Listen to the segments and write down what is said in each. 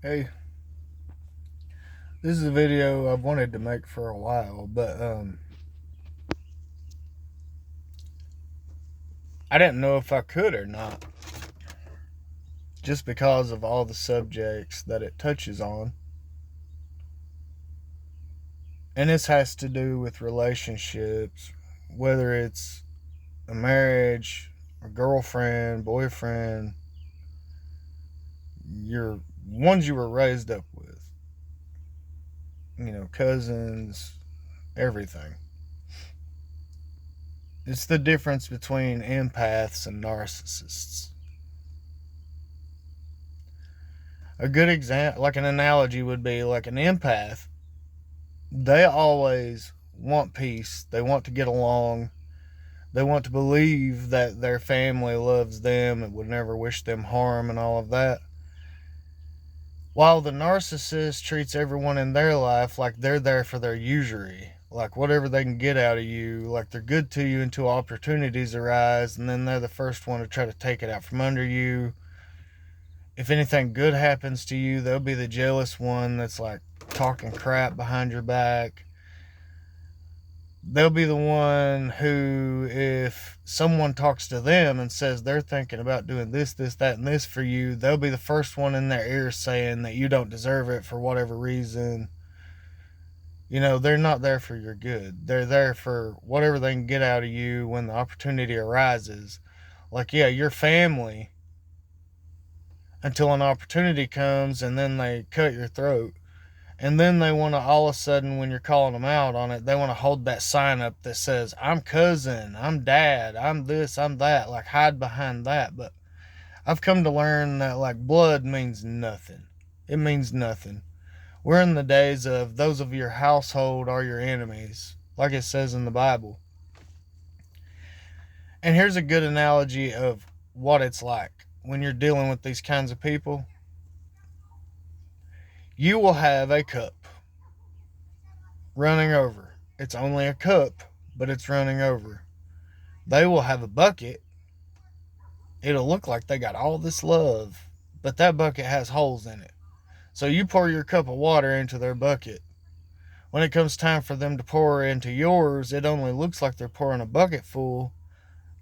Hey, this is a video I've wanted to make for a while, but I didn't know if I could or not, just because of all the subjects that it touches on. And this has to do with relationships, whether it's a marriage, a girlfriend, boyfriend, your ones you were raised up with, cousins, everything. It's the difference between empaths and narcissists. A good example, like an analogy, would be like an empath. They always want peace. They want to get along. They want to believe that their family loves them and would never wish them harm and all of that. While the narcissist treats everyone in their life like they're there for their usury, like whatever they can get out of you, like they're good to you until opportunities arise, and then they're the first one to try to take it out from under you. If anything good happens to you, they'll be the jealous one that's like talking crap behind your back. They'll be the one who, if someone talks to them and says they're thinking about doing this, this, that, and this for you, they'll be the first one in their ear saying that you don't deserve it for whatever reason. They're not there for your good. They're there for whatever they can get out of you when the opportunity arises. Like, yeah, your family until an opportunity comes and then they cut your throat. And then they want to, all of a sudden, when you're calling them out on it, they want to hold that sign up that says, I'm cousin, I'm dad, I'm this, I'm that. Like, hide behind that. But I've come to learn that, like, blood means nothing. It means nothing. We're in the days of those of your household are your enemies, like it says in the Bible. And here's a good analogy of what it's like when you're dealing with these kinds of people. You will have a cup running over. It's only a cup, but it's running over. They will have a bucket. It'll look like they got all this love, but that bucket has holes in it. So you pour your cup of water into their bucket. When it comes time for them to pour into yours, it only looks like they're pouring a bucket full,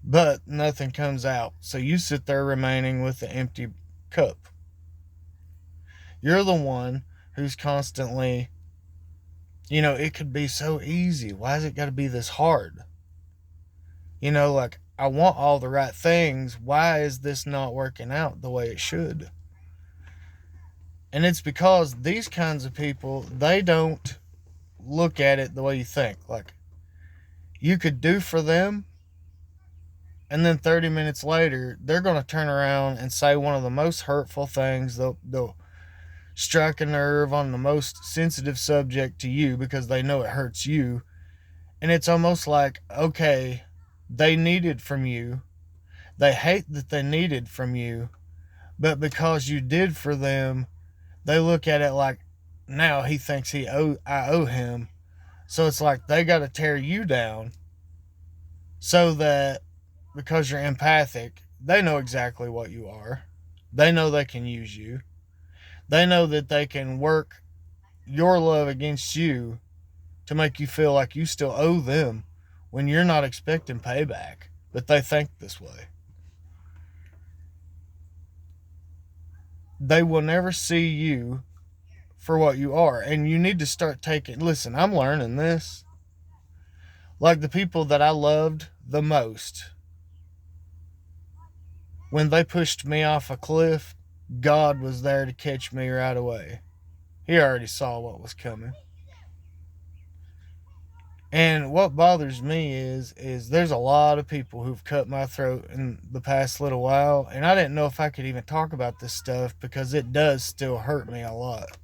but nothing comes out. So you sit there remaining with the empty cup. You're the one who's constantly, it could be so easy. Why has it got to be this hard? Like, I want all the right things. Why is this not working out the way it should? And it's because these kinds of people, they don't look at it the way you think. Like, you could do for them, and then 30 minutes later, they're going to turn around and say one of the most hurtful things. They'll strike a nerve on the most sensitive subject to you because they know it hurts you. And it's almost like, okay, they needed from you. They hate that they needed from you, but because you did for them, they look at it like now he thinks I owe him. So it's like they got to tear you down so that because you're empathic, they know exactly what you are. They know they can use you. They know that they can work your love against you to make you feel like you still owe them when you're not expecting payback. But they think this way. They will never see you for what you are. And you need to start taking, listen, I'm learning this. Like the people that I loved the most, when they pushed me off a cliff, God was there to catch me right away. He already saw what was coming. And what bothers me is there's a lot of people who've cut my throat in the past little while, and I didn't know if I could even talk about this stuff because it does still hurt me a lot.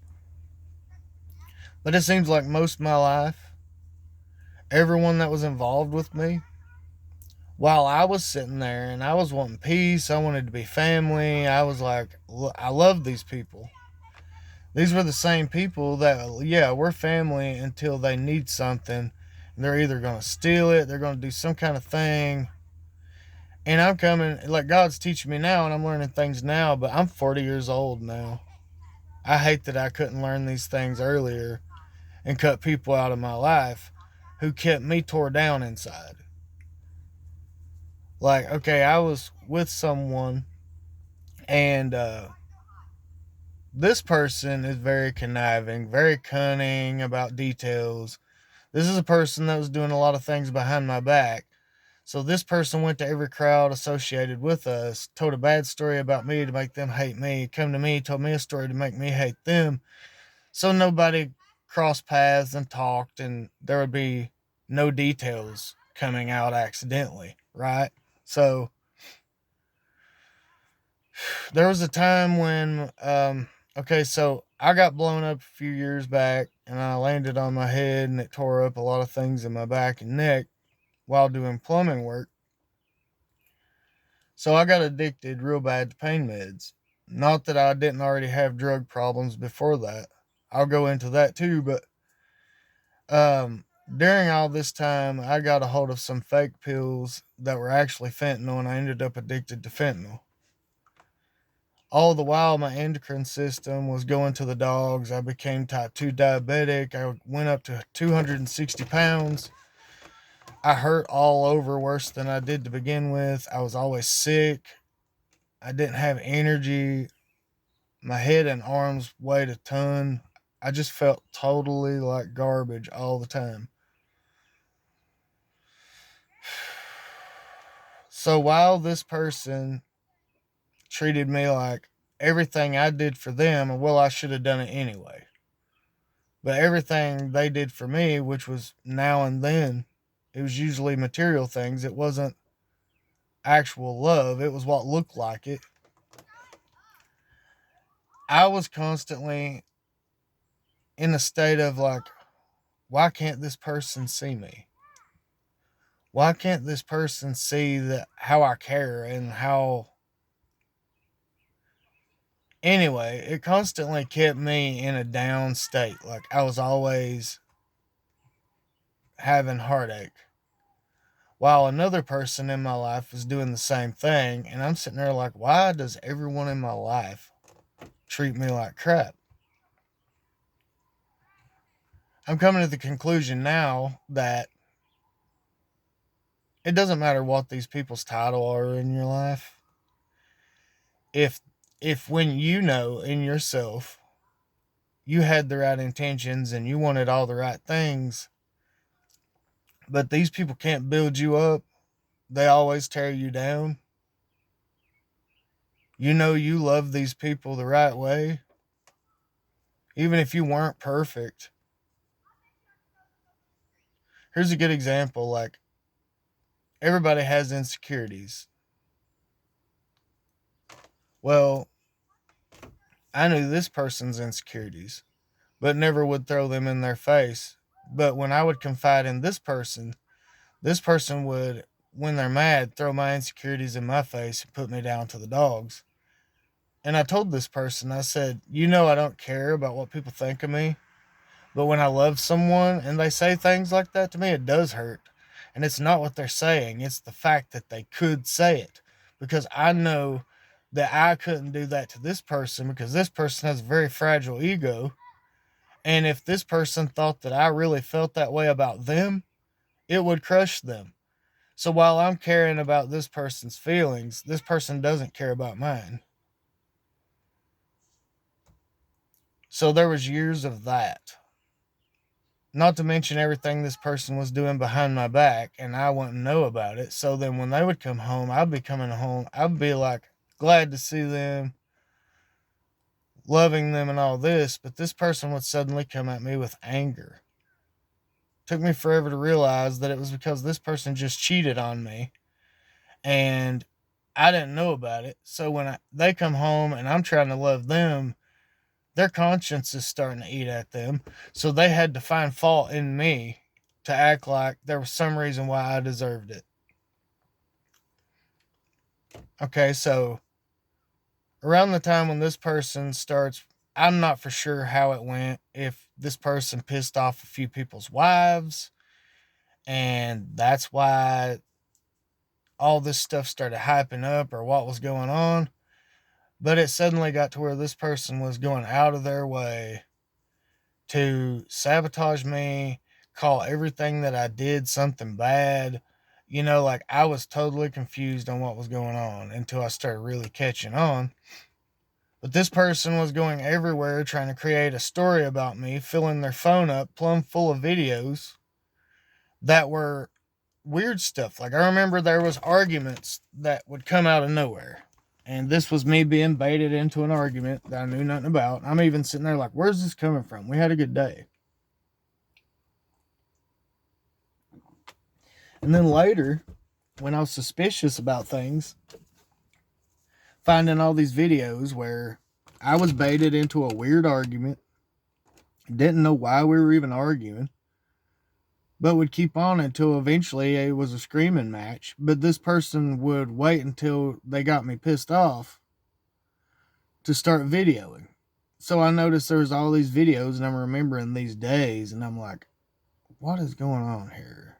But it seems like most of my life, everyone that was involved with me, while I was sitting there and I was wanting peace, I wanted to be family, I was like, I love these people. These were the same people that, yeah, we're family until they need something. They're either going to steal it, they're going to do some kind of thing. And I'm coming, like, God's teaching me now and I'm learning things now, but I'm 40 years old now. I hate that I couldn't learn these things earlier and cut people out of my life who kept me tore down inside. Like, okay, I was with someone, and this person is very conniving, very cunning about details. This is a person that was doing a lot of things behind my back. So this person went to every crowd associated with us, told a bad story about me to make them hate me, come to me, told me a story to make me hate them. So nobody crossed paths and talked, and there would be no details coming out accidentally, right? So there was a time when, okay, so I got blown up a few years back, and I landed on my head, and it tore up a lot of things in my back and neck while doing plumbing work. So I got addicted real bad to pain meds. Not that I didn't already have drug problems before that. I'll go into that too, but um, during all this time, I got a hold of some fake pills that were actually fentanyl, and I ended up addicted to fentanyl. All the while, my endocrine system was going to the dogs. I became type 2 diabetic. I went up to 260 pounds. I hurt all over worse than I did to begin with. I was always sick. I didn't have energy. My head and arms weighed a ton. I just felt totally like garbage all the time. So while this person treated me like everything I did for them, well, I should have done it anyway. But everything they did for me, which was now and then, it was usually material things. It wasn't actual love, it was what looked like it. I was constantly in a state of like, why can't this person see me? Why can't this person see that how I care and how, anyway, it constantly kept me in a down state. Like I was always having heartache. While another person in my life was doing the same thing, and I'm sitting there like, why does everyone in my life treat me like crap? I'm coming to the conclusion now that it doesn't matter what these people's title are in your life. If when you know in yourself you had the right intentions and you wanted all the right things, but these people can't build you up, they always tear you down. You know you love these people the right way, even if you weren't perfect. Here's a good example, like everybody has insecurities. Well, I knew this person's insecurities, but never would throw them in their face. But when I would confide in this person would, when they're mad, throw my insecurities in my face and put me down to the dogs. And I told this person, I said, you know, I don't care about what people think of me. But when I love someone and they say things like that to me, it does hurt. And it's not what they're saying, it's the fact that they could say it. Because I know that I couldn't do that to this person because this person has a very fragile ego. And if this person thought that I really felt that way about them, it would crush them. So while I'm caring about this person's feelings, this person doesn't care about mine. So there was years of that. Not to mention everything this person was doing behind my back, and I wouldn't know about it. So then when they would come home, I'd be coming home. I'd be like glad to see them, loving them, and all this. But this person would suddenly come at me with anger. Took me forever to realize that it was because this person just cheated on me, and I didn't know about it. So when they come home and I'm trying to love them, their conscience is starting to eat at them. So they had to find fault in me to act like there was some reason why I deserved it. Okay, so around the time when this person starts, I'm not for sure how it went, if this person pissed off a few people's wives, and that's why all this stuff started hyping up or what was going on. But it suddenly got to where this person was going out of their way to sabotage me, call everything that I did something bad. Like I was totally confused on what was going on until I started really catching on. But this person was going everywhere trying to create a story about me, filling their phone up plumb full of videos that were weird stuff. Like I remember there was arguments that would come out of nowhere. And this was me being baited into an argument that I knew nothing about. I'm even sitting there like, where's this coming from? We had a good day. And then later, when I was suspicious about things, finding all these videos where I was baited into a weird argument, didn't know why we were even arguing, but would keep on until eventually it was a screaming match. But this person would wait until they got me pissed off to start videoing. So I noticed there was all these videos, and I'm remembering these days, and I'm like, what is going on here?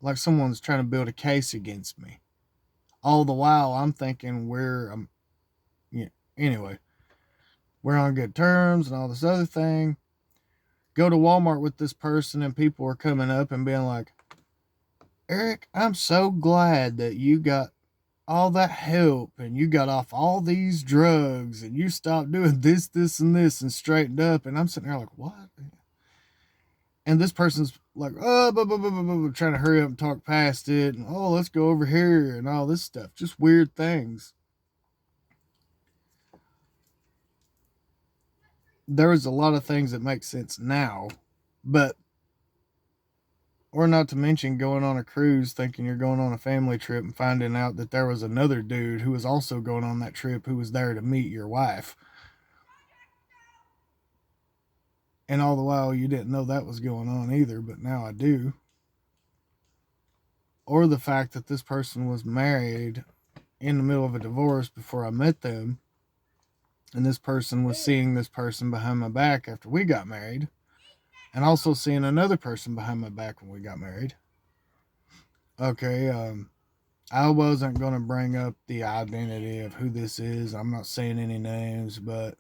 Like someone's trying to build a case against me. All the while I'm thinking anyway, we're on good terms and all this other thing. Go to Walmart with this person, and people are coming up and being like, Eric, I'm so glad that you got all that help and you got off all these drugs and you stopped doing this, and this and straightened up. And I'm sitting there like, what? And this person's like, oh, blah, blah, blah, blah, blah, trying to hurry up and talk past it. And, oh, let's go over here and all this stuff. Just weird things. There was a lot of things that make sense now, but, or not to mention going on a cruise thinking you're going on a family trip and finding out that there was another dude who was also going on that trip who was there to meet your wife. And all the while you didn't know that was going on either, but now I do. Or the fact that this person was married in the middle of a divorce before I met them, and this person was seeing this person behind my back after we got married, and also seeing another person behind my back when we got married. Okay, I wasn't going to bring up the identity of who this is. I'm not saying any names, but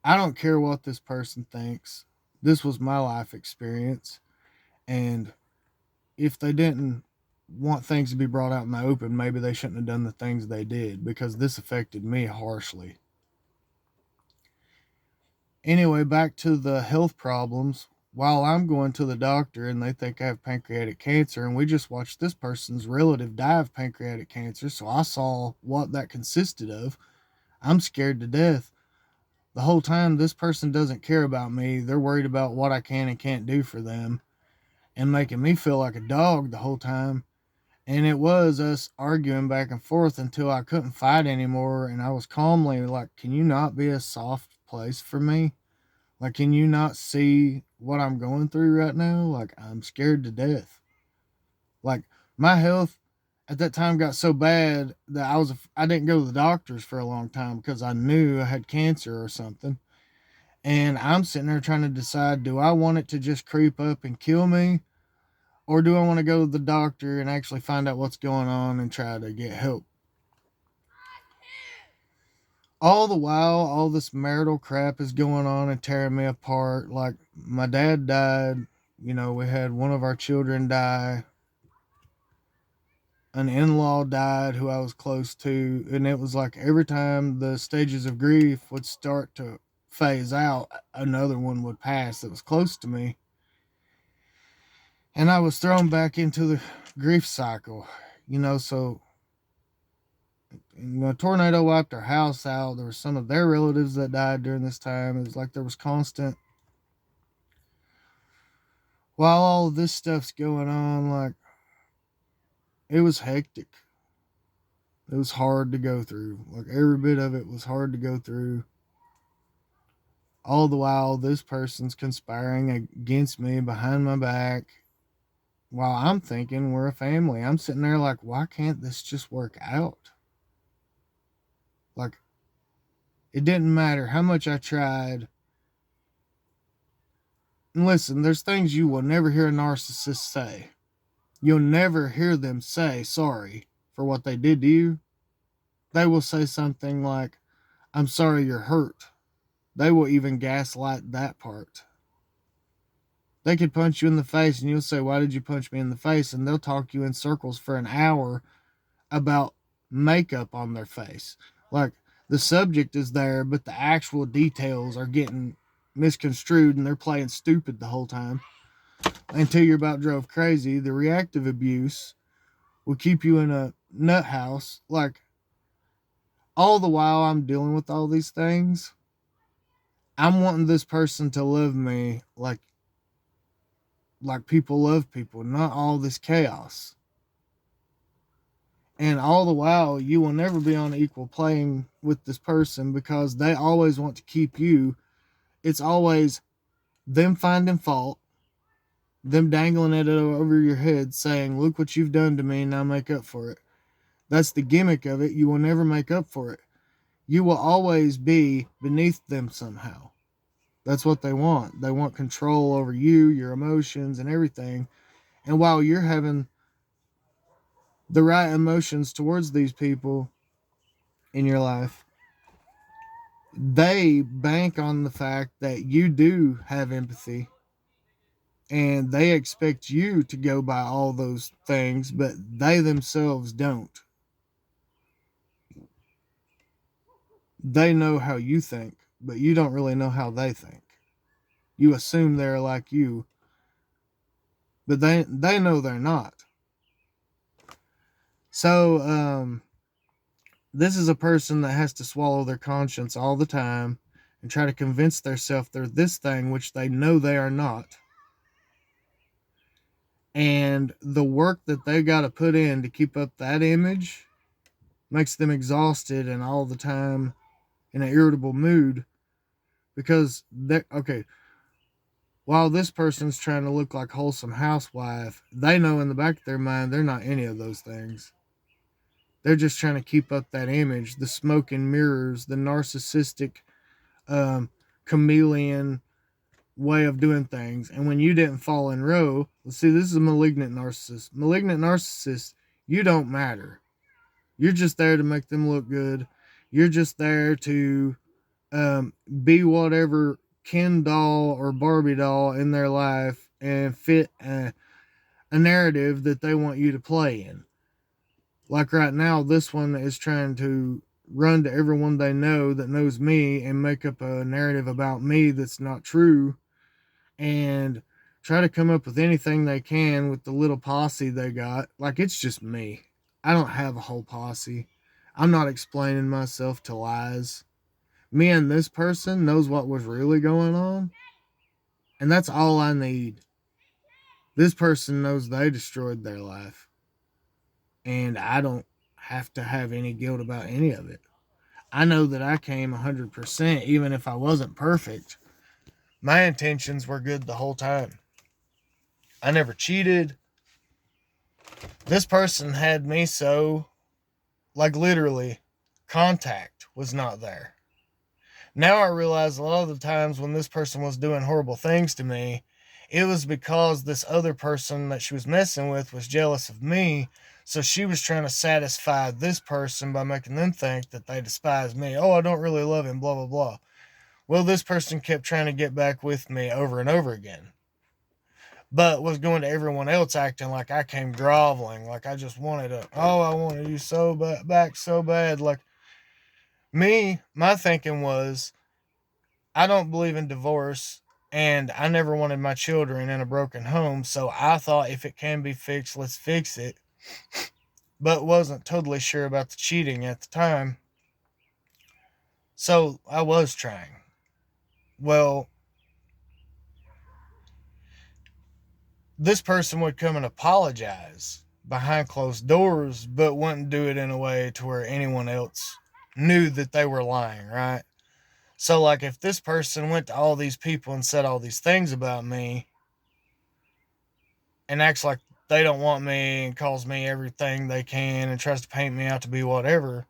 I don't care what this person thinks. This was my life experience. And if they didn't want things to be brought out in the open, maybe they shouldn't have done the things they did, because this affected me harshly. Anyway, back to the health problems. While I'm going to the doctor and they think I have pancreatic cancer, and we just watched this person's relative die of pancreatic cancer, so I saw what that consisted of. I'm scared to death. The whole time, this person doesn't care about me. They're worried about what I can and can't do for them and making me feel like a dog the whole time. And it was us arguing back and forth until I couldn't fight anymore. And I was calmly like, can you not be a soft place for me? Like, can you not see what I'm going through right now? Like, I'm scared to death. Like, my health at that time got so bad that I didn't go to the doctors for a long time because I knew I had cancer or something. And I'm sitting there trying to decide, do I want it to just creep up and kill me? Or do I want to go to the doctor and actually find out what's going on and try to get help? All the while, all this marital crap is going on and tearing me apart. Like, my dad died. We had one of our children die. An in-law died who I was close to. And it was like every time the stages of grief would start to phase out, another one would pass that was close to me. And I was thrown back into the grief cycle, so a tornado wiped our house out. There were some of their relatives that died during this time. It was like there was constant, while all of this stuff's going on, like, it was hectic. It was hard to go through. Like, every bit of it was hard to go through. All the while, this person's conspiring against me behind my back, while I'm thinking we're a family. I'm sitting there like, why can't this just work out? Like, it didn't matter how much I tried. And listen, there's things you will never hear a narcissist say. You'll never hear them say sorry for what they did to you. they will say something like, I'm sorry you're hurt. They will even gaslight that part. They could punch you in the face and you'll say, why did you punch me in the face? And they'll talk you in circles for an hour about makeup on their face. Like, the subject is there, but the actual details are getting misconstrued and they're playing stupid the whole time until you're about drove crazy. The reactive abuse will keep you in a nut house. Like, all the while I'm dealing with all these things, I'm wanting this person to love me like people love people, not all this chaos. And all the while, you will never be on equal playing with this person because they always want to keep you. It's always them finding fault, them dangling it over your head, saying, look what you've done to me, now make up for it. That's the gimmick of it. You will never make up for it. You will always be beneath them somehow. That's what they want. They want control over you, your emotions, and everything. And while you're having the right emotions towards these people in your life, they bank on the fact that you do have empathy and they expect you to go by all those things, but they themselves don't. They know how you think, but you don't really know how they think. You assume they're like you, but they know they're not. So, this is a person that has to swallow their conscience all the time and try to convince themselves they're this thing which they know they are not. And the work that they got to put in to keep up that image makes them exhausted and all the time in an irritable mood because they're okay. While this person's trying to look like wholesome housewife, they know in the back of their mind they're not any of those things. They're just trying to keep up that image, the smoke and mirrors, the narcissistic chameleon way of doing things. And when you didn't fall in row, let's see, this is a malignant narcissist. Malignant narcissist, you don't matter. You're just there to make them look good. You're just there to be whatever Ken doll or Barbie doll in their life and fit a narrative that they want you to play in. Like right now, this one is trying to run to everyone they know that knows me and make up a narrative about me that's not true and try to come up with anything they can with the little posse they got. Like, it's just me. I don't have a whole posse. I'm not explaining myself to lies. Me and this person knows what was really going on, and that's all I need. This person knows they destroyed their life, and I don't have to have any guilt about any of it. I know that I came 100%, even if I wasn't perfect. My intentions were good the whole time. I never cheated. This person had me so, like, literally, contact was not there. Now I realize a lot of the times when this person was doing horrible things to me, it was because this other person that she was messing with was jealous of me. So she was trying to satisfy this person by making them think that they despise me. Oh, I don't really love him, blah, blah, blah. Well, this person kept trying to get back with me over and over again, but was going to everyone else acting like I came groveling, like I just wanted I wanted you so back so bad. Like, me, my thinking was, I don't believe in divorce, and I never wanted my children in a broken home, so I thought if it can be fixed, let's fix it. But wasn't totally sure about the cheating at the time, so I was trying. Well, this person would come and apologize behind closed doors, but wouldn't do it in a way to where anyone else knew that they were lying, right? So, like, if this person went to all these people and said all these things about me and acts like they don't want me and calls me everything they can and tries to paint me out to be whatever,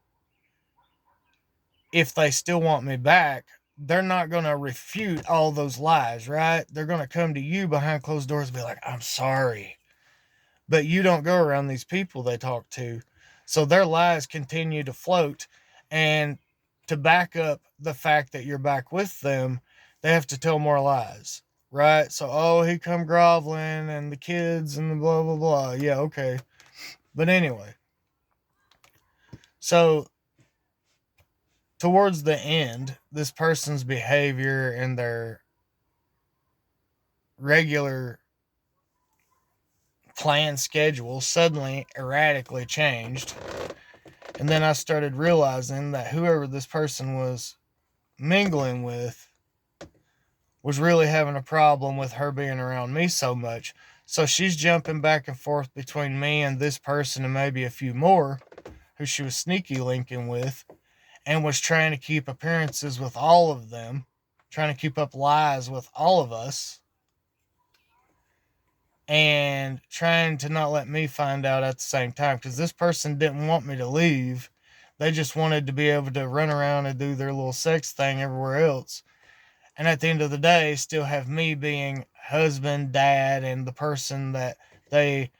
if they still want me back, they're not going to refute all those lies, right? They're going to come to you behind closed doors and be like, I'm sorry. But you don't go around these people they talk to. So their lies continue to float. And to back up the fact that you're back with them, they have to tell more lies. Right? So, oh, he come groveling and the kids and the blah, blah, blah. Yeah, okay. But anyway, so towards the end, this person's behavior and their regular planned schedule suddenly erratically changed. And then I started realizing that whoever this person was mingling with was really having a problem with her being around me so much. So she's jumping back and forth between me and this person and maybe a few more who she was sneaky linking with, and was trying to keep appearances with all of them, trying to keep up lies with all of us, and trying to not let me find out at the same time, because this person didn't want me to leave. They just wanted to be able to run around and do their little sex thing everywhere else. And at the end of the day, still have me being husband, dad, and the person that they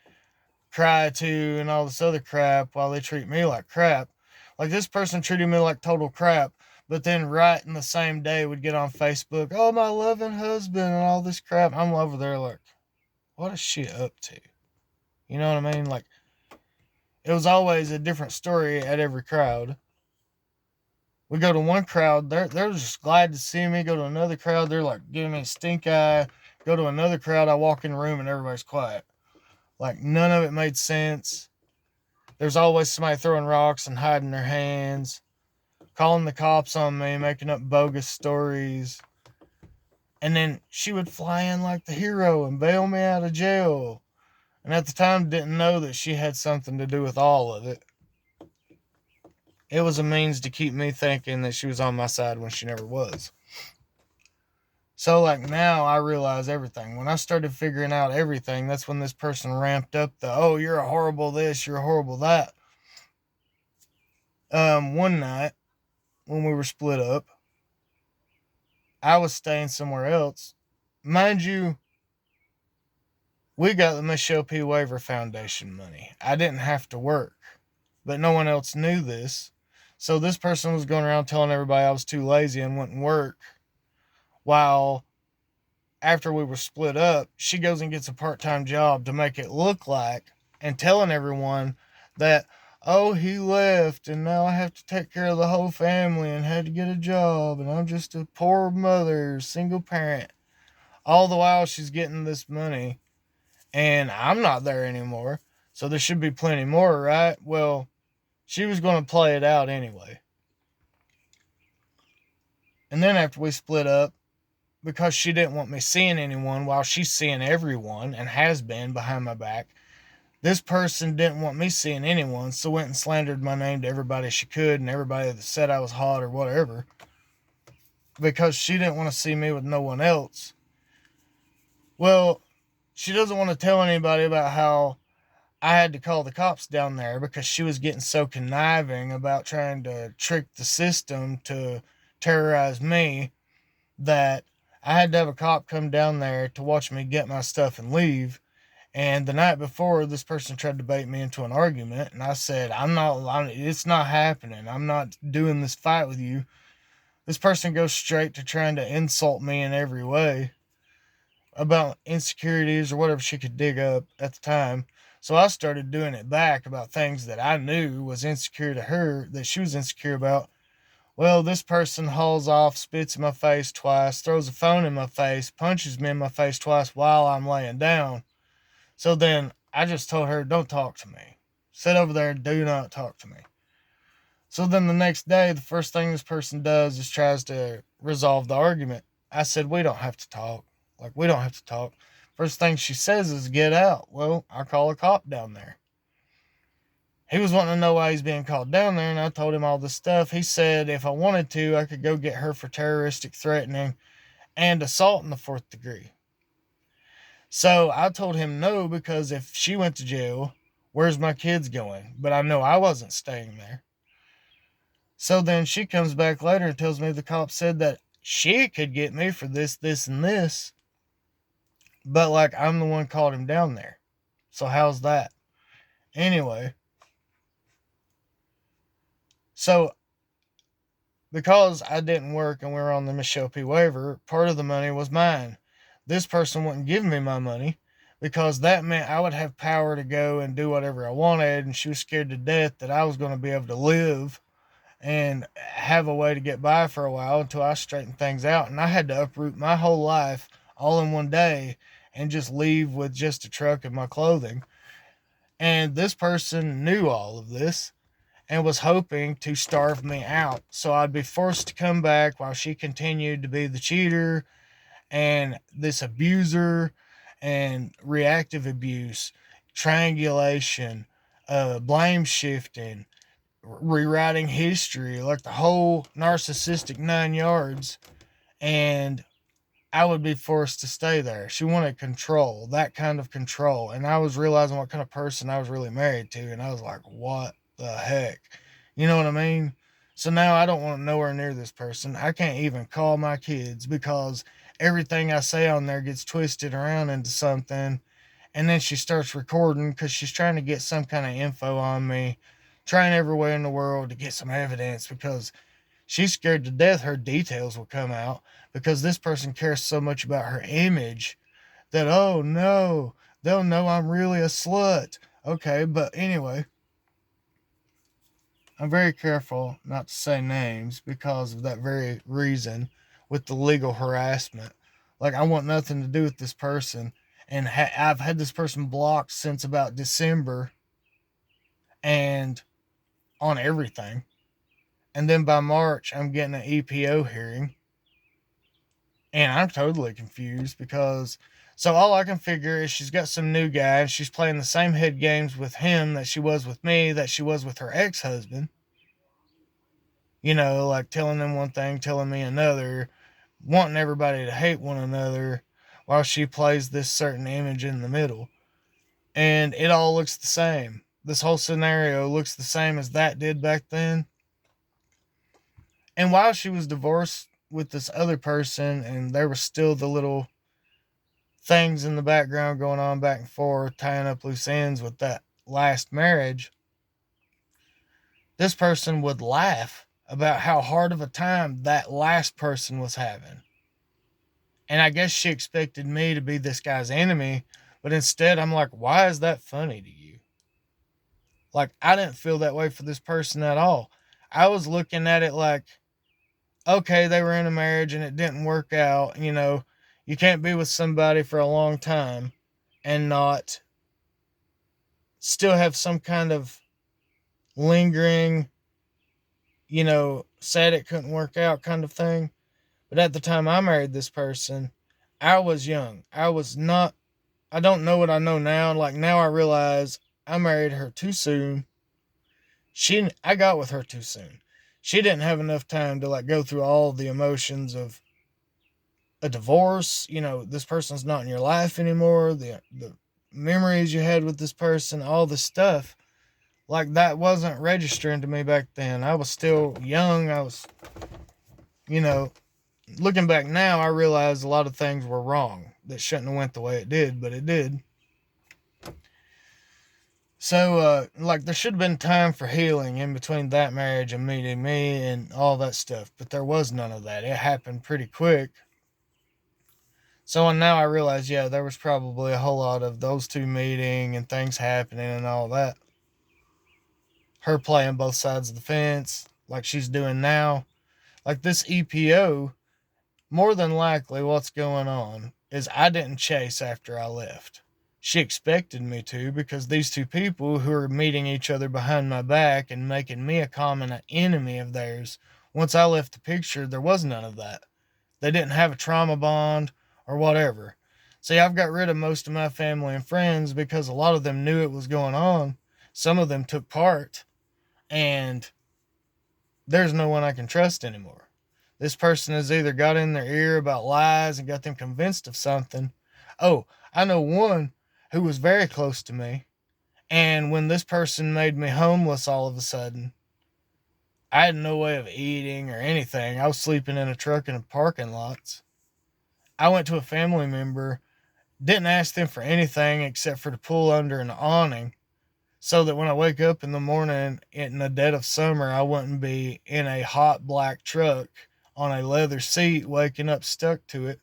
cry to and all this other crap while they treat me like crap. Like this person treated me like total crap, but then right in the same day would get on Facebook, oh, my loving husband and all this crap. I'm over there like, what is she up to? You know what I mean? Like, it was always a different story at every crowd. We go to one crowd, they're just glad to see me. Go to another crowd, they're like giving me a stink eye. Go to another crowd, I walk in the room and everybody's quiet. Like, none of it made sense. There's always somebody throwing rocks and hiding their hands, calling the cops on me, making up bogus stories. And then she would fly in like the hero and bail me out of jail. And at the time, didn't know that she had something to do with all of it. It was a means to keep me thinking that she was on my side when she never was. So, like, now I realize everything. When I started figuring out everything, that's when this person ramped up the, oh, you're a horrible this, you're a horrible that. One night, when we were split up, I was staying somewhere else. Mind you, we got the Michelle P. Waver Foundation money. I didn't have to work, but no one else knew this. So this person was going around telling everybody I was too lazy and wouldn't work. While after we were split up, she goes and gets a part-time job to make it look like, and telling everyone that, oh, he left and now I have to take care of the whole family and had to get a job and I'm just a poor mother, single parent. All the while she's getting this money and I'm not there anymore. So there should be plenty more, right? Well, she was going to play it out anyway. And then after we split up, because she didn't want me seeing anyone while she's seeing everyone and has been behind my back, this person didn't want me seeing anyone, so went and slandered my name to everybody she could and everybody that said I was hot or whatever, because she didn't want to see me with no one else. Well, she doesn't want to tell anybody about how I had to call the cops down there because she was getting so conniving about trying to trick the system to terrorize me that I had to have a cop come down there to watch me get my stuff and leave. And the night before, this person tried to bait me into an argument, and I said, it's not happening. I'm not doing this fight with you. This person goes straight to trying to insult me in every way about insecurities or whatever she could dig up at the time. So I started doing it back about things that I knew was insecure to her, that she was insecure about. Well, this person hauls off, spits in my face twice, throws a phone in my face, punches me in my face twice while I'm laying down. So then I just told her, don't talk to me. Sit over there, do not talk to me. So then the next day, the first thing this person does is tries to resolve the argument. I said, we don't have to talk. Like, we don't have to talk. First thing she says is, get out. Well, I call a cop down there. He was wanting to know why he's being called down there, and I told him all this stuff. He said if I wanted to, I could go get her for terroristic threatening and assault in the 4th degree. So I told him no, because if she went to jail, where's my kids going? But I know I wasn't staying there. So then she comes back later and tells me the cop said that she could get me for this, this, and this. But, like, I'm the one called him down there. So how's that? Anyway, So, because I didn't work and we were on the Michelle P. waiver, part of the money was mine. This person wouldn't give me my money because that meant I would have power to go and do whatever I wanted, and she was scared to death that I was going to be able to live and have a way to get by for a while until I straightened things out. And I had to uproot my whole life all in one day and just leave with just a truck and my clothing. And this person knew all of this and was hoping to starve me out. So I'd be forced to come back while she continued to be the cheater and this abuser and reactive abuse, triangulation, blame shifting, rewriting history, like the whole narcissistic 9 yards. And I would be forced to stay there. She wanted control, that kind of control. And I was realizing what kind of person I was really married to. And I was like, what the heck? You know what I mean? So now I don't want nowhere near this person. I can't even call my kids because everything I say on there gets twisted around into something. And then she starts recording because she's trying to get some kind of info on me, trying every way in the world to get some evidence because she's scared to death her details will come out because this person cares so much about her image that, oh no, they'll know I'm really a slut. Okay, but anyway, I'm very careful not to say names because of that very reason with the legal harassment. Like, I want nothing to do with this person. And I've had this person blocked since about December and on everything. And then by March, I'm getting an EPO hearing. And I'm totally confused because so all I can figure is she's got some new guy and she's playing the same head games with him that she was with me, that she was with her ex-husband. You know, like telling them one thing, telling me another, wanting everybody to hate one another while she plays this certain image in the middle. And it all looks the same. This whole scenario looks the same as that did back then. And while she was divorced with this other person and there was still the little things in the background going on back and forth, tying up loose ends with that last marriage, this person would laugh about how hard of a time that last person was having. And I guess she expected me to be this guy's enemy, but instead I'm like, why is that funny to you? Like, I didn't feel that way for this person at all. I was looking at it like, okay, they were in a marriage and it didn't work out. You know, you can't be with somebody for a long time and not still have some kind of lingering, sad it couldn't work out kind of thing. But at the time I married this person, I was young. I don't know what I know now. Like, now I realize I married her too soon. I got with her too soon. She didn't have enough time to like go through all the emotions of a divorce. This person's not in your life anymore. The memories you had with this person, all the stuff. Like, that wasn't registering to me back then. I was still young. I was, looking back now, I realize a lot of things were wrong that shouldn't have went the way it did, but it did. So, like, there should have been time for healing in between that marriage and meeting me and all that stuff, but there was none of that. It happened pretty quick. So now I realize, yeah, there was probably a whole lot of those two meeting and things happening and all that. Her playing both sides of the fence like she's doing now. Like, this EPO, more than likely what's going on is I didn't chase after I left. She expected me to because these two people who are meeting each other behind my back and making me a common enemy of theirs, once I left the picture, there was none of that. They didn't have a trauma bond or whatever. See, I've got rid of most of my family and friends because a lot of them knew it was going on. Some of them took part, and there's no one I can trust anymore. This person has either got in their ear about lies and got them convinced of something. Oh, I know one who was very close to me, and when this person made me homeless all of a sudden, I had no way of eating or anything. I was sleeping in a truck in a parking lots. I went to a family member, didn't ask them for anything except for to pull under an awning so that when I wake up in the morning in the dead of summer, I wouldn't be in a hot black truck on a leather seat waking up stuck to it.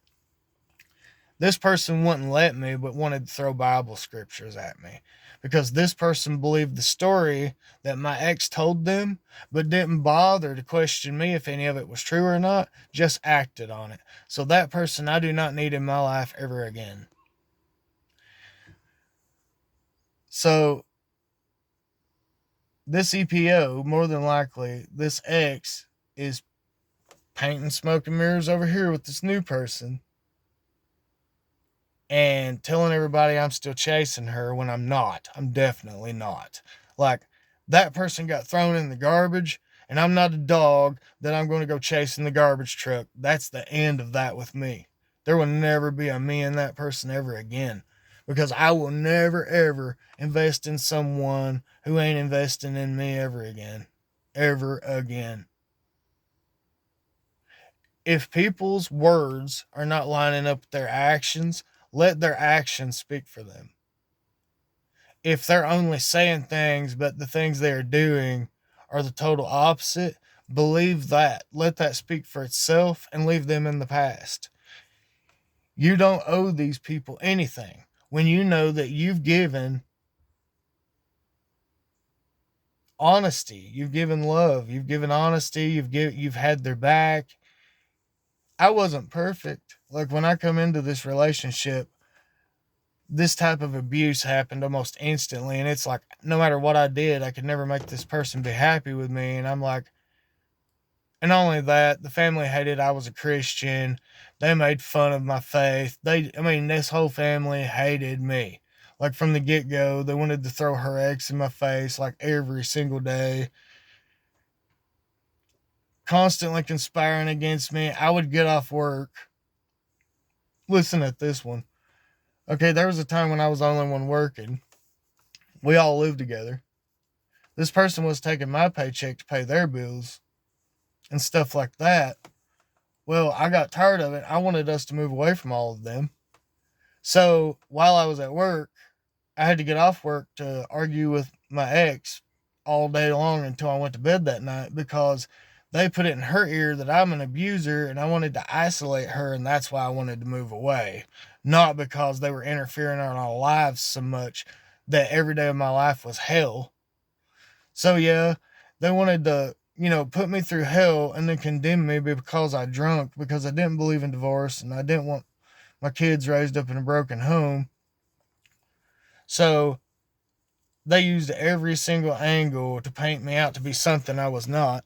This person wouldn't let me, but wanted to throw Bible scriptures at me because this person believed the story that my ex told them, but didn't bother to question me if any of it was true or not, just acted on it. So that person I do not need in my life ever again. So this EPO, more than likely, this ex is painting smoke and mirrors over here with this new person and telling everybody I'm still chasing her when I'm not. I'm definitely not. Like, that person got thrown in the garbage, and I'm not a dog that I'm going to go chasing the garbage truck. That's the end of that with me. There will never be a me and that person ever again, because I will never ever invest in someone who ain't investing in me ever again. Ever again. If people's words are not lining up with their actions, let their actions speak for them. If they're only saying things, but the things they are doing are the total opposite, believe that. Let that speak for itself and leave them in the past. You don't owe these people anything when you know that you've given honesty, you've given love, you've given honesty, you've had their back. I wasn't perfect. Like, when I come into this relationship, this type of abuse happened almost instantly, and it's like, no matter what I did, I could never make this person be happy with me. And I'm like, and not only that, the family hated I was a Christian. They made fun of my faith. This whole family hated me. Like, from the get-go, they wanted to throw her ex in my face like every single day, constantly conspiring against me. I would get off work. Listen at this one. Okay, there was a time when I was the only one working. We all lived together. This person was taking my paycheck to pay their bills and stuff like that. Well, I got tired of it. I wanted us to move away from all of them. So while I was at work, I had to get off work to argue with my ex all day long until I went to bed that night, because they put it in her ear that I'm an abuser and I wanted to isolate her, and that's why I wanted to move away. Not because they were interfering in our lives so much that every day of my life was hell. So yeah, they wanted to, put me through hell and then condemn me because I drunk, because I didn't believe in divorce and I didn't want my kids raised up in a broken home. So they used every single angle to paint me out to be something I was not.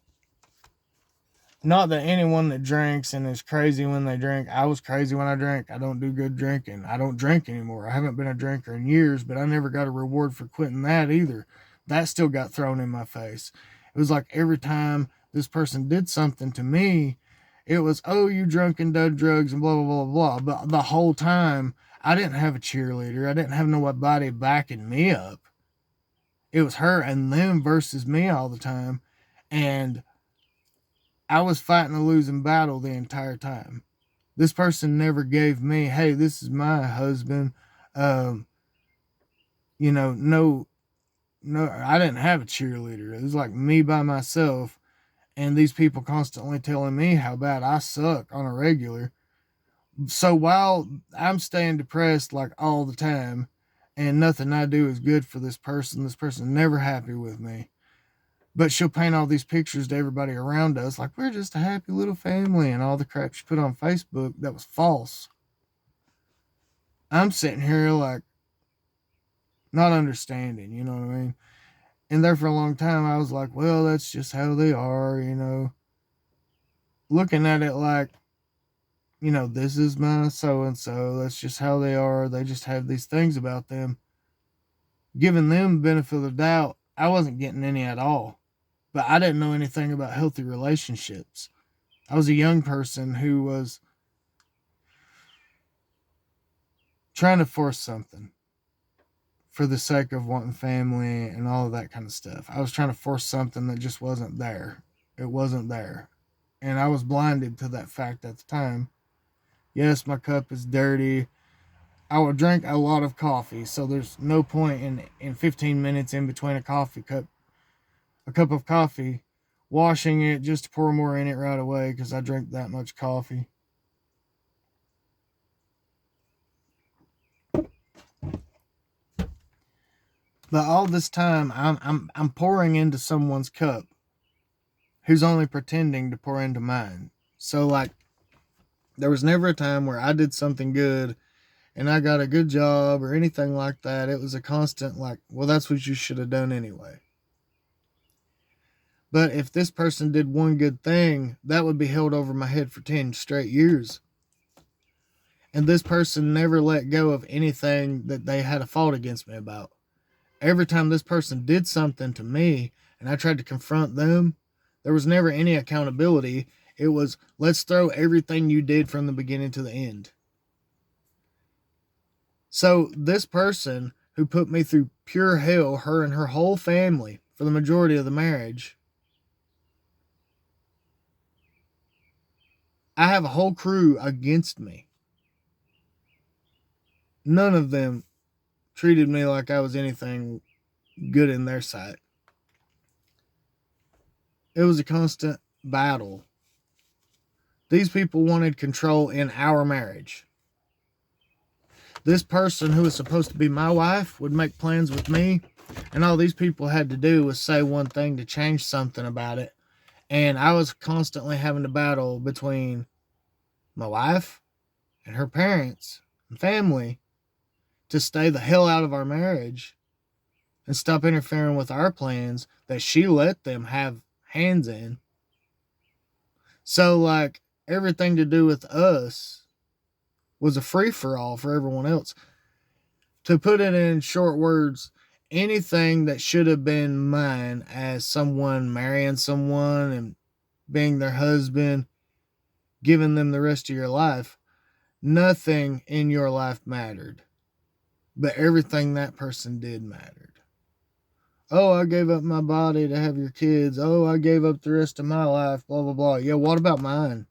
Not that anyone that drinks and is crazy when they drink, I was crazy when I drank. I don't do good drinking. I don't drink anymore. I haven't been a drinker in years, but I never got a reward for quitting that either. That still got thrown in my face. It was like every time this person did something to me, it was, oh, you drunk and done drugs and blah, blah, blah, blah. But the whole time, I didn't have a cheerleader. I didn't have nobody backing me up. It was her and them versus me all the time. And I was fighting a losing battle the entire time. This person never gave me, hey, this is my husband. Um, no, I didn't have a cheerleader. It was like me by myself, and these people constantly telling me how bad I suck on a regular. So while I'm staying depressed like all the time, and nothing I do is good for this person never happy with me. But she'll paint all these pictures to everybody around us like we're just a happy little family, and all the crap she put on Facebook that was false. I'm sitting here like not understanding, you know what I mean? And there for a long time I was like, well, that's just how they are. Looking at it like, this is my so and so, that's just how they are. They just have these things about them. Giving them benefit of the doubt, I wasn't getting any at all. But I didn't know anything about healthy relationships. I was a young person who was trying to force something for the sake of wanting family and all of that kind of stuff. I was trying to force something that just wasn't there. It wasn't there. And I was blinded to that fact at the time. Yes, my cup is dirty. I would drink a lot of coffee, so there's no point in 15 minutes in between a cup of coffee, washing it just to pour more in it right away because I drink that much coffee. But all this time, I'm pouring into someone's cup who's only pretending to pour into mine. So like, there was never a time where I did something good and I got a good job or anything like that. It was a constant like, well, that's what you should have done anyway. But if this person did one good thing, that would be held over my head for 10 straight years. And this person never let go of anything that they had a fault against me about. Every time this person did something to me and I tried to confront them, there was never any accountability. It was, let's throw everything you did from the beginning to the end. So this person who put me through pure hell, her and her whole family, for the majority of the marriage, I have a whole crew against me. None of them treated me like I was anything good in their sight. It was a constant battle. These people wanted control in our marriage. This person who was supposed to be my wife would make plans with me, and all these people had to do was say one thing to change something about it. And I was constantly having to battle between my wife and her parents and family to stay the hell out of our marriage and stop interfering with our plans that she let them have hands in. So, like, everything to do with us was a free-for-all for everyone else. To put it in short words, anything that should have been mine as someone marrying someone and being their husband, giving them the rest of your life, nothing in your life mattered. But everything that person did mattered. Oh, I gave up my body to have your kids. Oh, I gave up the rest of my life, blah, blah, blah. Yeah, what about mine?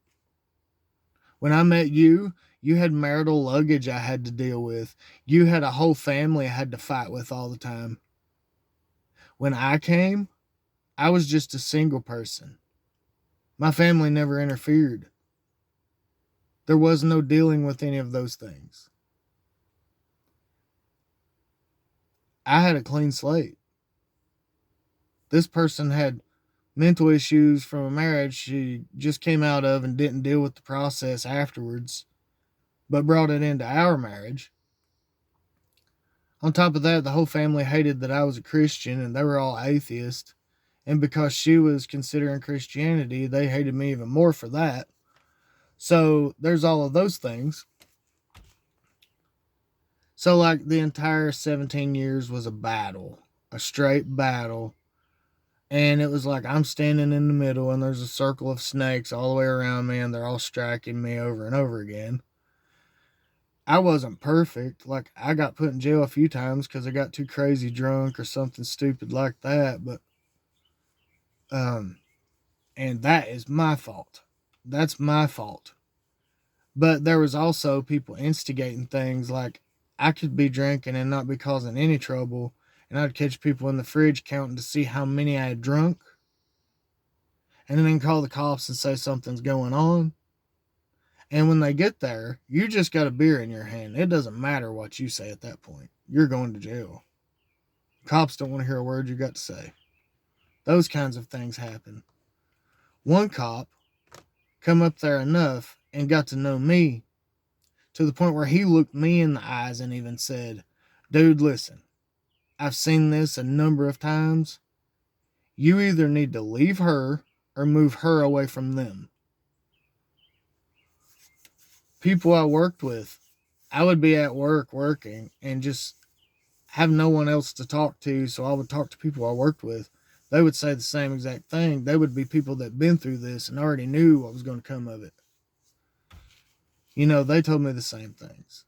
When I met you, you had marital luggage I had to deal with. You had a whole family I had to fight with all the time. When I came, I was just a single person. My family never interfered. There was no dealing with any of those things. I had a clean slate. This person had mental issues from a marriage she just came out of and didn't deal with the process afterwards, but brought it into our marriage. On top of that, the whole family hated that I was a Christian and they were all atheists. And because she was considering Christianity, they hated me even more for that. So there's all of those things. So, like, the entire 17 years was a battle, a straight battle. And it was like I'm standing in the middle and there's a circle of snakes all the way around me and they're all striking me over and over again. I wasn't perfect. Like, I got put in jail a few times because I got too crazy drunk or something stupid like that. But, and that is my fault. That's my fault. But there was also people instigating things like I could be drinking and not be causing any trouble. And I'd catch people in the fridge counting to see how many I had drunk. And then call the cops and say something's going on. And when they get there, you just got a beer in your hand. It doesn't matter what you say at that point. You're going to jail. Cops don't want to hear a word you got to say. Those kinds of things happen. One cop come up there enough and got to know me to the point where he looked me in the eyes and even said, dude, listen, I've seen this a number of times. You either need to leave her or move her away from them. People I worked with, I would be at work working and just have no one else to talk to, so I would talk to people I worked with. They would say the same exact thing. They would be people that been through this and already knew what was going to come of it. You know, they told me the same things.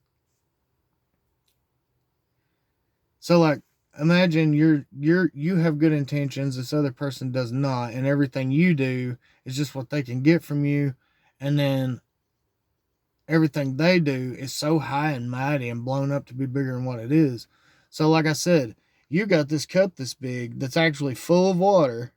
So, like, imagine you have good intentions, this other person does not, and everything you do is just what they can get from you, and then everything they do is so high and mighty and blown up to be bigger than what it is. So, like I said, you got this cup this big that's actually full of water.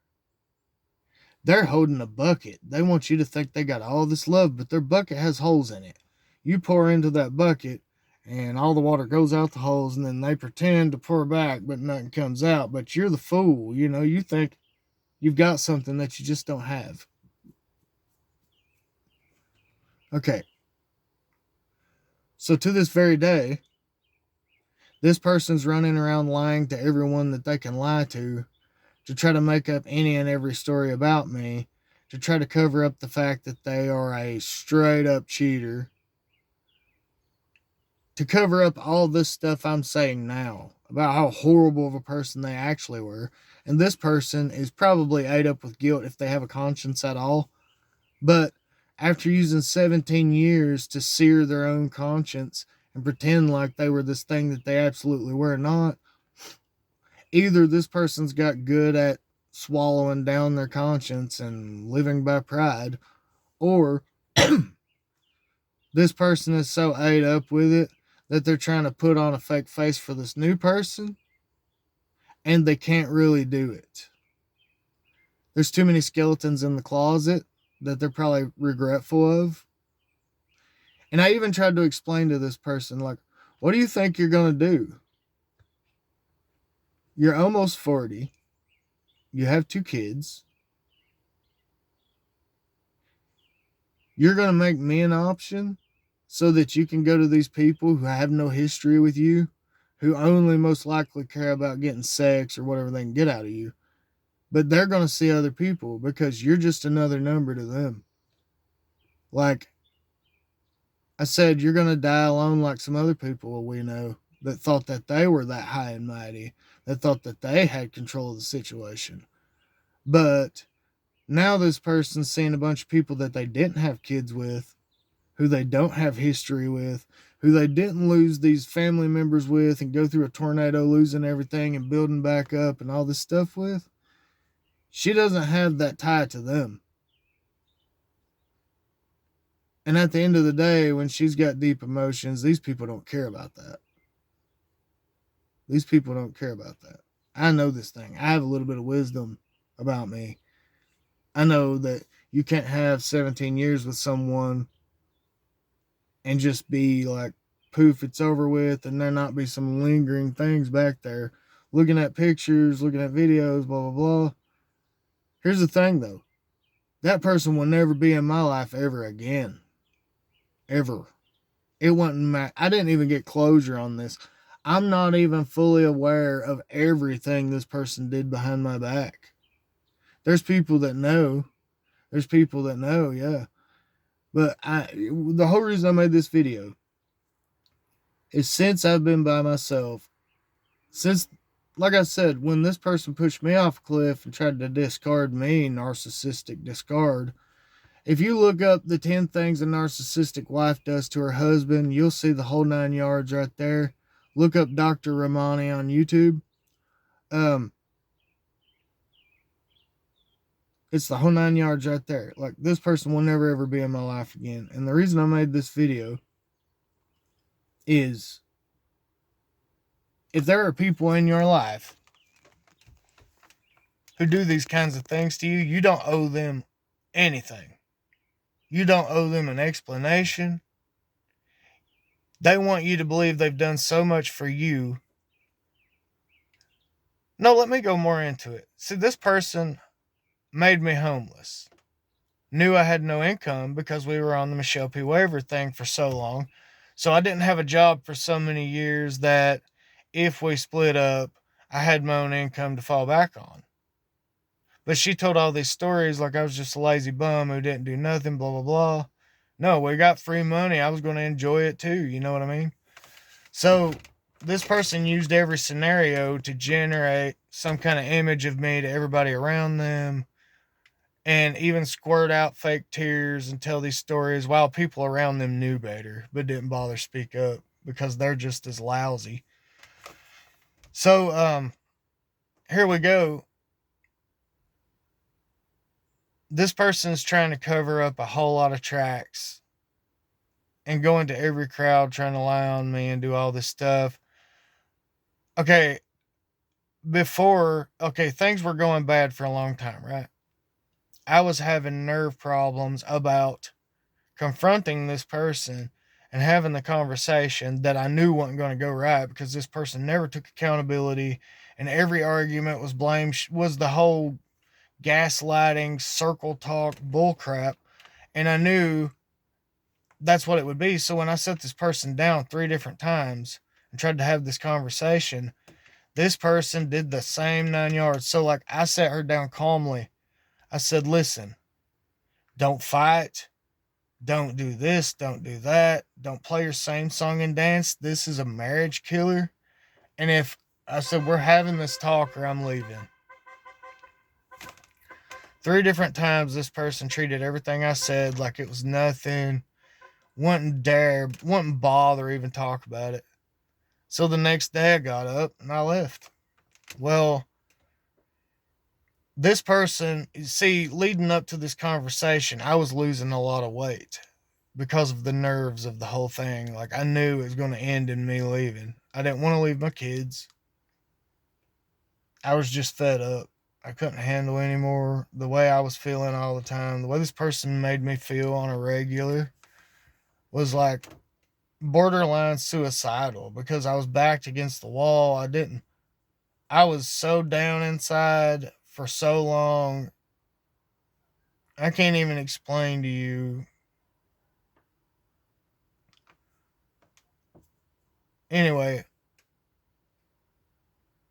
They're holding a bucket. They want you to think they got all this love, but their bucket has holes in it. You pour into that bucket, and all the water goes out the holes, and then they pretend to pour back, but nothing comes out. But you're the fool. You think you've got something that you just don't have. Okay. So to this very day, this person's running around lying to everyone that they can lie to try to make up any and every story about me, to try to cover up the fact that they are a straight up cheater, to cover up all this stuff I'm saying now about how horrible of a person they actually were. And this person is probably ate up with guilt if they have a conscience at all. But after using 17 years to sear their own conscience and pretend like they were this thing that they absolutely were not, either this person's got good at swallowing down their conscience and living by pride, or this person is so ate up with it that they're trying to put on a fake face for this new person and they can't really do it. There's too many skeletons in the closet that they're probably regretful of. And I even tried to explain to this person, like, what do you think you're going to do? You're almost 40. You have 2 kids. You're going to make me an option so that you can go to these people who have no history with you, who only most likely care about getting sex or whatever they can get out of you. But they're going to see other people because you're just another number to them. Like I said, you're going to die alone like some other people we know that thought that they were that high and mighty, that thought that they had control of the situation. But now this person's seeing a bunch of people that they didn't have kids with, who they don't have history with, who they didn't lose these family members with and go through a tornado losing everything and building back up and all this stuff with. She doesn't have that tie to them. And at the end of the day, when she's got deep emotions, these people don't care about that. These people don't care about that. I know this thing. I have a little bit of wisdom about me. I know that you can't have 17 years with someone and just be like, poof, it's over with, and there not be some lingering things back there. Looking at pictures, looking at videos, blah, blah, blah. Here's the thing, though. That person will never be in my life ever again. Ever. It wasn't I didn't even get closure on this. I'm not even fully aware of everything this person did behind my back. There's people that know. Yeah. But the whole reason I made this video is since I've been by myself, since, like I said, when this person pushed me off a cliff and tried to discard me, narcissistic discard, if you look up the 10 things a narcissistic wife does to her husband, you'll see the whole 9 yards right there. Look up Dr. Ramani on YouTube. It's the whole 9 yards right there. Like, this person will never ever be in my life again. And the reason I made this video is, if there are people in your life who do these kinds of things to you, you don't owe them anything. You don't owe them an explanation. They want you to believe they've done so much for you. No, let me go more into it. See, this person made me homeless. Knew I had no income because we were on the Michelle P. Waiver thing for so long. So I didn't have a job for so many years that if we split up, I had my own income to fall back on. But she told all these stories like I was just a lazy bum who didn't do nothing, blah, blah, blah. No, we got free money. I was going to enjoy it too. You know what I mean? So this person used every scenario to generate some kind of image of me to everybody around them, and even squirt out fake tears and tell these stories while people around them knew better but didn't bother speak up because they're just as lousy. So here we go. This person's trying to cover up a whole lot of tracks and go into every crowd trying to lie on me and do all this stuff. Okay, things were going bad for a long time, right? I was having nerve problems about confronting this person and having the conversation that I knew wasn't going to go right because this person never took accountability, and every argument was the whole gaslighting, circle talk, bullcrap, and I knew that's what it would be. So when I set this person down 3 different times and tried to have this conversation, this person did the same 9 yards. So like I sat her down calmly. I said, "Listen, don't fight. Don't do this. Don't do that. Don't play your same song and dance. This is a marriage killer. And if I said, we're having this talk or I'm leaving." 3 different times this person treated everything I said like it was nothing, wouldn't bother even talk about it. So the next day I got up and I left. Well, this person, see, leading up to this conversation, I was losing a lot of weight because of the nerves of the whole thing. Like I knew it was going to end in me leaving. I didn't want to leave my kids. I was just fed up. I couldn't handle anymore the way I was feeling all the time. The way this person made me feel on a regular was like borderline suicidal because I was backed against the wall. I was so down inside for so long. I can't even explain to you. Anyway,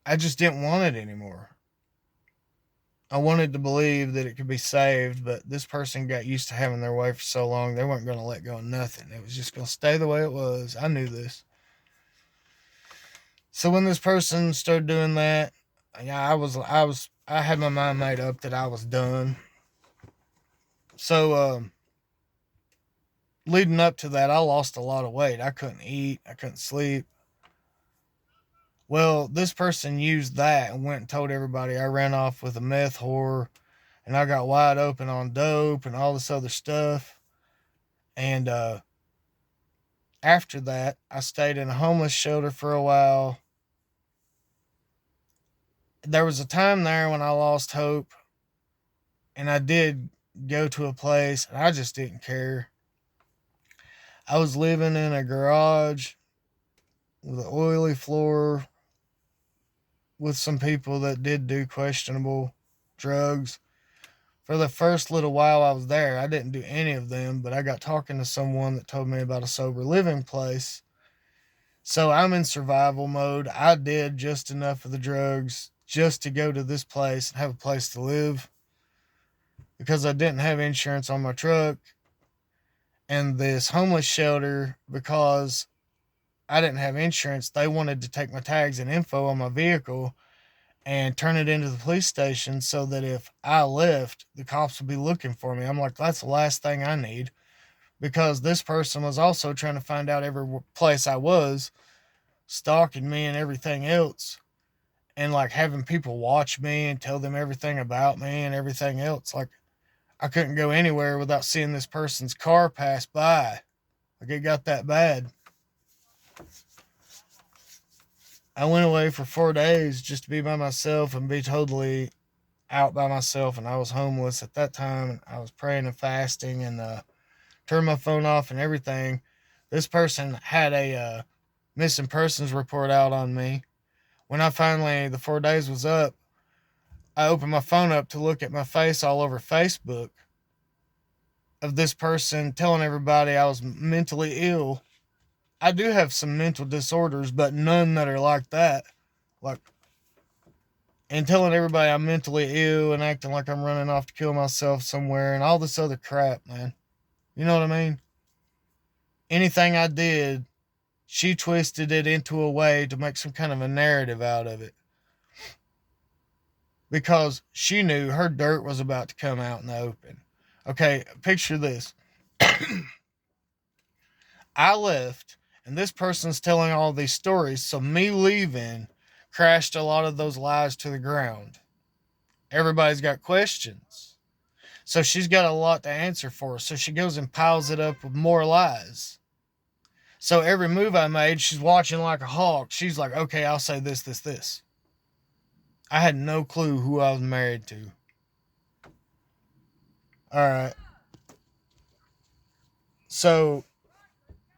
I just didn't want it anymore. I wanted to believe that it could be saved, but this person got used to having their way for so long, they weren't going to let go of nothing. It was just going to stay the way it was. I knew this. So when this person started doing that, yeah, I had my mind made up that I was done. So, leading up to that, I lost a lot of weight. I couldn't eat, I couldn't sleep. Well, this person used that and went and told everybody I ran off with a meth whore and I got wide open on dope and all this other stuff. And after that, I stayed in a homeless shelter for a while. There was a time there when I lost hope and I did go to a place and I just didn't care. I was living in a garage with an oily floor with some people that did do questionable drugs. For the first little while I was there, I didn't do any of them, but I got talking to someone that told me about a sober living place. So I'm in survival mode. I did just enough of the drugs just to go to this place and have a place to live because I didn't have insurance on my truck. And this homeless shelter, because I didn't have insurance, they wanted to take my tags and info on my vehicle and turn it into the police station so that if I left, the cops would be looking for me. I'm like, that's the last thing I need because this person was also trying to find out every place I was, stalking me and everything else, and like having people watch me and tell them everything about me and everything else. Like, I couldn't go anywhere without seeing this person's car pass by. Like, it got that bad. I went away for 4 days just to be by myself and be totally out by myself. And I was homeless at that time. And I was praying and fasting and turned my phone off and everything. This person had a missing persons report out on me. When the 4 days was up, I opened my phone up to look at my face all over Facebook of this person telling everybody I was mentally ill. I do have some mental disorders, but none that are like that. Like, and telling everybody I'm mentally ill and acting like I'm running off to kill myself somewhere and all this other crap, man. You know what I mean? Anything I did, she twisted it into a way to make some kind of a narrative out of it. Because she knew her dirt was about to come out in the open. Okay, picture this. I left, and this person's telling all these stories, so me leaving crashed a lot of those lies to the ground. Everybody's got questions. So she's got a lot to answer for, so she goes and piles it up with more lies. So every move I made, she's watching like a hawk. She's like, okay, I'll say this, this, this. I had no clue who I was married to. All right. So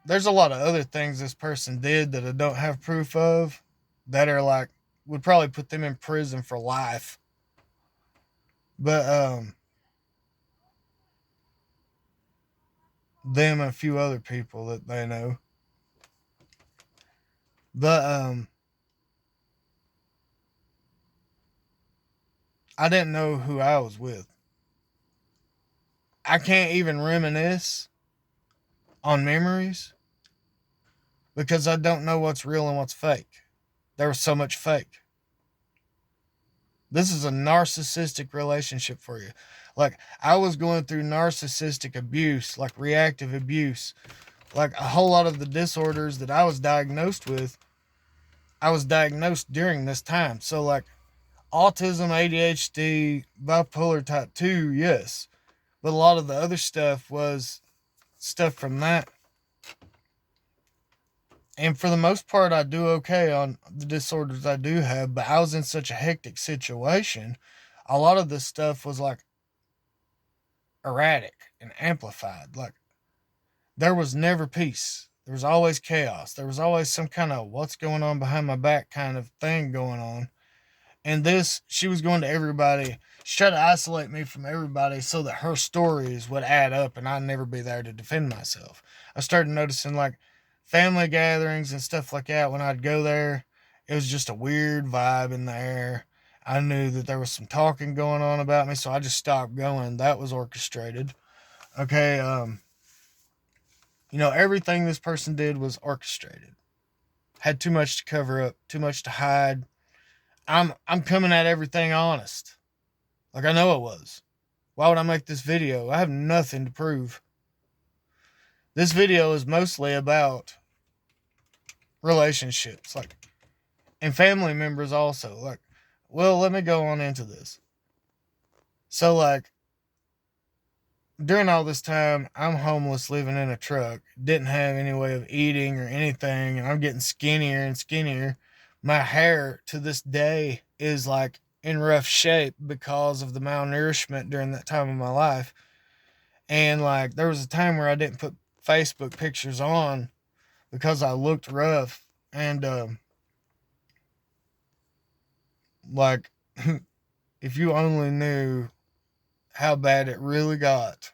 there's a lot of other things this person did that I don't have proof of that are like, would probably put them in prison for life. But them and a few other people that they know. But I didn't know who I was with. I can't even reminisce on memories because I don't know what's real and what's fake. There was so much fake. This is a narcissistic relationship for you. Like, I was going through narcissistic abuse, like reactive abuse. Like, a whole lot of the disorders that I was diagnosed with, I was diagnosed during this time. So, like, autism, ADHD, bipolar type 2, yes. But a lot of the other stuff was stuff from that. And for the most part, I do okay on the disorders I do have, but I was in such a hectic situation. A lot of this stuff was like erratic and amplified. Like, there was never peace. There was always chaos. There was always some kind of what's going on behind my back kind of thing going on. And this, she was going to everybody. She tried to isolate me from everybody so that her stories would add up and I'd never be there to defend myself. I started noticing like family gatherings and stuff like that. When I'd go there, it was just a weird vibe in the air. I knew that there was some talking going on about me, so I just stopped going. That was orchestrated. Okay, everything this person did was orchestrated. Had too much to cover up, too much to hide. I'm coming at everything honest. Like I know it was. Why would I make this video? I have nothing to prove. This video is mostly about relationships, like, and family members also. Like, well, let me go on into this. So, like, during all this time, I'm homeless, living in a truck, didn't have any way of eating or anything, and I'm getting skinnier and skinnier. My hair to this day is like in rough shape because of the malnourishment during that time of my life. And like, there was a time where I didn't put Facebook pictures on because I looked rough. And, like, if you only knew how bad it really got.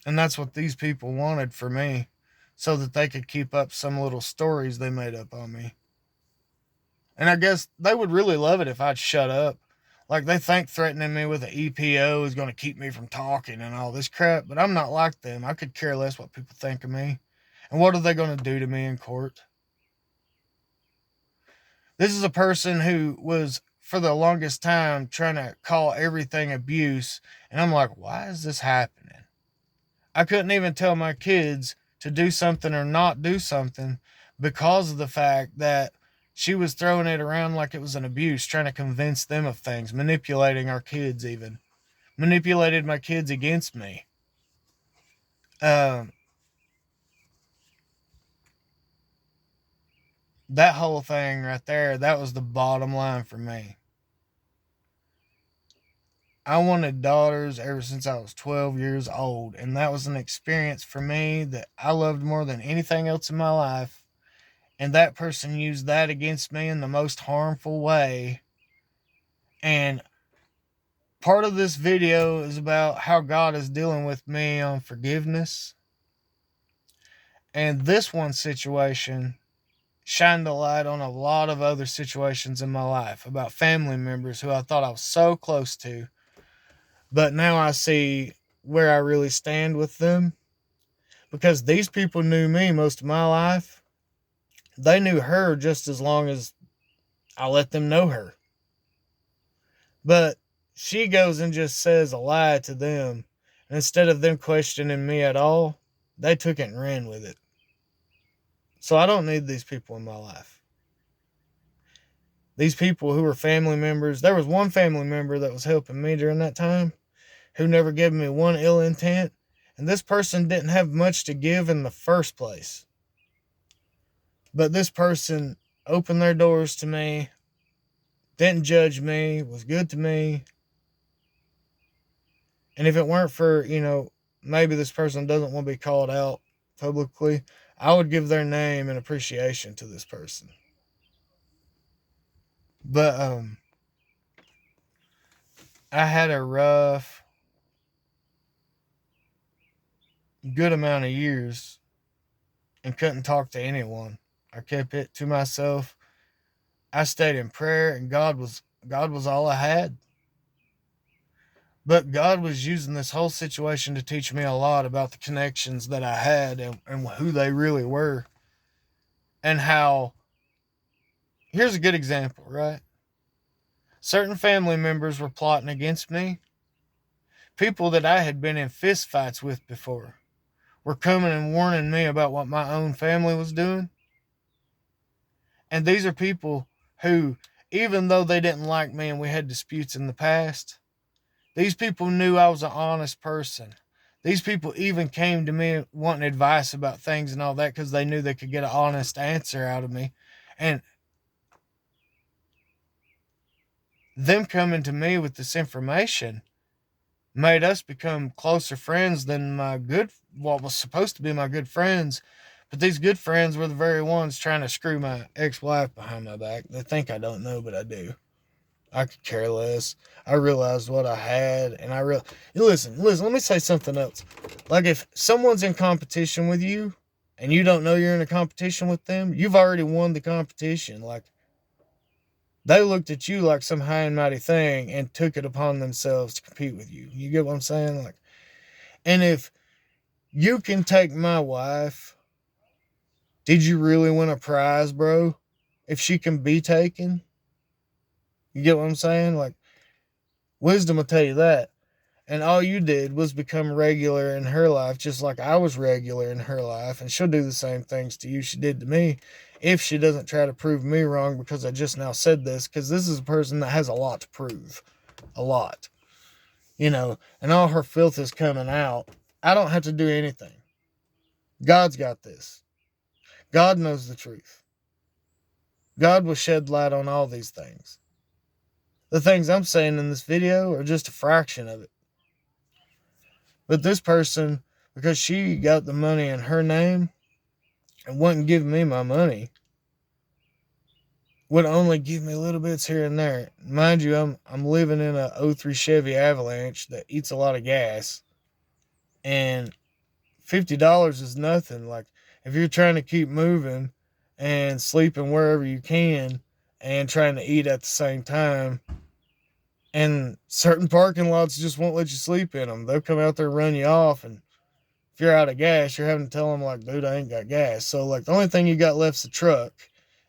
And that's what these people wanted for me, so that they could keep up some little stories they made up on me. And I guess they would really love it if I'd shut up. Like, they think threatening me with an EPO is going to keep me from talking and all this crap, but I'm not like them. I could care less what people think of me. And what are they going to do to me in court? This is a person who was, for the longest time, trying to call everything abuse. And I'm like, why is this happening? I couldn't even tell my kids to do something or not do something because of the fact that she was throwing it around like it was an abuse, trying to convince them of things, manipulating our kids even. Manipulated my kids against me. Um, that whole thing right there, that was the bottom line for me. I wanted daughters ever since I was 12 years old, and that was an experience for me that I loved more than anything else in my life. And that person used that against me in the most harmful way. And part of this video is about how God is dealing with me on forgiveness. And this one situation shined a light on a lot of other situations in my life about family members who I thought I was so close to. But now I see where I really stand with them, because these people knew me most of my life. They knew her just as long as I let them know her. But she goes and just says a lie to them. And instead of them questioning me at all, they took it and ran with it. So I don't need these people in my life. These people who were family members, there was one family member that was helping me during that time who never gave me one ill intent. And this person didn't have much to give in the first place. But this person opened their doors to me, didn't judge me, was good to me. And if it weren't for, maybe this person doesn't want to be called out publicly, I would give their name and appreciation to this person. But I had a rough, good amount of years and couldn't talk to anyone. I kept it to myself. I stayed in prayer, and God was all I had. But God was using this whole situation to teach me a lot about the connections that I had and who they really were. And how, here's a good example, right? Certain family members were plotting against me. People that I had been in fist fights with before were coming and warning me about what my own family was doing. And these are people who, even though they didn't like me and we had disputes in the past, these people knew I was an honest person. These people even came to me wanting advice about things and all that because they knew they could get an honest answer out of me. And them coming to me with this information made us become closer friends than what was supposed to be my good friends. But these good friends were the very ones trying to screw my ex-wife behind my back. They think I don't know, but I do. I could care less. I realized what I had, and listen, let me say something else. Like, if someone's in competition with you, and you don't know you're in a competition with them, you've already won the competition. Like, they looked at you like some high and mighty thing and took it upon themselves to compete with you. You get what I'm saying? Like, and if you can take my wife, did you really win a prize, bro? If she can be taken? You get what I'm saying? Like, wisdom will tell you that. And all you did was become regular in her life, just like I was regular in her life. And she'll do the same things to you she did to me if she doesn't try to prove me wrong, because I just now said this, because this is a person that has a lot to prove. A lot. And all her filth is coming out. I don't have to do anything. God's got this. God knows the truth. God will shed light on all these things. The things I'm saying in this video are just a fraction of it. But this person, because she got the money in her name and wouldn't give me my money, would only give me little bits here and there. Mind you, I'm living in a 03 Chevy Avalanche that eats a lot of gas, and $50 is nothing. Like, if you're trying to keep moving and sleeping wherever you can and trying to eat at the same time, and certain parking lots just won't let you sleep in them. They'll come out there and run you off, and if you're out of gas, you're having to tell them, like, dude, I ain't got gas. So, like, the only thing you got left's the truck,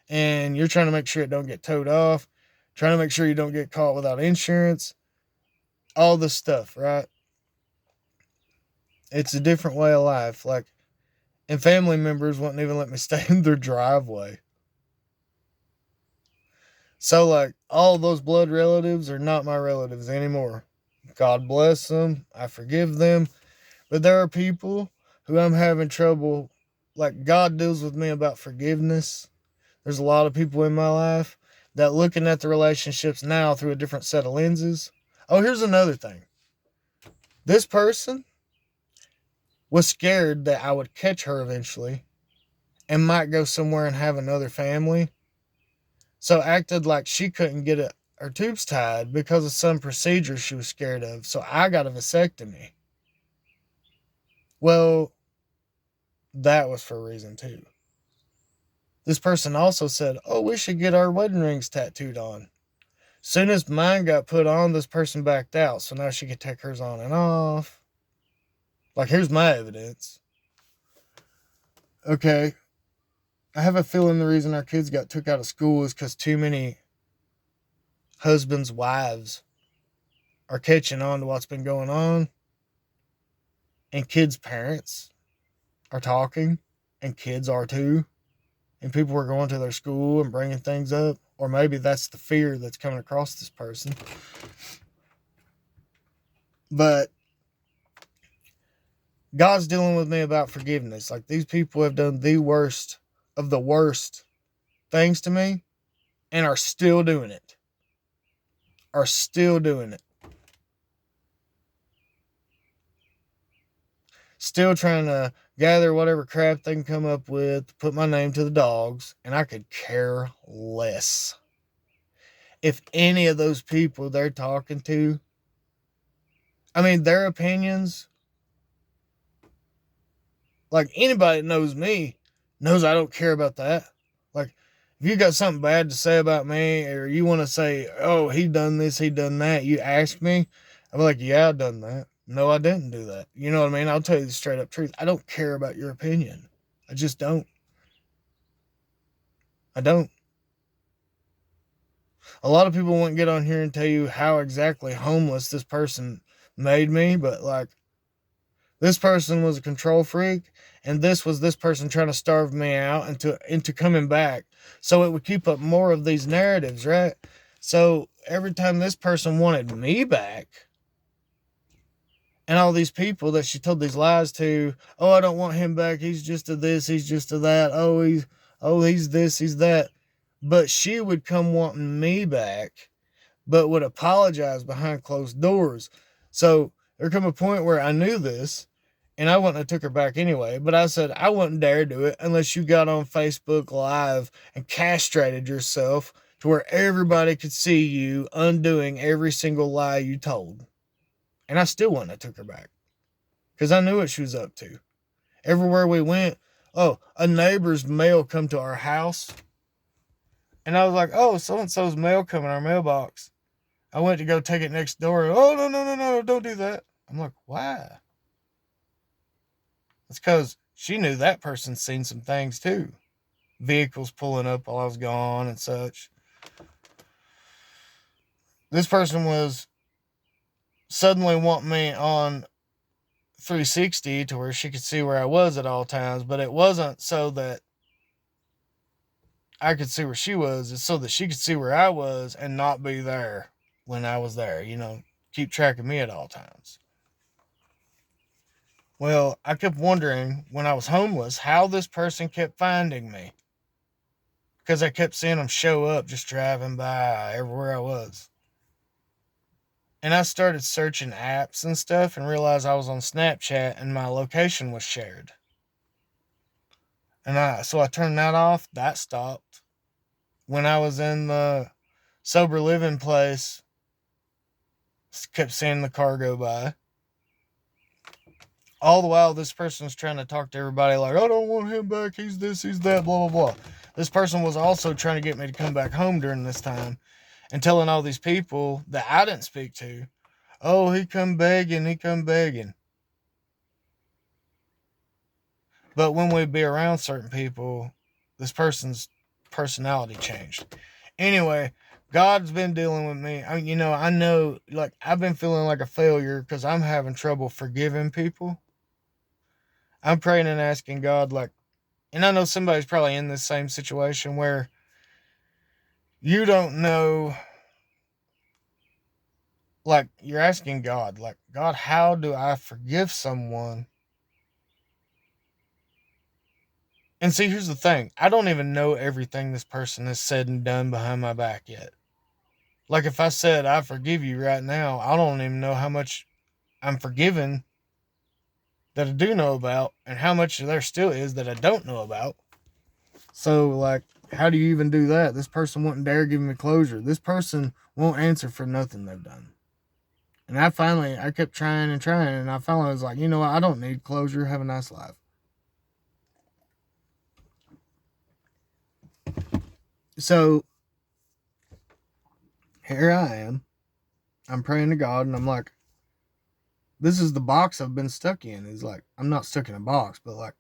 and you're trying to make sure it don't get towed off, trying to make sure you don't get caught without insurance, all this stuff, right? It's a different way of life. Like, and family members wouldn't even let me stay in their driveway. So, like, all those blood relatives are not my relatives anymore. God bless them. I forgive them. But there are people who I'm having trouble. Like, God deals with me about forgiveness. There's a lot of people in my life that looking at the relationships now through a different set of lenses. Oh, here's another thing. This person was scared that I would catch her eventually and might go somewhere and have another family. So acted like she couldn't get her tubes tied because of some procedure she was scared of. So I got a vasectomy. Well, that was for a reason too. This person also said, oh, we should get our wedding rings tattooed on. Soon as mine got put on, this person backed out. So now she could take hers on and off. Like, here's my evidence. Okay. I have a feeling the reason our kids got took out of school is because too many husbands' wives are catching on to what's been going on. And kids' parents are talking. And kids are too. And people are going to their school and bringing things up. Or maybe that's the fear that's coming across this person. But God's dealing with me about forgiveness. Like, these people have done the worst of the worst things to me and are still doing it. Are still doing it. Still trying to gather whatever crap they can come up with, put my name to the dogs, and I could care less. If any of those people they're talking to, I mean, their opinions, like, anybody that knows me knows I don't care about that. Like, if you got something bad to say about me, or you want to say, oh, he done this, he done that, you ask me, I'm like, yeah, I done that. No, I didn't do that. You know what I mean? I'll tell you the straight up truth. I don't care about your opinion. I just don't. I don't. A lot of people won't get on here and tell you how exactly homeless this person made me, but like, this person was a control freak, and this was this person trying to starve me out into coming back. So it would keep up more of these narratives, right? So every time this person wanted me back, and all these people that she told these lies to, oh, I don't want him back, he's just a this, he's just a that, he's this, he's that. But she would come wanting me back, but would apologize behind closed doors. So there come a point where I knew this, and I wouldn't have took her back anyway. But I said, I wouldn't dare do it unless you got on Facebook Live and castrated yourself to where everybody could see you undoing every single lie you told. And I still wouldn't have took her back because I knew what she was up to. Everywhere we went, oh, a neighbor's mail come to our house. And I was like, oh, so-and-so's mail come in our mailbox. I went to go take it next door. Oh, no, don't do that. I'm like, why? It's because she knew that person's seen some things too. Vehicles pulling up while I was gone and such. This person was suddenly wanting me on 360 to where she could see where I was at all times, but it wasn't so that I could see where she was. It's so that she could see where I was and not be there when I was there, keep track of me at all times. Well, I kept wondering when I was homeless how this person kept finding me. Because I kept seeing them show up just driving by everywhere I was. And I started searching apps and stuff and realized I was on Snapchat and my location was shared. And so I turned that off. That stopped. When I was in the sober living place, kept seeing the car go by. All the while, this person's trying to talk to everybody like, I don't want him back, he's this, he's that, blah, blah, blah. This person was also trying to get me to come back home during this time and telling all these people that I didn't speak to, oh, he come begging. But when we'd be around certain people, this person's personality changed. Anyway, God's been dealing with me. I know, like, I've been feeling like a failure because I'm having trouble forgiving people. I'm praying and asking God, like, and I know somebody's probably in this same situation where you don't know, like, you're asking God, like, God, how do I forgive someone? And see, here's the thing. I don't even know everything this person has said and done behind my back yet. Like, if I said, I forgive you right now, I don't even know how much I'm forgiven that I do know about and how much there still is that I don't know about. So, like, how do you even do that? This person wouldn't dare give me closure. This person won't answer for nothing they've done. And I kept trying, and I finally was like, you know what? I don't need closure. Have a nice life. So, here I am. I'm praying to God, and I'm like, this is the box I've been stuck in. Is like, I'm not stuck in a box, but like,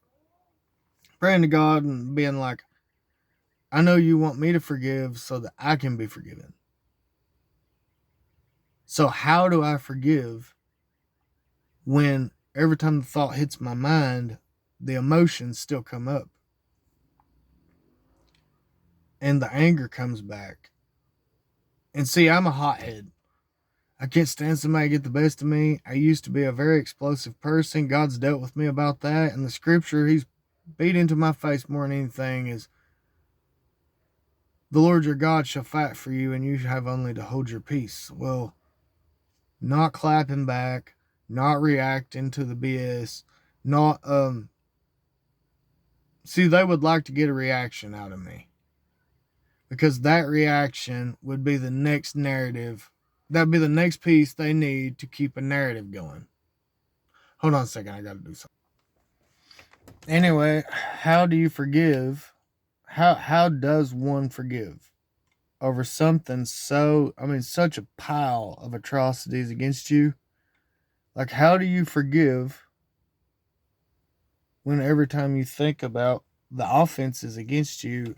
praying to God and being like, I know you want me to forgive so that I can be forgiven. So how do I forgive when every time the thought hits my mind, the emotions still come up? And the anger comes back. And see, I'm a hothead. I can't stand somebody get the best of me. I used to be a very explosive person. God's dealt with me about that. And the scripture he's beat into my face more than anything is, the Lord your God shall fight for you, and you have only to hold your peace. Well, not clapping back, not reacting to the BS, not, see, they would like to get a reaction out of me, because that reaction would be the next narrative. That'd be the next piece they need to keep a narrative going. Hold on a second, I gotta do something. Anyway, how do you forgive? How does one forgive over something such a pile of atrocities against you? Like, how do you forgive when every time you think about the offenses against you?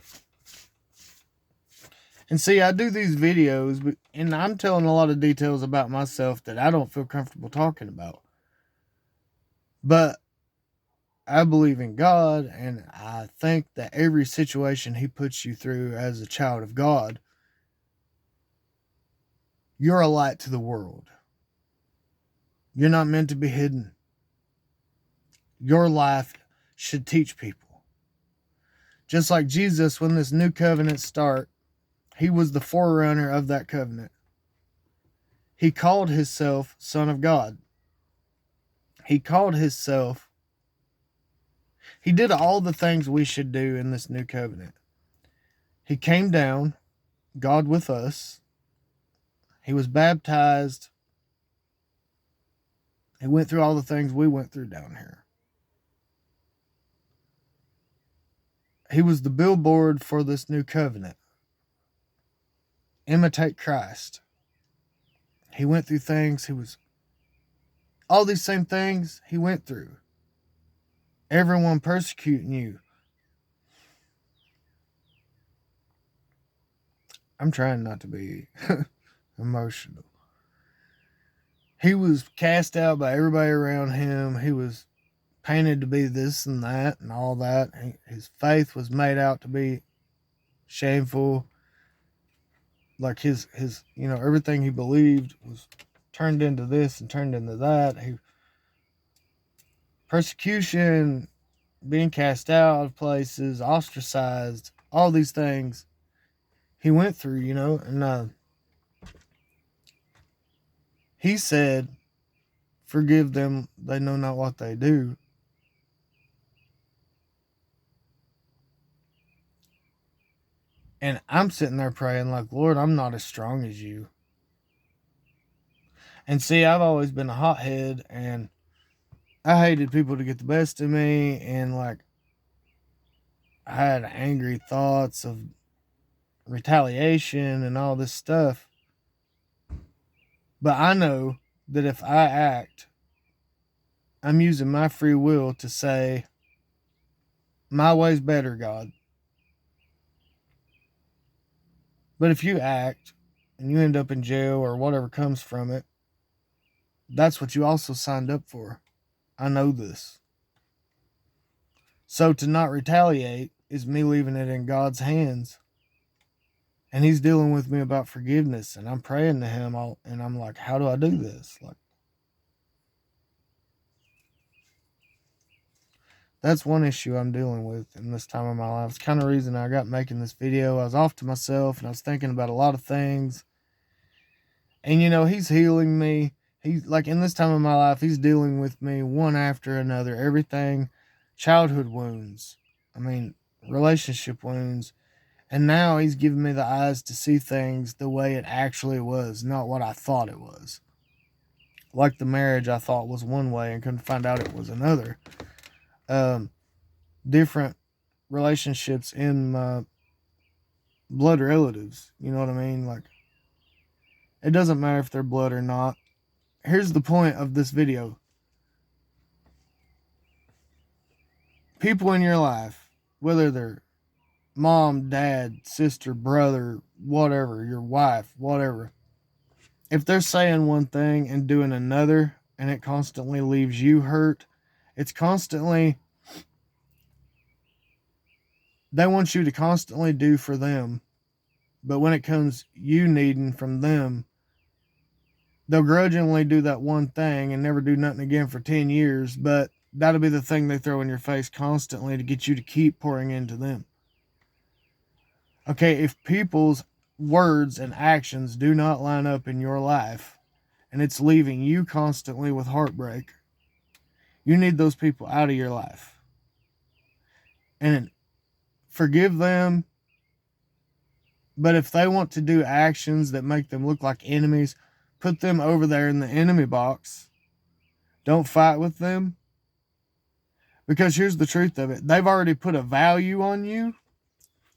And see, I do these videos, and I'm telling a lot of details about myself that I don't feel comfortable talking about. But I believe in God, and I think that every situation He puts you through as a child of God, you're a light to the world. You're not meant to be hidden. Your life should teach people. Just like Jesus, when this new covenant started, He was the forerunner of that covenant. He called Himself Son of God. He called Himself, He did all the things we should do in this new covenant. He came down, God with us. He was baptized. He went through all the things we went through down here. He was the billboard for this new covenant. Imitate Christ. He went through things. All these same things He went through. Everyone persecuting you. I'm trying not to be emotional. He was cast out by everybody around Him. He was painted to be this and that and all that. His faith was made out to be shameful. Like his everything he believed was turned into this and turned into that. Persecution, being cast out of places, ostracized, all these things He went through, and He said, forgive them, they know not what they do. And I'm sitting there praying like, Lord, I'm not as strong as you. And see, I've always been a hothead, and I hated people to get the best of me, and like I had angry thoughts of retaliation and all this stuff. But I know that if I act, I'm using my free will to say, my way's better, God. But if you act and you end up in jail or whatever comes from it, that's what you also signed up for. I know this. So to not retaliate is me leaving it in God's hands. And He's dealing with me about forgiveness. And I'm praying to Him, and I'm like, how do I do this? Like, that's one issue I'm dealing with in this time of my life. It's kind of the reason I got making this video. I was off to myself, and I was thinking about a lot of things. And He's healing me. He's like, in this time of my life, He's dealing with me one after another. Everything, childhood wounds, relationship wounds. And now He's giving me the eyes to see things the way it actually was, not what I thought it was. Like the marriage I thought was one way and couldn't find out it was another. Different relationships in my blood relatives. You know what I mean? Like, it doesn't matter if they're blood or not. Here's the point of this video. People in your life, whether they're mom, dad, sister, brother, whatever, your wife, whatever, if they're saying one thing and doing another, and it constantly leaves you hurt, it's constantly, they want you to constantly do for them. But when it comes you needing from them, they'll grudgingly do that one thing and never do nothing again for 10 years, but that'll be the thing they throw in your face constantly to get you to keep pouring into them. Okay, if people's words and actions do not line up in your life and it's leaving you constantly with heartbreak, you need those people out of your life. And forgive them, but if they want to do actions that make them look like enemies, put them over there in the enemy box. Don't fight with them. Because here's the truth of it. They've already put a value on you,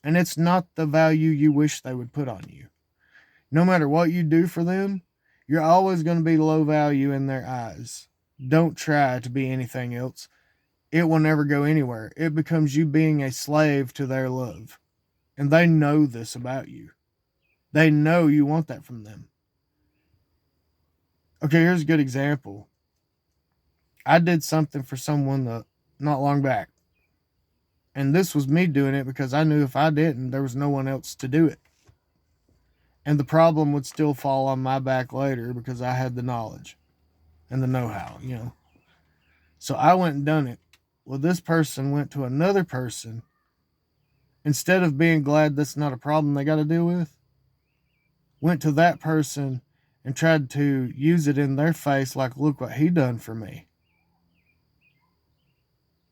and it's not the value you wish they would put on you. No matter what you do for them, you're always going to be low value in their eyes. Don't try to be anything else. It will never go anywhere. It becomes you being a slave to their love. And they know this about you. They know you want that from them. Okay, here's a good example. I did something for someone not long back. And this was me doing it because I knew if I didn't, there was no one else to do it. And the problem would still fall on my back later because I had the knowledge and the know-how, So I went and done it. Well, this person went to another person. Instead of being glad that's not a problem they got to deal with, went to that person and tried to use it in their face like, look what he done for me.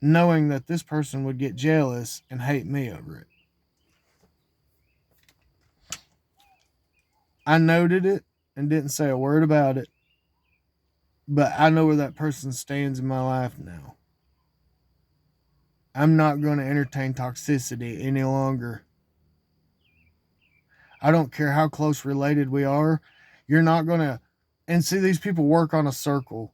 Knowing that this person would get jealous and hate me over it. I noted it and didn't say a word about it, but I know where that person stands in my life now. I'm not going to entertain toxicity any longer. I don't care how close related we are. You're not going to... And see, these people work on a circle.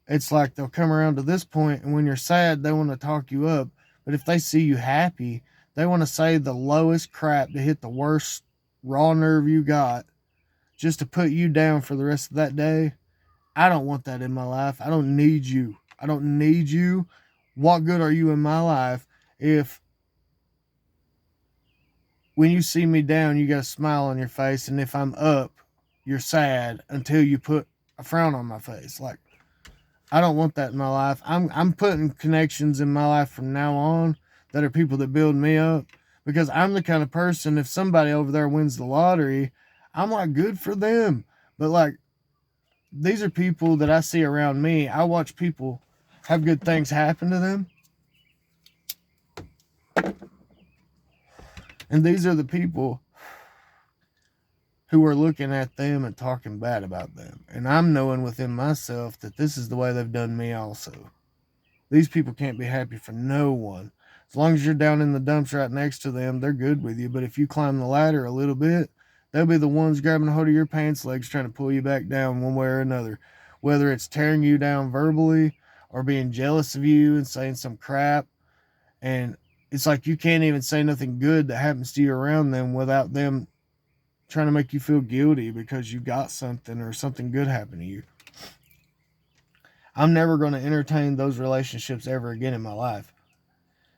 It's like they'll come around to this point, and when you're sad, they want to talk you up. But if they see you happy, they want to say the lowest crap to hit the worst raw nerve you got just to put you down for the rest of that day. I don't want that in my life. I don't need you. I don't need you. What good are you in my life if when you see me down, you got a smile on your face, and if I'm up, you're sad until you put a frown on my face? Like, I don't want that in my life. I'm putting connections in my life from now on that are people that build me up, because I'm the kind of person, if somebody over there wins the lottery, I'm like, good for them. But like, these are people that I see around me. I watch people have good things happen to them. And these are the people who are looking at them and talking bad about them. And I'm knowing within myself that this is the way they've done me also. These people can't be happy for no one. As long as you're down in the dumps right next to them, they're good with you. But if you climb the ladder a little bit, they'll be the ones grabbing a hold of your pants legs trying to pull you back down one way or another. Whether it's tearing you down verbally or being jealous of you and saying some crap. And it's like you can't even say nothing good that happens to you around them without them trying to make you feel guilty because you got something or something good happened to you. I'm never going to entertain those relationships ever again in my life.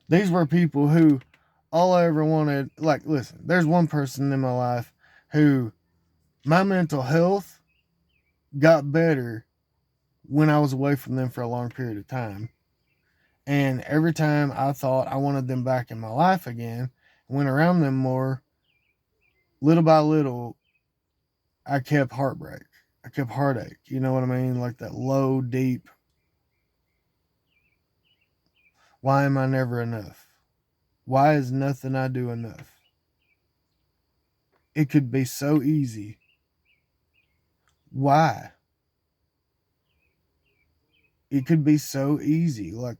These were people who all I ever wanted, like, listen, there's one person in my life who my mental health got better when I was away from them for a long period of time. And every time I thought I wanted them back in my life again, went around them more, little by little, I kept heartbreak. I kept heartache. You know what I mean? Like that low, deep, why am I never enough? Why is nothing I do enough? It could be so easy. Why? It could be so easy. Like,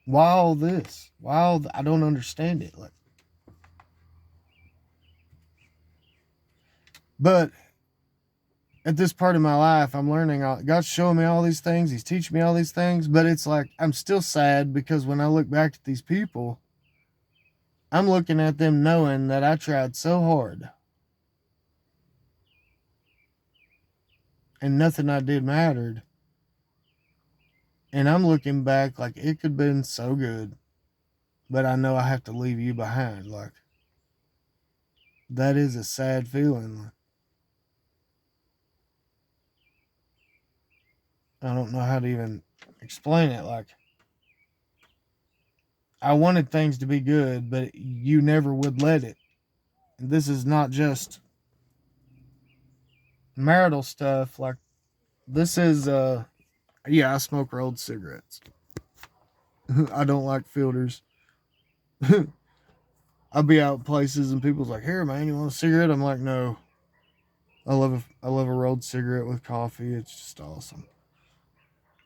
why all this? I don't understand it. Like, but at this part of my life, I'm learning. God's showing me all these things. He's teaching me all these things. But it's like, I'm still sad because when I look back at these people, I'm looking at them knowing that I tried so hard. And nothing I did mattered. And I'm looking back like it could have been so good. But I know I have to leave you behind. Like, that is a sad feeling. I don't know how to even explain it. Like, I wanted things to be good, but you never would let it. And this is not just marital stuff. Like, this is, yeah, I smoke rolled cigarettes. I don't like filters. I'll be out places and people's like, "Here, man, you want a cigarette?" I'm like, "No." I love a rolled cigarette with coffee. It's just awesome.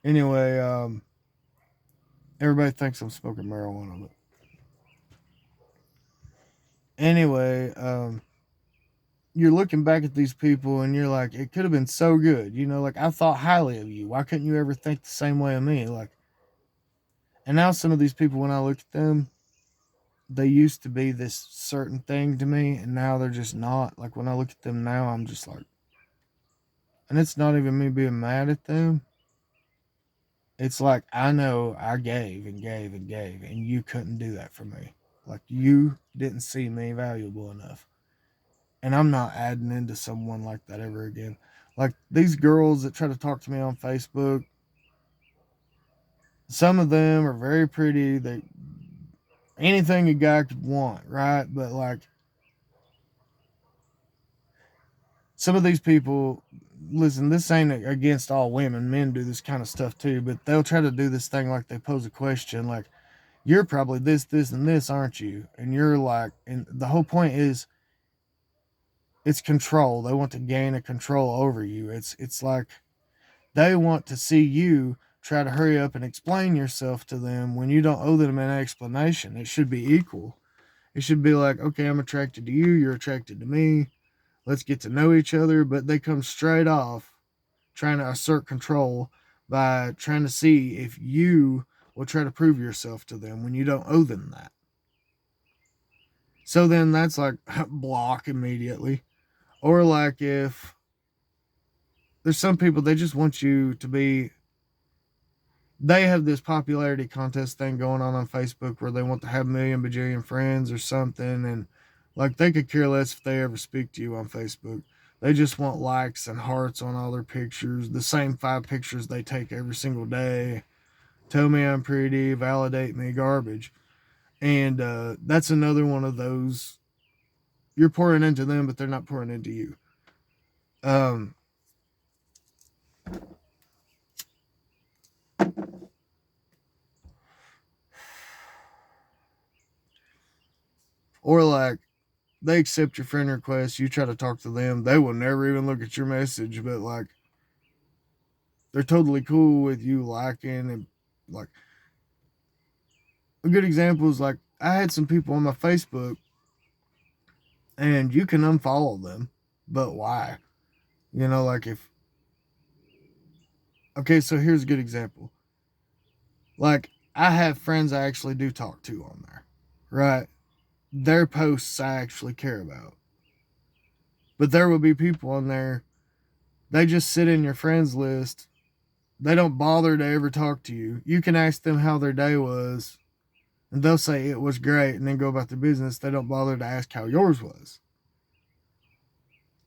Anyway, everybody thinks I'm smoking marijuana, but anyway, you're looking back at these people and you're like, it could have been so good. You know, like, I thought highly of you. Why couldn't you ever think the same way of me? Like, and now some of these people, when I look at them, they used to be this certain thing to me, and now they're just not. Like, when I look at them now, I'm just like, and it's not even me being mad at them. It's like, I know I gave and gave and gave, and you couldn't do that for me. Like, you didn't see me valuable enough. And I'm not adding into someone like that ever again. Like, these girls that try to talk to me on Facebook, some of them are very pretty. They anything a guy could want, right? But like, some of these people, listen, this ain't against all women. Men do this kind of stuff too, but they'll try to do this thing like they pose a question like, "You're probably this, this, and this, aren't you?" And you're like, and the whole point is, it's control. They want to gain a control over you. It's like they want to see you try to hurry up and explain yourself to them when you don't owe them an explanation. It should be equal. It should be like, okay, I'm attracted to you, you're attracted to me. Let's get to know each other. But they come straight off trying to assert control by trying to see if you will try to prove yourself to them when you don't owe them that. So then that's like block immediately. Or like, if there's some people, they just want you to be, they have this popularity contest thing going on Facebook where they want to have a million bajillion friends or something, and like, they could care less if they ever speak to you on Facebook. They just want likes and hearts on all their pictures, the same 5 pictures they take every single day. Tell me I'm pretty, validate me, garbage. And that's another one of those, you're pouring into them, but they're not pouring into you. Um, or like, they accept your friend request, you try to talk to them, they will never even look at your message, but like, they're totally cool with you liking. And like, a good example is like, I had some people on my Facebook, and you can unfollow them, but why? You know, like, if, okay, so here's a good example. Like, I have friends I actually do talk to on there, right? Their posts I actually care about. But there will be people on there, they just sit in your friends list. They don't bother to ever talk to you. You can ask them how their day was, and they'll say it was great and then go about their business. They don't bother to ask how yours was.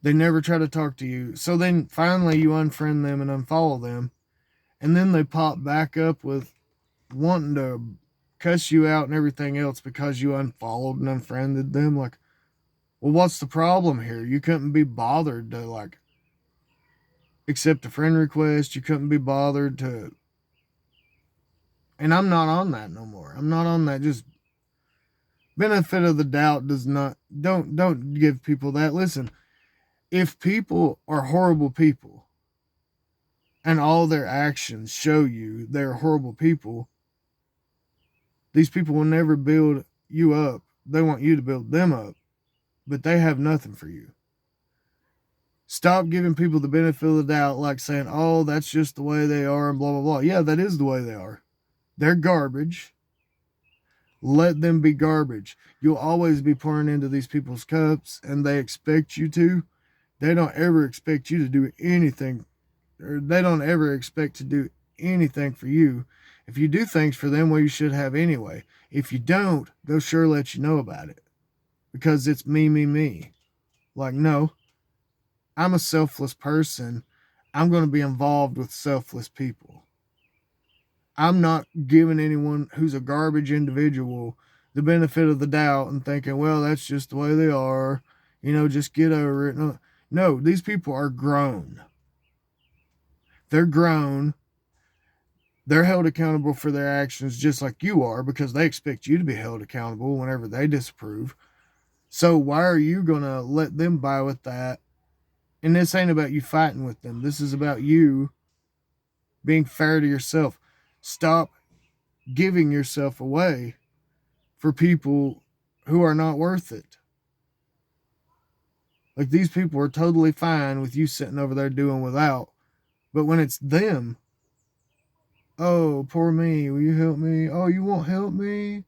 They never try to talk to you. So then finally you unfriend them and unfollow them. And then they pop back up with wanting to cuss you out and everything else because you unfollowed and unfriended them. Like, well, what's the problem here? You couldn't be bothered to like accept a friend request. You couldn't be bothered to, and I'm not on that no more. I'm not on that. Just benefit of the doubt does not, don't give people that. Listen, if people are horrible people and all their actions show you they're horrible people, these people will never build you up. They want you to build them up, but they have nothing for you. Stop giving people the benefit of the doubt, like saying, oh, that's just the way they are and blah, blah, blah. Yeah, that is the way they are. They're garbage. Let them be garbage. You'll always be pouring into these people's cups, and they expect you to. They don't ever expect you to do anything, or they don't ever expect to do anything for you. If you do things for them, well, you should have anyway. If you don't, they'll sure let you know about it because it's me, me, me. Like, no, I'm a selfless person. I'm going to be involved with selfless people. I'm not giving anyone who's a garbage individual the benefit of the doubt and thinking, well, that's just the way they are. Just get over it. No, these people are grown. They're grown. They're held accountable for their actions just like you are because they expect you to be held accountable whenever they disapprove. So why are you going to let them buy with that? And this ain't about you fighting with them. This is about you being fair to yourself. Stop giving yourself away for people who are not worth it. Like, these people are totally fine with you sitting over there doing without. But when it's them, oh, poor me, will you help me? Oh, you won't help me?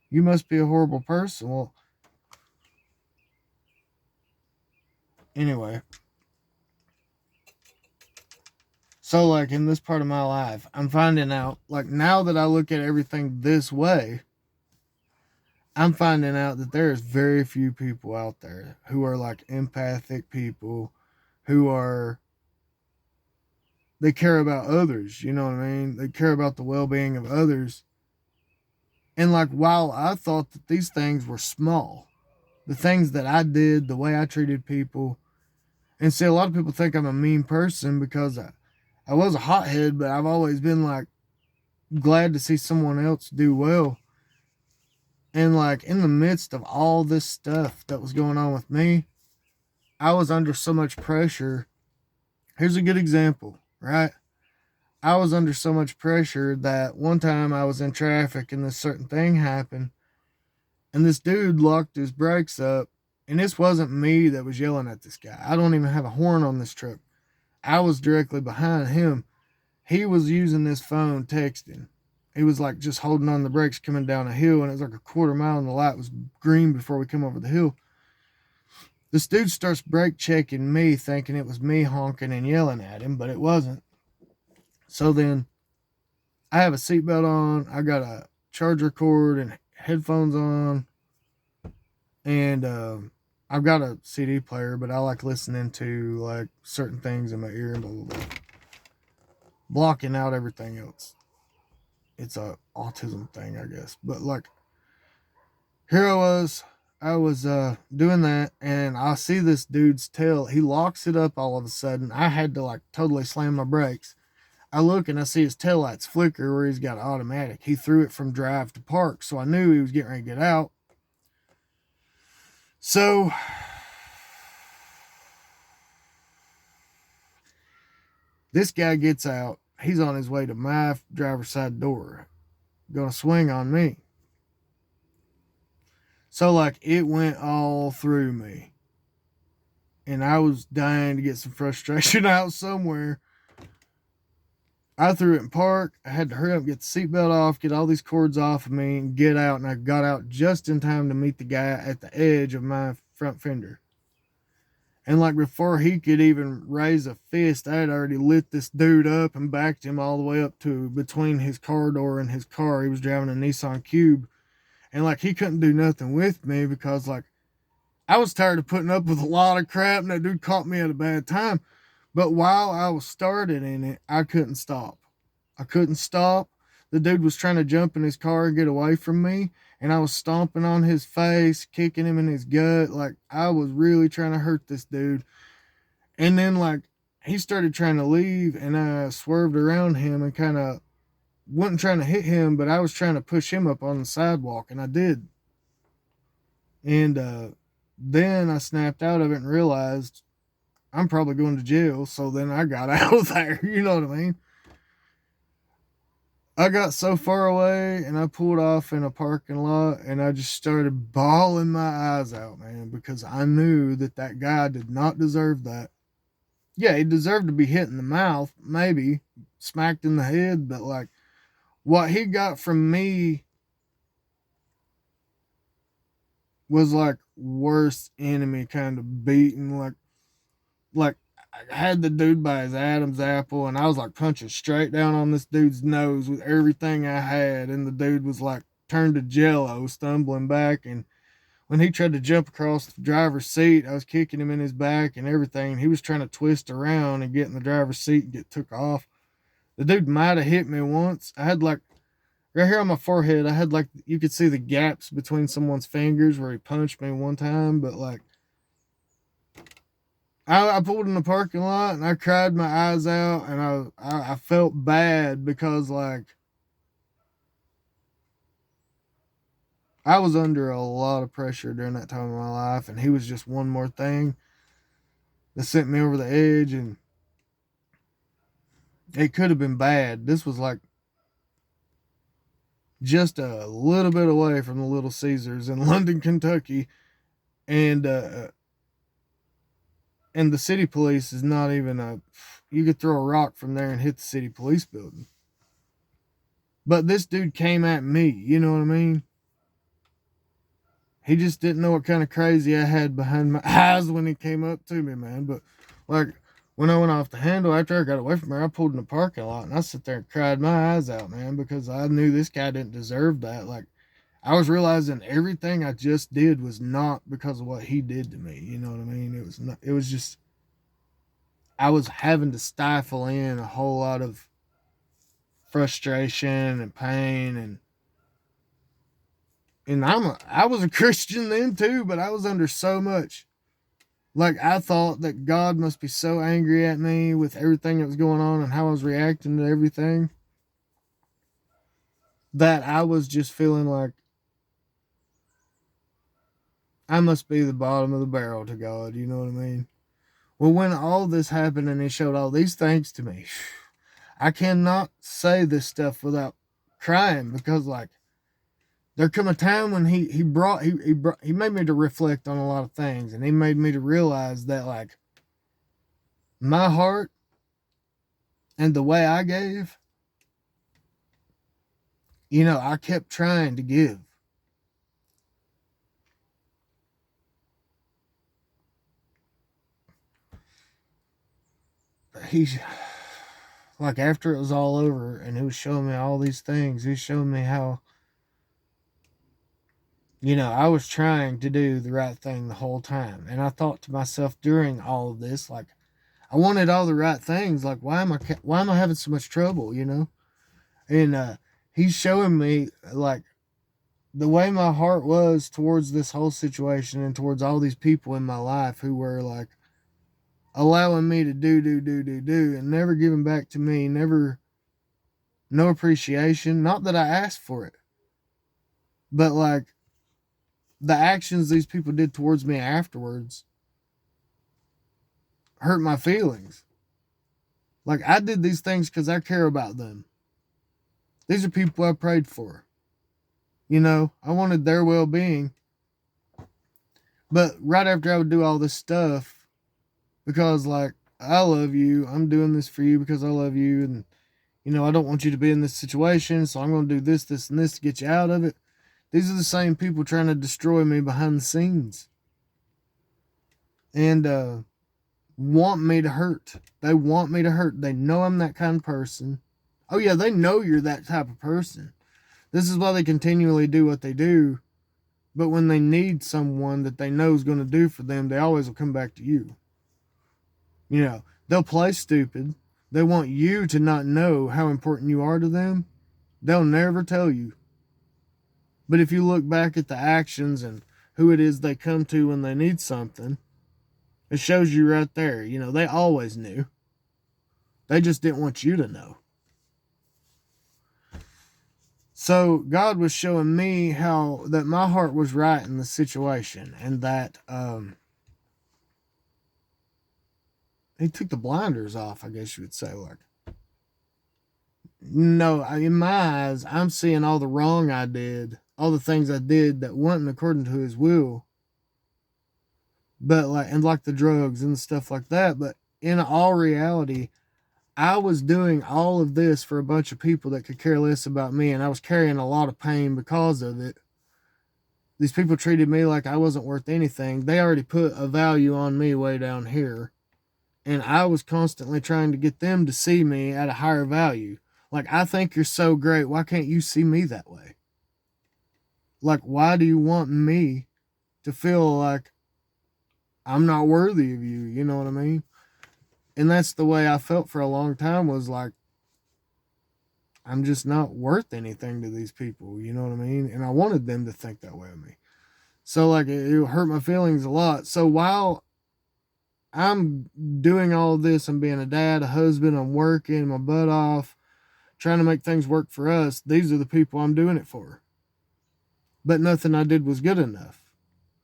You must be a horrible person. Well, anyway. So, like, in this part of my life, I'm finding out, like, now that I look at everything this way, I'm finding out that there's very few people out there who are like empathic people they care about others, you know what I mean? They care about the well being of others. And like, while I thought that these things were small, the things that I did, the way I treated people, and see, a lot of people think I'm a mean person because I was a hothead, but I've always been like glad to see someone else do well. And like, in the midst of all this stuff that was going on with me, I was under so much pressure. Here's a good example, right? I was under so much pressure that one time I was in traffic and this certain thing happened, and this dude locked his brakes up, and this wasn't me that was yelling at this guy. I don't even have a horn on this truck. I was directly behind him. He was using this phone texting. He was like just holding on the brakes coming down a hill, and it was like a quarter mile, and the light was green before we come over the hill. This dude starts brake checking me, thinking it was me honking and yelling at him, but it wasn't. So then I have a seatbelt on, I got a charger cord and headphones on, and I've got a CD player, but I like listening to like certain things in my ear and blah, blah, blah. Blocking out everything else. It's a autism thing, I guess. But like, here I was doing that, and I see this dude's tail. He locks it up all of a sudden. I had to like totally slam my brakes. I look and I see his taillights flicker where he's got automatic. He threw it from drive to park, so I knew he was getting ready to get out. So this guy gets out. He's on his way to my driver's side door, gonna swing on me. So like, it went all through me, and I was dying to get some frustration out somewhere. I threw it in park. I had to hurry up, get the seatbelt off, get all these cords off of me, and get out. And I got out just in time to meet the guy at the edge of my front fender. And like, before he could even raise a fist, I had already lit this dude up and backed him all the way up to between his car door and his car. He was driving a Nissan Cube. And like, he couldn't do nothing with me because like, I was tired of putting up with a lot of crap, and that dude caught me at a bad time. But while I was started in it, I couldn't stop. I couldn't stop. The dude was trying to jump in his car and get away from me, and I was stomping on his face, kicking him in his gut. Like, I was really trying to hurt this dude. And then like, he started trying to leave, and I swerved around him and kind of wasn't trying to hit him, but I was trying to push him up on the sidewalk, and I did. And then I snapped out of it and realized I'm probably going to jail. So then I got out of there. You know what I mean? I got so far away, and I pulled off in a parking lot, and I just started bawling my eyes out, man, because I knew that that guy did not deserve that. Yeah, he deserved to be hit in the mouth, maybe smacked in the head, but like, what he got from me was like worst enemy kind of beating. Like, I had the dude by his Adam's apple, and I was like punching straight down on this dude's nose with everything I had, and the dude was like turned to jello, stumbling back. And when he tried to jump across the driver's seat, I was kicking him in his back and everything. He was trying to twist around and get in the driver's seat and get took off. The dude might have hit me once. I had like right here on my forehead, I had like you could see the gaps between someone's fingers where he punched me one time, but like I pulled in the parking lot and I cried my eyes out and I felt bad because like I was under a lot of pressure during that time of my life and he was just one more thing that sent me over the edge and it could have been bad. This was like just a little bit away from the Little Caesars in London, Kentucky, and the city police is not even a. You could throw a rock from there and hit the city police building. But this dude came at me. You know what I mean? He just didn't know what kind of crazy I had behind my eyes when he came up to me, man. But like when I went off the handle after I got away from her, I pulled in the parking lot and I sit there and cried my eyes out, man, because I knew this guy didn't deserve that. Like I was realizing everything I just did was not because of what he did to me. You know what I mean? It was not. It was just I was having to stifle in a whole lot of frustration and pain and I was a Christian then too, but I was under so much. Like I thought that God must be so angry at me with everything that was going on and how I was reacting to everything that I was just feeling like I must be the bottom of the barrel to God, you know what I mean? Well, when all this happened and he showed all these things to me, I cannot say this stuff without crying because like there come a time when he made me to reflect on a lot of things and he made me to realize that like my heart and the way I gave, you know, I kept trying to give. He's like after it was all over and he was showing me all these things, he was showing me how you know, I was trying to do the right thing the whole time. And I thought to myself during all of this, like, I wanted all the right things. Like, why am I having so much trouble, you know? And he's showing me, like, the way my heart was towards this whole situation and towards all these people in my life who were, like, allowing me to do, and never giving back to me, never, no appreciation. Not that I asked for it, but, like, the actions these people did towards me afterwards hurt my feelings. Like I did these things because I care about them. These are people I prayed for. You know, I wanted their well being. But right after I would do all this stuff, because like I love you, I'm doing this for you because I love you, and you know, I don't want you to be in this situation, so I'm gonna do this, this, and this to get you out of it. These are the same people trying to destroy me behind the scenes. And want me to hurt. They want me to hurt. They know I'm that kind of person. Oh, yeah, they know you're that type of person. This is why they continually do what they do. But when they need someone that they know is going to do for them, they always will come back to you. You know, they'll play stupid. They want you to not know how important you are to them. They'll never tell you. But if you look back at the actions and who it is they come to when they need something, it shows you right there. You know, they always knew. They just didn't want you to know. So God was showing me how that my heart was right in the situation and that he took the blinders off, I guess you would say. Like, no, in my eyes, I'm seeing all the wrong I did, all the things I did that weren't according to his will. But like, and like the drugs and stuff like that. But in all reality, I was doing all of this for a bunch of people that could care less about me, and I was carrying a lot of pain because of it. These people treated me like I wasn't worth anything. They already put a value on me way down here, and I was constantly trying to get them to see me at a higher value. Like, I think you're so great. Why can't you see me that way? Like, why do you want me to feel like I'm not worthy of you. You know what I mean? And that's the way I felt for a long time, was like, I'm just not worth anything to these people. You know what I mean? And I wanted them to think that way of me. So, like, it hurt my feelings a lot. So, while I'm doing all of this, I'm being a dad, a husband, I'm working my butt off, trying to make things work for us, these are the people I'm doing it for. But nothing I did was good enough.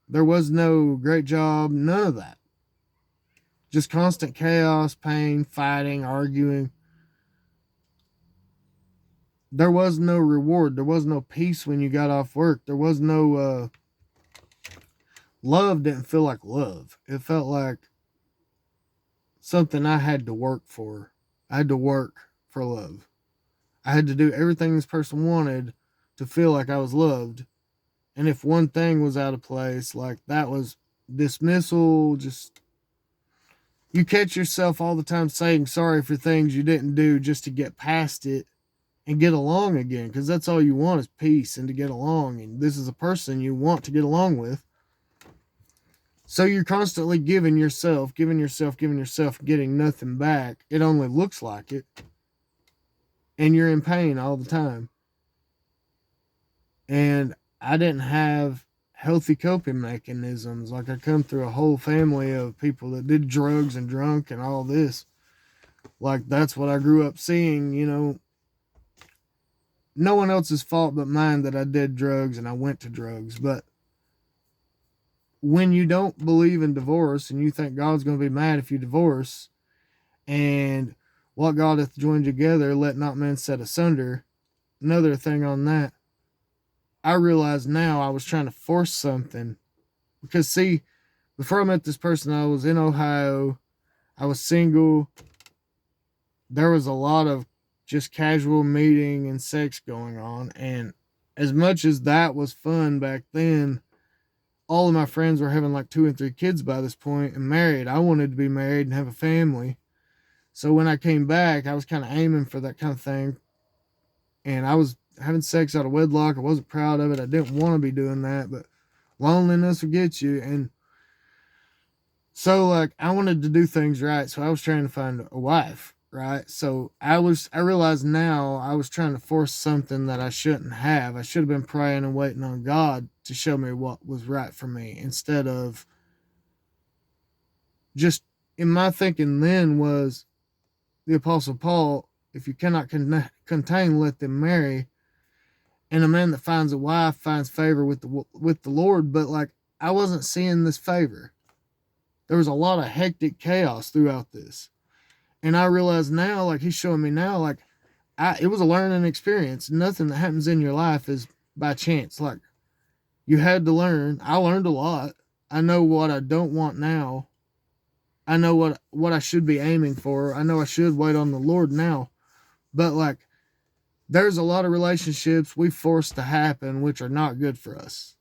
There was no great job, none of that. Just constant chaos, pain, fighting, arguing. There was no reward. There was no peace when you got off work. There was no love. Didn't feel like love. It felt like something I had to work for. I had to work for love. I had to do everything this person wanted to feel like I was loved. And if one thing was out of place, like, that was dismissal. Just, you catch yourself all the time saying sorry for things you didn't do just to get past it and get along again, because that's all you want is peace and to get along. And this is a person you want to get along with. So you're constantly giving yourself, getting nothing back. It only looks like it. And you're in pain all the time. And I didn't have healthy coping mechanisms. Like, I come through a whole family of people that did drugs and drunk and all this. Like, that's what I grew up seeing, you know. No one else's fault but mine that I did drugs and I went to drugs. But when you don't believe in divorce and you think God's going to be mad if you divorce, and what God hath joined together, let not man set asunder. Another thing on that, I realize now I was trying to force something. Because, see, before I met this person, I was in Ohio. I was single. There was a lot of just casual meeting and sex going on. And as much as that was fun back then, all of my friends were having like 2 and 3 kids by this point and married. I wanted to be married and have a family. So when I came back, I was kind of aiming for that kind of thing. And I was having sex out of wedlock. I wasn't proud of it. I didn't want to be doing that, but loneliness will get you. And so, like, I wanted to do things right. So I was trying to find a wife, right? So I realized now I was trying to force something that I shouldn't have. I should have been praying and waiting on God to show me what was right for me, instead of just, in my thinking then was the Apostle Paul, if you cannot contain, let them marry. And a man that finds a wife finds favor with the Lord. But, like, I wasn't seeing this favor. There was a lot of hectic chaos throughout this. And I realize now, like, he's showing me now, like, it was a learning experience. Nothing that happens in your life is by chance. Like, you had to learn. I learned a lot. I know what I don't want now. I know what I should be aiming for. I know I should wait on the Lord now. But, like, there's a lot of relationships we force to happen which are not good for us.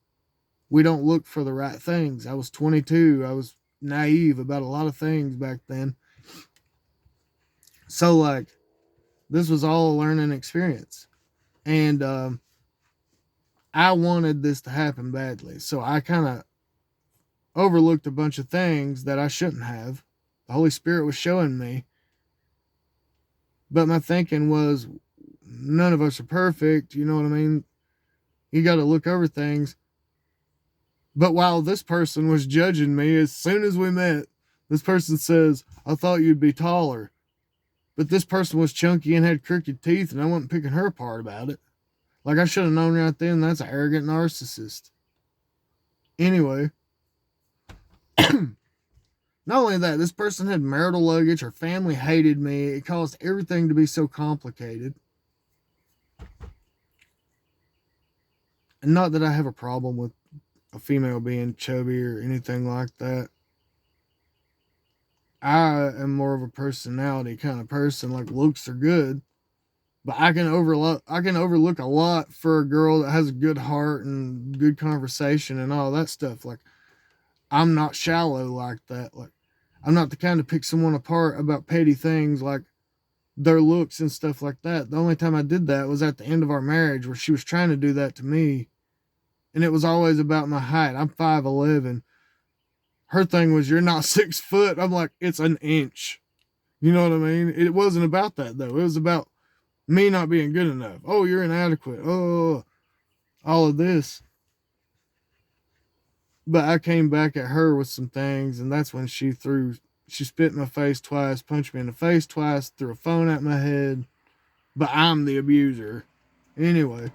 We don't look for the right things. I was 22. I was naive about a lot of things back then. So, like, this was all a learning experience. And I wanted this to happen badly. So I kind of overlooked a bunch of things that I shouldn't have. The Holy Spirit was showing me. But my thinking was, none of us are perfect. You know what I mean? You got to look over things. But while this person was judging me, as soon as we met, this person says, I thought you'd be taller. But this person was chunky and had crooked teeth, and I wasn't picking her apart about it. Like, I should have known right then that's an arrogant narcissist. Anyway, not only that, this person had marital luggage. Her family hated me. It caused everything to be so complicated. And not that I have a problem with a female being chubby or anything like that. I am more of a personality kind of person. Like, looks are good, but I can overlook a lot for a girl that has a good heart and good conversation and all that stuff. Like, I'm not shallow like that. Like, I'm not the kind to pick someone apart about petty things like their looks and stuff like that. The only time I did that was at the end of our marriage, where she was trying to do that to me. And it was always about my height. I'm 5'11". Her thing was, you're not 6 foot. I'm like, it's an inch. You know what I mean? It wasn't about that, though. It was about me not being good enough. Oh, you're inadequate. Oh, all of this. But I came back at her with some things, and that's when she spit in my face twice, punched me in the face twice, threw a phone at my head. But I'm the abuser. Anyway.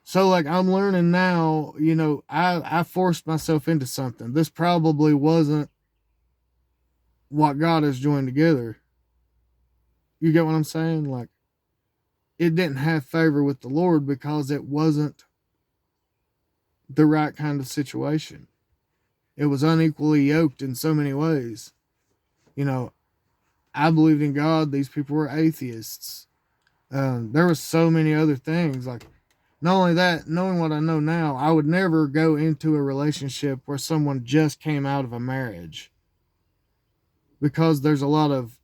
So, like, I'm learning now, I forced myself into something. This probably wasn't what God has joined together. You get what I'm saying? Like, it didn't have favor with the Lord because it wasn't the right kind of situation. It was unequally yoked in so many ways. I believed in God. These people were atheists. There was so many other things. Like, not only that, knowing what I know now, I would never go into a relationship where someone just came out of a marriage. Because there's a lot of,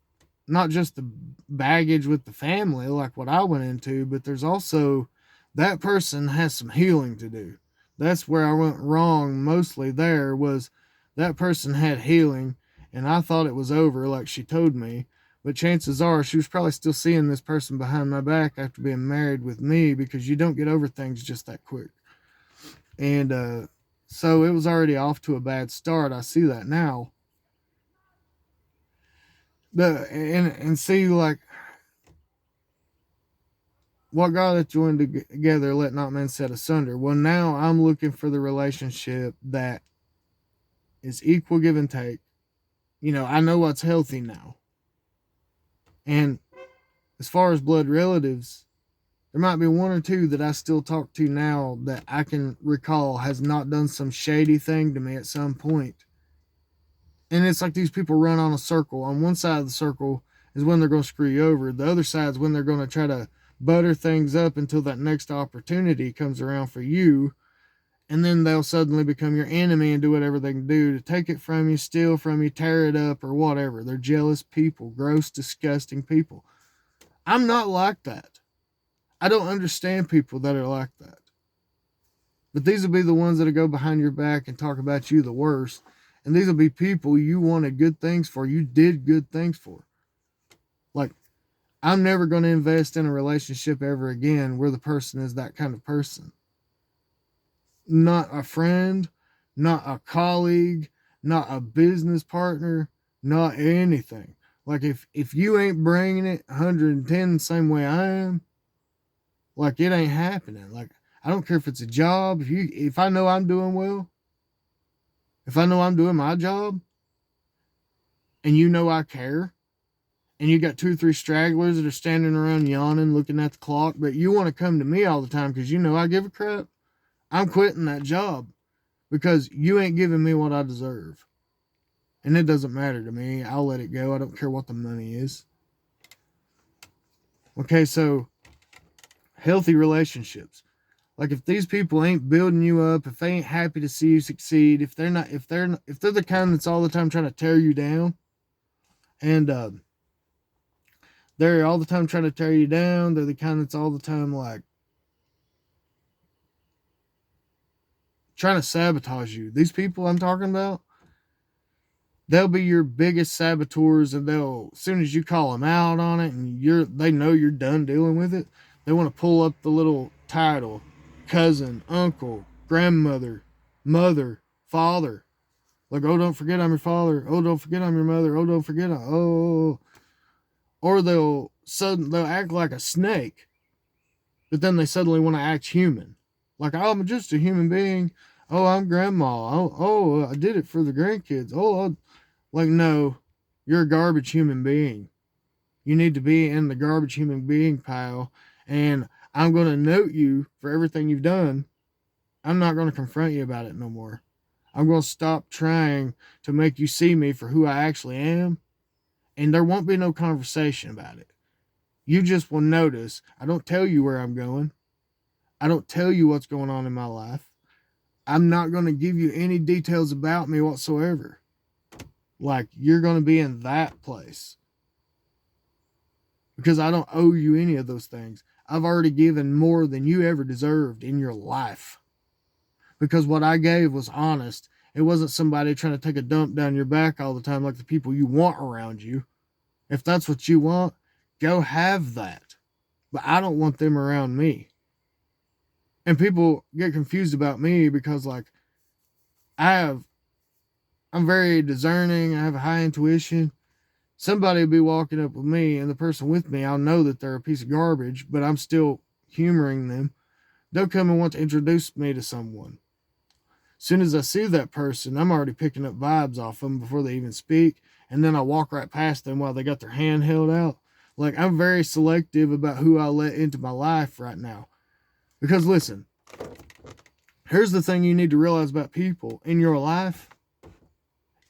not just the baggage with the family, like what I went into, but there's also, that person has some healing to do. That's where I went wrong mostly there, was that person had healing, and I thought it was over, like she told me. But chances are she was probably still seeing this person behind my back after being married with me, because you don't get over things just that quick. And so it was already off to a bad start. I see that now. And see, like, what God hath joined together, let not man set asunder. Well, now I'm looking for the relationship that is equal give and take. I know what's healthy now. And as far as blood relatives, there might be one or two that I still talk to now that I can recall has not done some shady thing to me at some point. And it's like these people run on a circle. On one side of the circle is when they're going to screw you over. The other side is when they're going to try to butter things up until that next opportunity comes around for you. And then they'll suddenly become your enemy and do whatever they can do to take it from you, steal from you, tear it up, or whatever. They're jealous people, gross, disgusting people. I'm not like that. I don't understand people that are like that. But these will be the ones that'll go behind your back and talk about you the worst. And these will be people you wanted good things for, you did good things for. Like, I'm never going to invest in a relationship ever again where the person is that kind of person. Not a friend, not a colleague, not a business partner, not anything. Like, if you ain't bringing it 110 the same way I am, like, it ain't happening. Like, I don't care if it's a job. If I know I'm doing well, if I know I'm doing my job, and you know I care, and you got 2 or 3 stragglers that are standing around yawning, looking at the clock, but you want to come to me all the time because you know I give a crap, I'm quitting that job because you ain't giving me what I deserve. And it doesn't matter to me. I'll let it go. I don't care what the money is. Okay, so healthy relationships. Like, if these people ain't building you up, if they ain't happy to see you succeed, if they're the kind that's all the time trying to tear you down, and they're all the time trying to tear you down, they're the kind that's all the time like trying to sabotage you. These people I'm talking about, they'll be your biggest saboteurs, and they'll, as soon as you call them out on it and they know you're done dealing with it, they want to pull up the little title, cousin, uncle, grandmother, mother, father. Like, oh, don't forget I'm your father. Oh, don't forget I'm your mother. Oh, don't forget or they'll act like a snake, but then they suddenly want to act human. Like, oh, I'm just a human being. Oh, I'm grandma. Oh, I did it for the grandkids. Like, no, you're a garbage human being. You need to be in the garbage human being pile, and I'm going to note you for everything you've done. I'm not going to confront you about it no more. I'm going to stop trying to make you see me for who I actually am, and there won't be no conversation about it. You just will notice I don't tell you where I'm going. I don't tell you what's going on in my life. I'm not going to give you any details about me whatsoever. Like, you're going to be in that place. Because I don't owe you any of those things. I've already given more than you ever deserved in your life. Because what I gave was honest. It wasn't somebody trying to take a dump down your back all the time like the people you want around you. If that's what you want, go have that. But I don't want them around me. And people get confused about me because, like, I'm very discerning. I have a high intuition. Somebody will be walking up with me, and the person with me, I'll know that they're a piece of garbage, but I'm still humoring them. They'll come and want to introduce me to someone. As soon as I see that person, I'm already picking up vibes off them before they even speak, and then I walk right past them while they got their hand held out. Like, I'm very selective about who I let into my life right now. Because listen, here's the thing you need to realize about people in your life.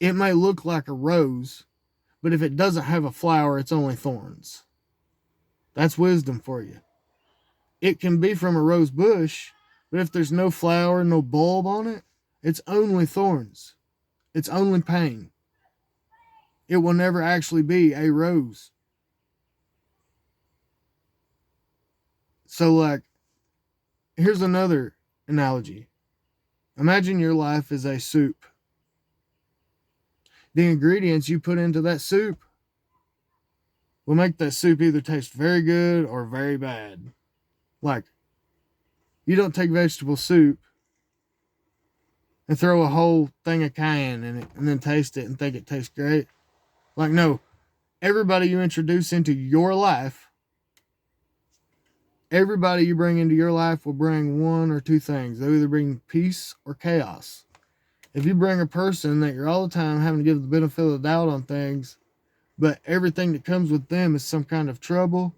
It may look like a rose, but if it doesn't have a flower, it's only thorns. That's wisdom for you. It can be from a rose bush, but if there's no flower, no bulb on it, it's only thorns. It's only pain. It will never actually be a rose. So, like, here's another analogy. Imagine your life is a soup. The ingredients you put into that soup will make that soup either taste very good or very bad. Like, you don't take vegetable soup and throw a whole thing of cayenne in it and then taste it and think it tastes great. Like, no, everybody you introduce into your life, everybody you bring into your life will bring one or two things. They'll either bring peace or chaos. If you bring a person that you're all the time having to give the benefit of the doubt on things, but everything that comes with them is some kind of trouble,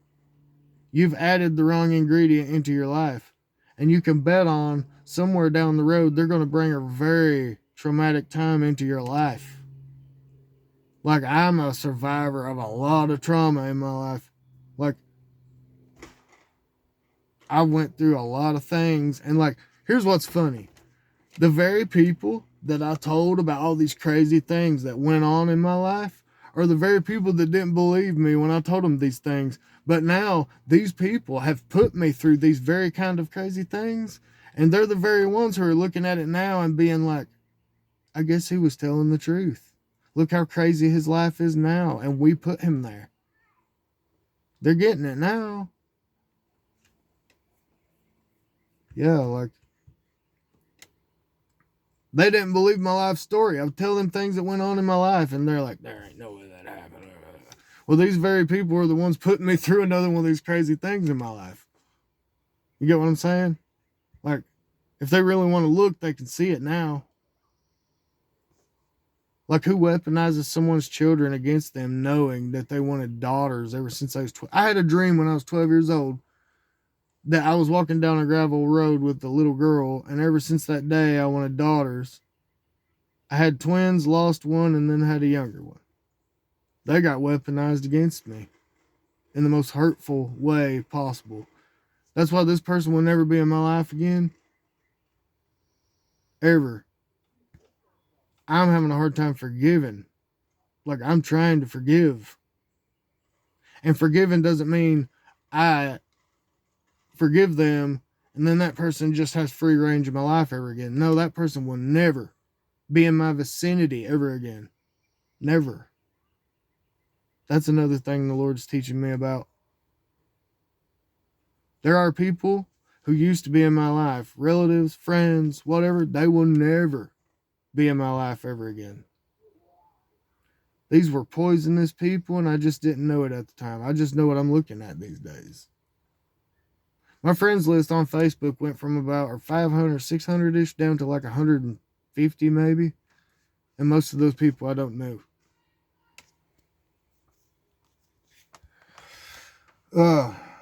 you've added the wrong ingredient into your life. And you can bet on somewhere down the road, they're going to bring a very traumatic time into your life. Like, I'm a survivor of a lot of trauma in my life. Like, I went through a lot of things. And, like, here's what's funny. The very people that I told about all these crazy things that went on in my life are the very people that didn't believe me when I told them these things. But now these people have put me through these very kind of crazy things. And they're the very ones who are looking at it now and being like, I guess he was telling the truth. Look how crazy his life is now. And we put him there. They're getting it now. Yeah, like, they didn't believe my life story. I would tell them things that went on in my life, and they're like, there ain't no way that happened. Well, these very people are the ones putting me through another one of these crazy things in my life. You get what I'm saying? Like, if they really want to look, they can see it now. Like, who weaponizes someone's children against them knowing that they wanted daughters ever since I was 12? I had a dream when I was 12 years old that I was walking down a gravel road with a little girl, and ever since that day, I wanted daughters. I had twins, lost one, and then had a younger one. They got weaponized against me in the most hurtful way possible. That's why this person will never be in my life again. Ever. I'm having a hard time forgiving. Like, I'm trying to forgive. And forgiving doesn't mean I forgive them and then that person just has free range in my life ever again. No, that person will never be in my vicinity ever again. Never. That's another thing the Lord's teaching me about. There are people who used to be in my life, relatives, friends, whatever, they will never be in my life ever again. These were poisonous people, and I just didn't know it at the time. I just know what I'm looking at these days. My friends list on Facebook went from about 500, 600-ish down to like 150 maybe. And most of those people I don't know.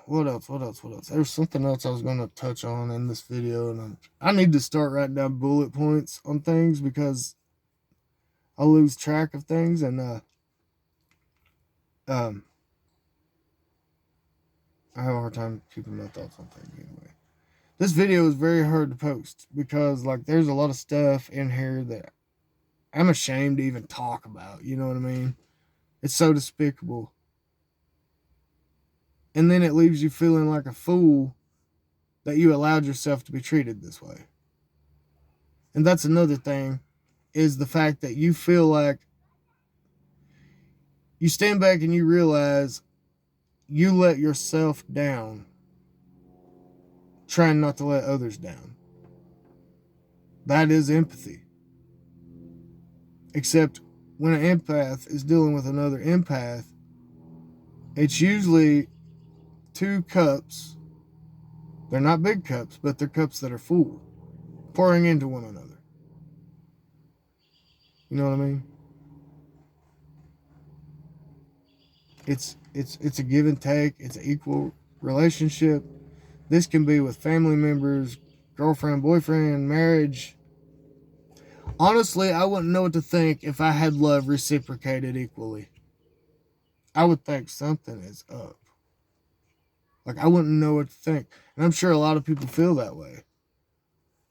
What else? There's something else I was going to touch on in this video, and I need to start writing down bullet points on things because I lose track of things, and I have a hard time keeping my thoughts on things anyway. This video is very hard to post because, like, there's a lot of stuff in here that I'm ashamed to even talk about. You know what I mean? It's so despicable. And then it leaves you feeling like a fool that you allowed yourself to be treated this way. And that's another thing, is the fact that you feel like you stand back and you realize you let yourself down trying not to let others down. That is empathy. Except when an empath is dealing with another empath, it's usually 2 cups. They're not big cups, but they're cups that are full, pouring into one another. You know what I mean? It's a give and take. It's an equal relationship. This can be with family members, girlfriend, boyfriend, marriage. Honestly, I wouldn't know what to think if I had love reciprocated equally. I would think something is up. Like, I wouldn't know what to think. And I'm sure a lot of people feel that way.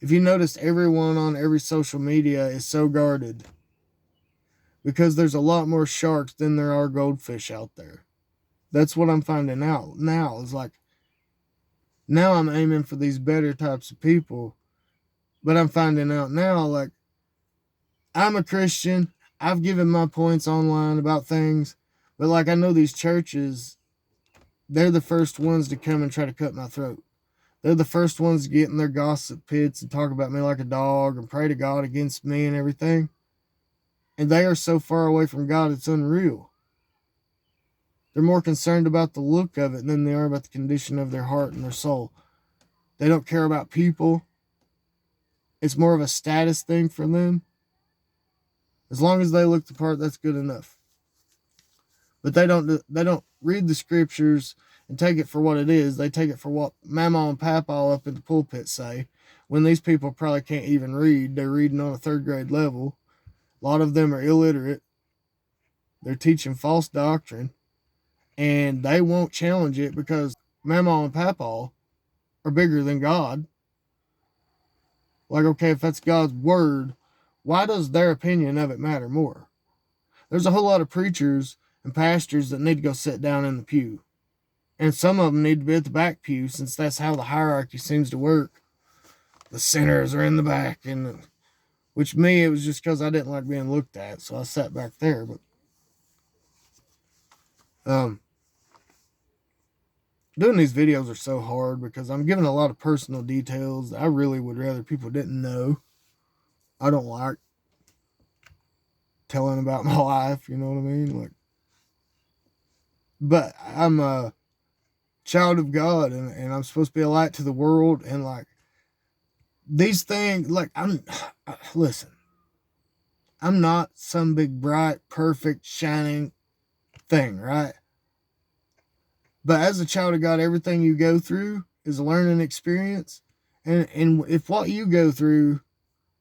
If you notice, everyone on every social media is so guarded because there's a lot more sharks than there are goldfish out there. That's what I'm finding out now. Is like, now I'm aiming for these better types of people, but I'm finding out now, like, I'm a Christian. I've given my points online about things, but like, I know these churches, they're the first ones to come and try to cut my throat. They're the first ones to get in their gossip pits and talk about me like a dog and pray to God against me and everything. And they are so far away from God, it's unreal. They're more concerned about the look of it than they are about the condition of their heart and their soul. They don't care about people. It's more of a status thing for them. As long as they look the part, that's good enough. But they don't read the scriptures and take it for what it is. They take it for what Mama and Papa up in the pulpit say, when these people probably can't even read. They're reading on a 3rd grade level. A lot of them are illiterate. They're teaching false doctrine, and they won't challenge it because Mama and Papa are bigger than God. Like, okay, if that's God's word, why does their opinion of it matter more? There's a whole lot of preachers and pastors that need to go sit down in the pew. And some of them need to be at the back pew, since that's how the hierarchy seems to work. The sinners are in the back, and which me, it was just because I didn't like being looked at, so I sat back there. But doing these videos are so hard because I'm giving a lot of personal details that I really would rather people didn't know. I don't like telling about my life, you know what I mean? Like, but I'm a child of God, and I'm supposed to be a light to the world, and like, these things, like, listen, I'm not some big, bright, perfect, shining thing, right? But as a child of God, everything you go through is a learning experience. And if what you go through,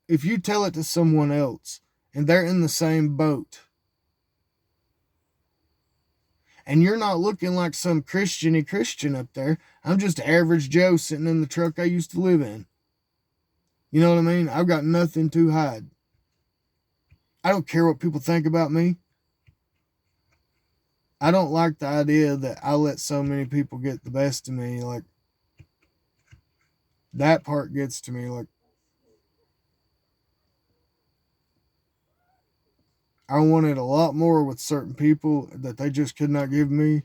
if you tell it to someone else and they're in the same boat, and you're not looking like some Christian up there, I'm just average Joe sitting in the truck I used to live in. You know what I mean? I've got nothing to hide. I don't care what people think about me. I don't like the idea that I let so many people get the best of me. Like, that part gets to me. Like, I wanted a lot more with certain people that they just could not give me.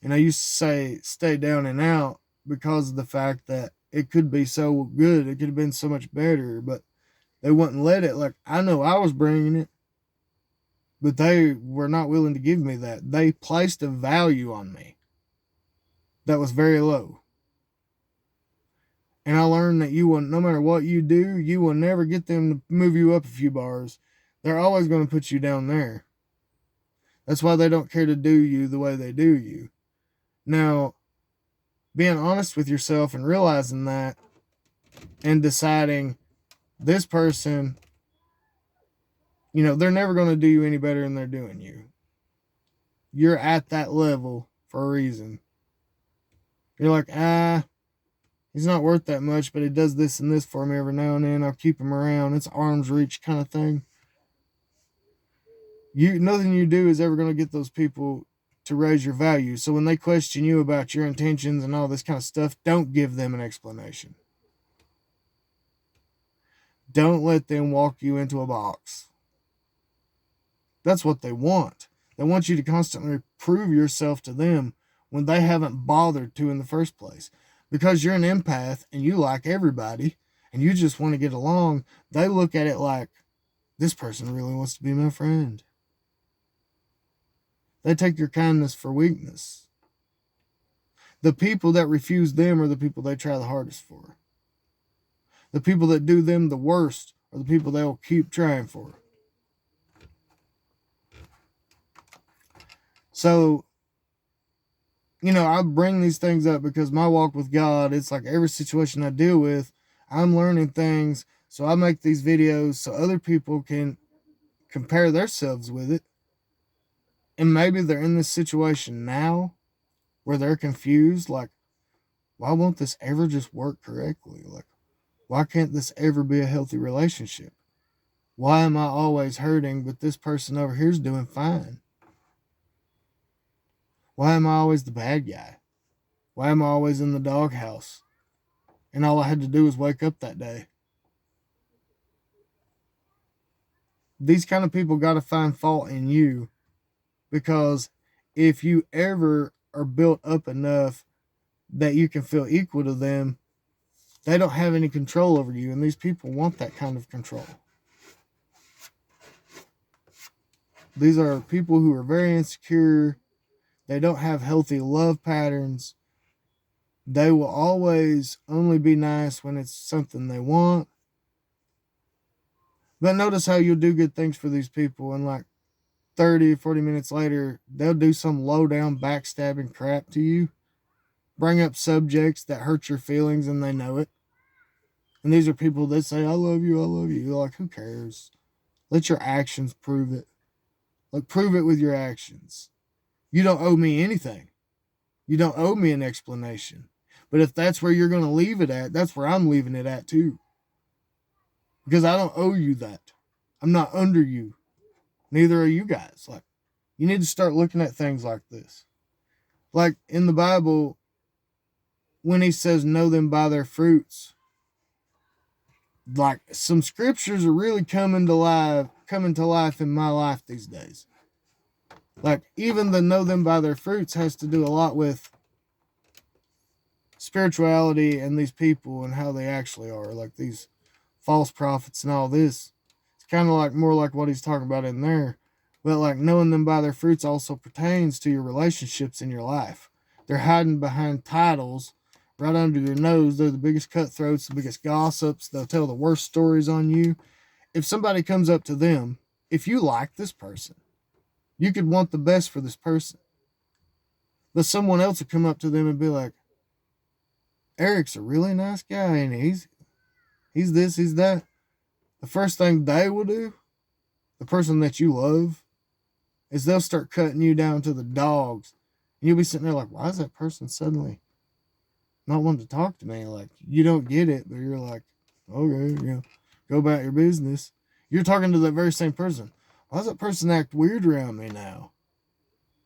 And I used to say, stay down and out, because of the fact that it could be so good. It could have been so much better, but they wouldn't let it. Like, I know I was bringing it, but they were not willing to give me that. They placed a value on me that was very low. And I learned that you will, no matter what you do, you will never get them to move you up a few bars. They're always going to put you down there. That's why they don't care to do you the way they do you. Now, being honest with yourself and realizing that, and deciding, this person, you know, they're never going to do you any better than they're doing you. You're at that level for a reason. You're like, he's not worth that much, but he does this and this for me every now and then. I'll keep him around. It's arm's reach kind of thing. Nothing you do is ever going to get those people to raise your value. So when they question you about your intentions and all this kind of stuff, don't give them an explanation. Don't let them walk you into a box. That's what they want. They want you to constantly prove yourself to them when they haven't bothered to in the first place. Because you're an empath and you like everybody and you just want to get along, they look at it like, this person really wants to be my friend. They take your kindness for weakness. The people that refuse them are the people they try the hardest for. The people that do them the worst are the people they'll keep trying for. So, I bring these things up because my walk with God, it's like every situation I deal with, I'm learning things. So I make these videos so other people can compare themselves with it. And maybe they're in this situation now where they're confused. Like, why won't this ever just work correctly? Like, why can't this ever be a healthy relationship? Why am I always hurting, but this person over here's doing fine? Why am I always the bad guy? Why am I always in the doghouse? And all I had to do was wake up that day. These kind of people got to find fault in you, because if you ever are built up enough that you can feel equal to them, they don't have any control over you. And these people want that kind of control. These are people who are very insecure. They don't have healthy love patterns. They will always only be nice when it's something they want. But notice how you'll do good things for these people, and like 30, 40 minutes later, they'll do some low down backstabbing crap to you. Bring up subjects that hurt your feelings and they know it. And these are people that say, I love you, I love you. You're like, who cares? Let your actions prove it. Like, prove it with your actions. You don't owe me anything. You don't owe me an explanation. But if that's where you're going to leave it at, that's where I'm leaving it at too. Because I don't owe you that. I'm not under you. Neither are you guys. Like, you need to start looking at things like this. Like in the Bible, when he says, know them by their fruits, like some scriptures are really coming to life in my life these days. Like even the know them by their fruits has to do a lot with spirituality and these people and how they actually are, like these false prophets and all this. It's kind of like more like what he's talking about in there. But like knowing them by their fruits also pertains to your relationships in your life. They're hiding behind titles right under your nose. They're the biggest cutthroats, the biggest gossips. They'll tell the worst stories on you. If somebody comes up to them, if you like this person, you could want the best for this person. But someone else would come up to them and be like, Eric's a really nice guy and he's this, he's that. The first thing they will do, the person that you love, is they'll start cutting you down to the dogs. And you'll be sitting there like, why is that person suddenly not wanting to talk to me? Like, you don't get it, but you're like, okay, go about your business. You're talking to that very same person. Why does that person act weird around me now?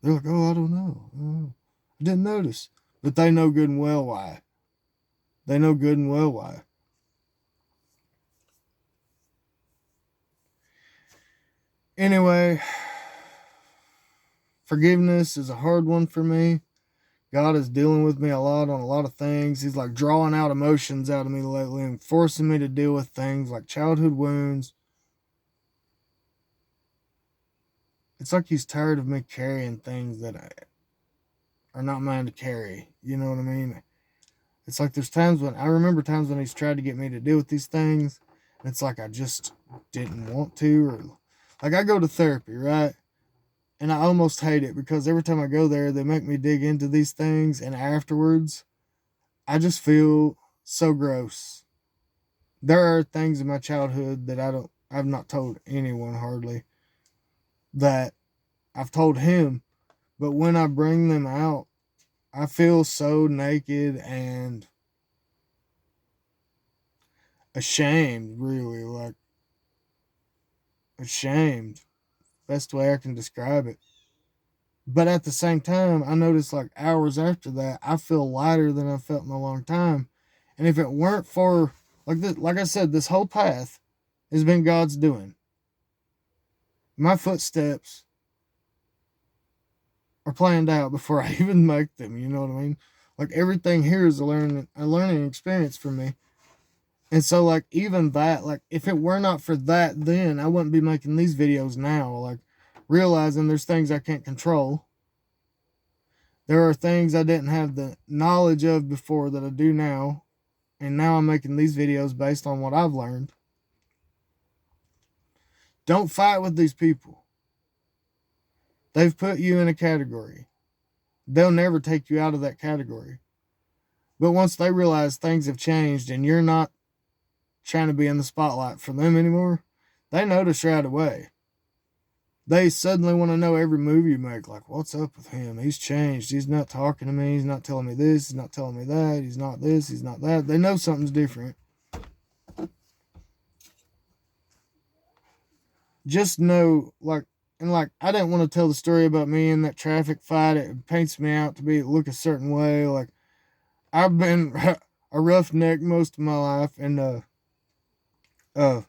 They're like, I don't know. I didn't notice. But they know good and well why. They know good and well why. Anyway, forgiveness is a hard one for me. God is dealing with me a lot on a lot of things. He's like drawing out emotions out of me lately and forcing me to deal with things like childhood wounds. It's like he's tired of me carrying things that are not mine to carry. You know what I mean? It's like there's times when I remember times when he's tried to get me to deal with these things. And it's like I just didn't want to. Or like I go to therapy, right? And I almost hate it because every time I go there, they make me dig into these things. And afterwards, I just feel so gross. There are things in my childhood that I've not told anyone hardly, that I've told him. But when I bring them out, I feel so naked and ashamed, really. Like, ashamed. Best way I can describe it. But at the same time, I noticed like hours after that, I feel lighter than I felt in a long time. And if it weren't for like I said, this whole path has been God's doing. My footsteps are planned out before I even make them. You know what I mean? Like everything here is a learning experience for me. And so like even that, like if it were not for that, then I wouldn't be making these videos now. Like realizing there's things I can't control. There are things I didn't have the knowledge of before that I do now. And now I'm making these videos based on what I've learned. Don't fight with these people. They've put you in a category. They'll never take you out of that category. But once they realize things have changed and you're not trying to be in the spotlight for them anymore, they notice right away. They suddenly want to know every move you make. Like, what's up with him? He's changed. He's not talking to me. He's not telling me this. He's not telling me that. He's not this. He's not that. They know something's different. Just know, like, and like, I didn't want to tell the story about me in that traffic fight. It paints me out to look a certain way. Like, I've been a roughneck most of my life, and uh,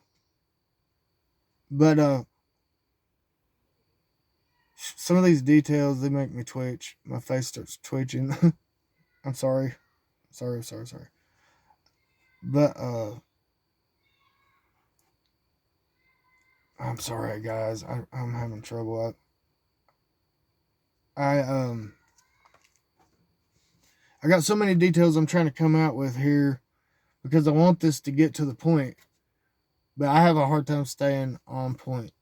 but some of these details, they make me twitch. My face starts twitching. I'm sorry. Sorry. But I'm sorry guys. I'm having trouble. I got so many details I'm trying to come out with here because I want this to get to the point. But I have a hard time staying on point.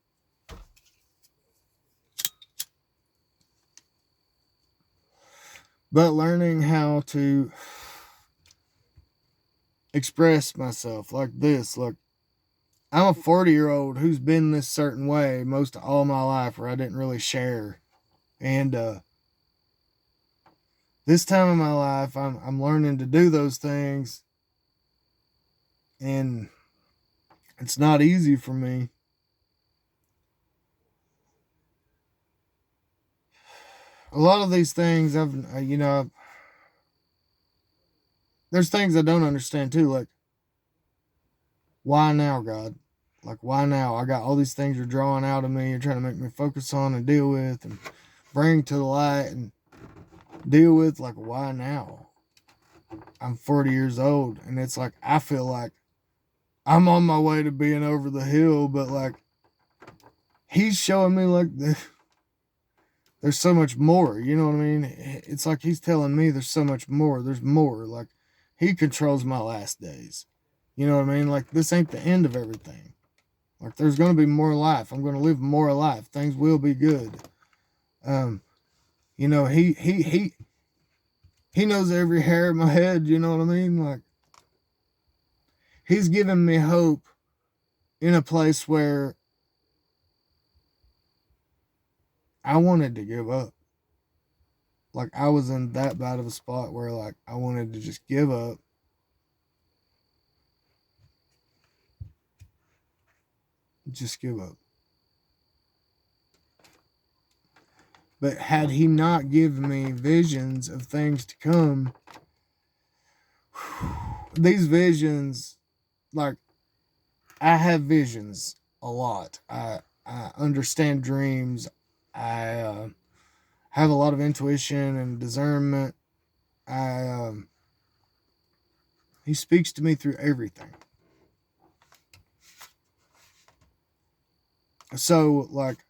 But learning how to express myself like this. Look, I'm a 40-year-old who's been this certain way most of all my life where I didn't really share. And this time in my life, I'm learning to do those things. And it's not easy for me. A lot of these things, there's things I don't understand too. Like, why now, God? Like, why now? I got all these things you're drawing out of me. You're trying to make me focus on and deal with and bring to the light and deal with. Like, why now? I'm 40 years old, and it's like, I feel like I'm on my way to being over the hill, but like, he's showing me like there's so much more. You know what I mean? It's like he's telling me there's so much more. There's more. Like, he controls my last days. You know what I mean? Like, this ain't the end of everything. Like, there's going to be more life. I'm going to live more life. Things will be good. He knows every hair of my head. You know what I mean? Like, he's giving me hope in a place where I wanted to give up. Like, I was in that bad of a spot where, like, I wanted to just give up. Just give up. But had he not given me visions of things to come, these visions, like, I have visions a lot. I understand dreams. I have a lot of intuition and discernment. He speaks to me through everything. So, like,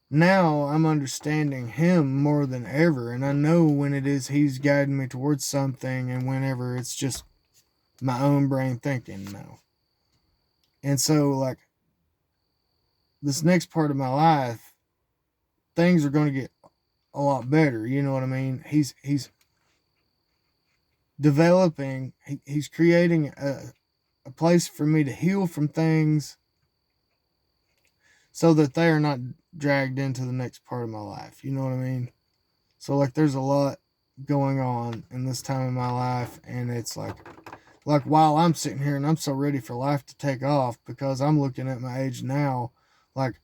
now I'm understanding him more than ever, and I know when it is he's guiding me towards something and whenever it's just my own brain thinking now. And so, like, this next part of my life, things are going to get a lot better. You know what I mean? He's developing, he's creating a place for me to heal from things so that they are not dragged into the next part of my life. You know what I mean? So, like, there's a lot going on in this time of my life, and it's like while I'm sitting here and I'm so ready for life to take off because I'm looking at my age now, like,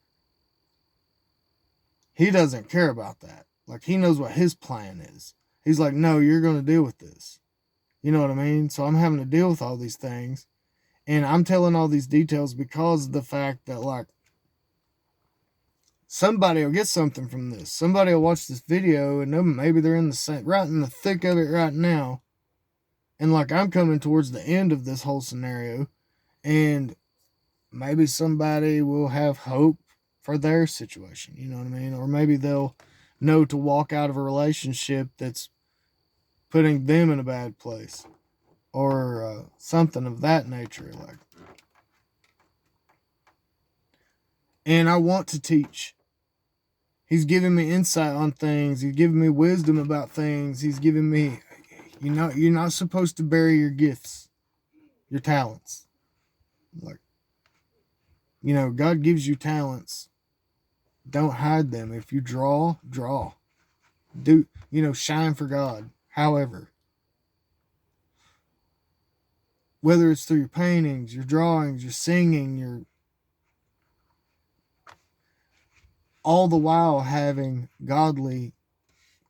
he doesn't care about that. Like, he knows what his plan is. He's like, no, you're going to deal with this. You know what I mean? So I'm having to deal with all these things. And I'm telling all these details because of the fact that, like, somebody will get something from this. Somebody will watch this video and maybe they're in the same, right in the thick of it right now. And, like, I'm coming towards the end of this whole scenario. And maybe somebody will have hope for their situation. You know what I mean? Or maybe they'll know to walk out of a relationship that's putting them in a bad place, or something of that nature. Like, and I want to teach. He's giving me insight on things. He's giving me wisdom about things. He's giving me, you're not supposed to bury your gifts, your talents. Like, God gives you talents. Don't hide them. If you draw. Do, shine for God. However, whether it's through your paintings, your drawings, your singing, your all the while having godly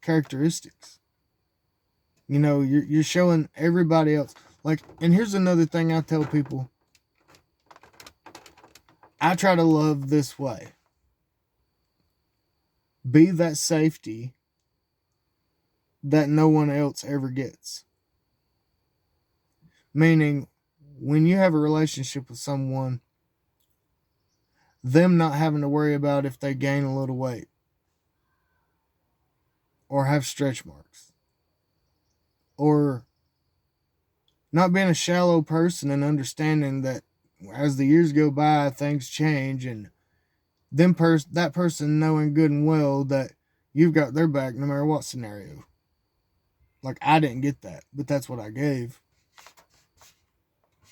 characteristics. You're showing everybody else. Like, and here's another thing I tell people. I try to love this way. Be that safety that no one else ever gets. Meaning, when you have a relationship with someone, them not having to worry about if they gain a little weight or have stretch marks, or not being a shallow person and understanding that as the years go by, things change, and that person knowing good and well that you've got their back no matter what scenario. Like, I didn't get that, but that's what I gave.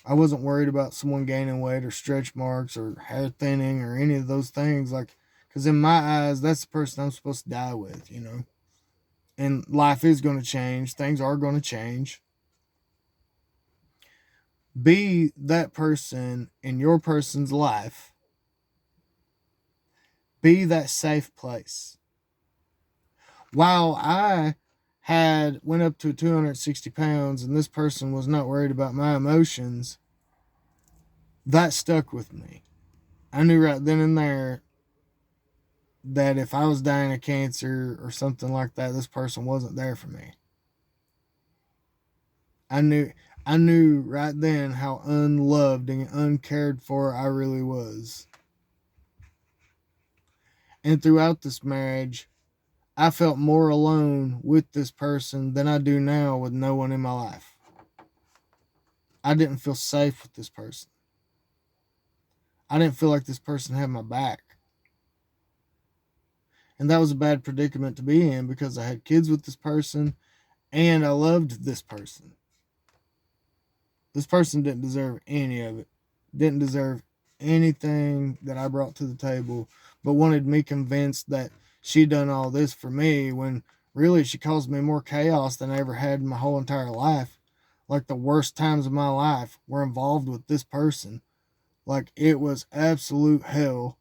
I wasn't worried about someone gaining weight or stretch marks or hair thinning or any of those things. Like, because in my eyes, that's the person I'm supposed to die with, And life is going to change. Things are going to change. Be that person in your person's life. Be that safe place. While I went up to 260 pounds and this person was not worried about my emotions, that stuck with me. I knew right then and there that if I was dying of cancer or something like that, this person wasn't there for me. I knew right then how unloved and uncared for I really was. And throughout this marriage, I felt more alone with this person than I do now with no one in my life. I didn't feel safe with this person. I didn't feel like this person had my back. And that was a bad predicament to be in because I had kids with this person and I loved this person. This person didn't deserve any of it. Didn't deserve anything that I brought to the table, but wanted me convinced that she done all this for me when really she caused me more chaos than I ever had in my whole entire life. Like, the worst times of my life were involved with this person. Like, it was absolute hell.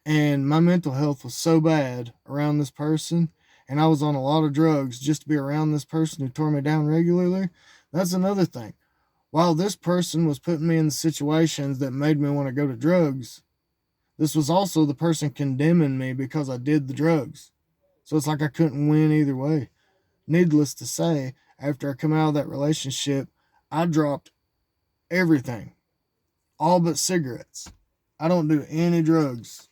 And my mental health was so bad around this person, and I was on a lot of drugs just to be around this person who tore me down regularly. That's another thing. While this person was putting me in situations that made me want to go to drugs, this was also the person condemning me because I did the drugs. So it's like I couldn't win either way. Needless to say, after I come out of that relationship, I dropped everything. All but cigarettes. I don't do any drugs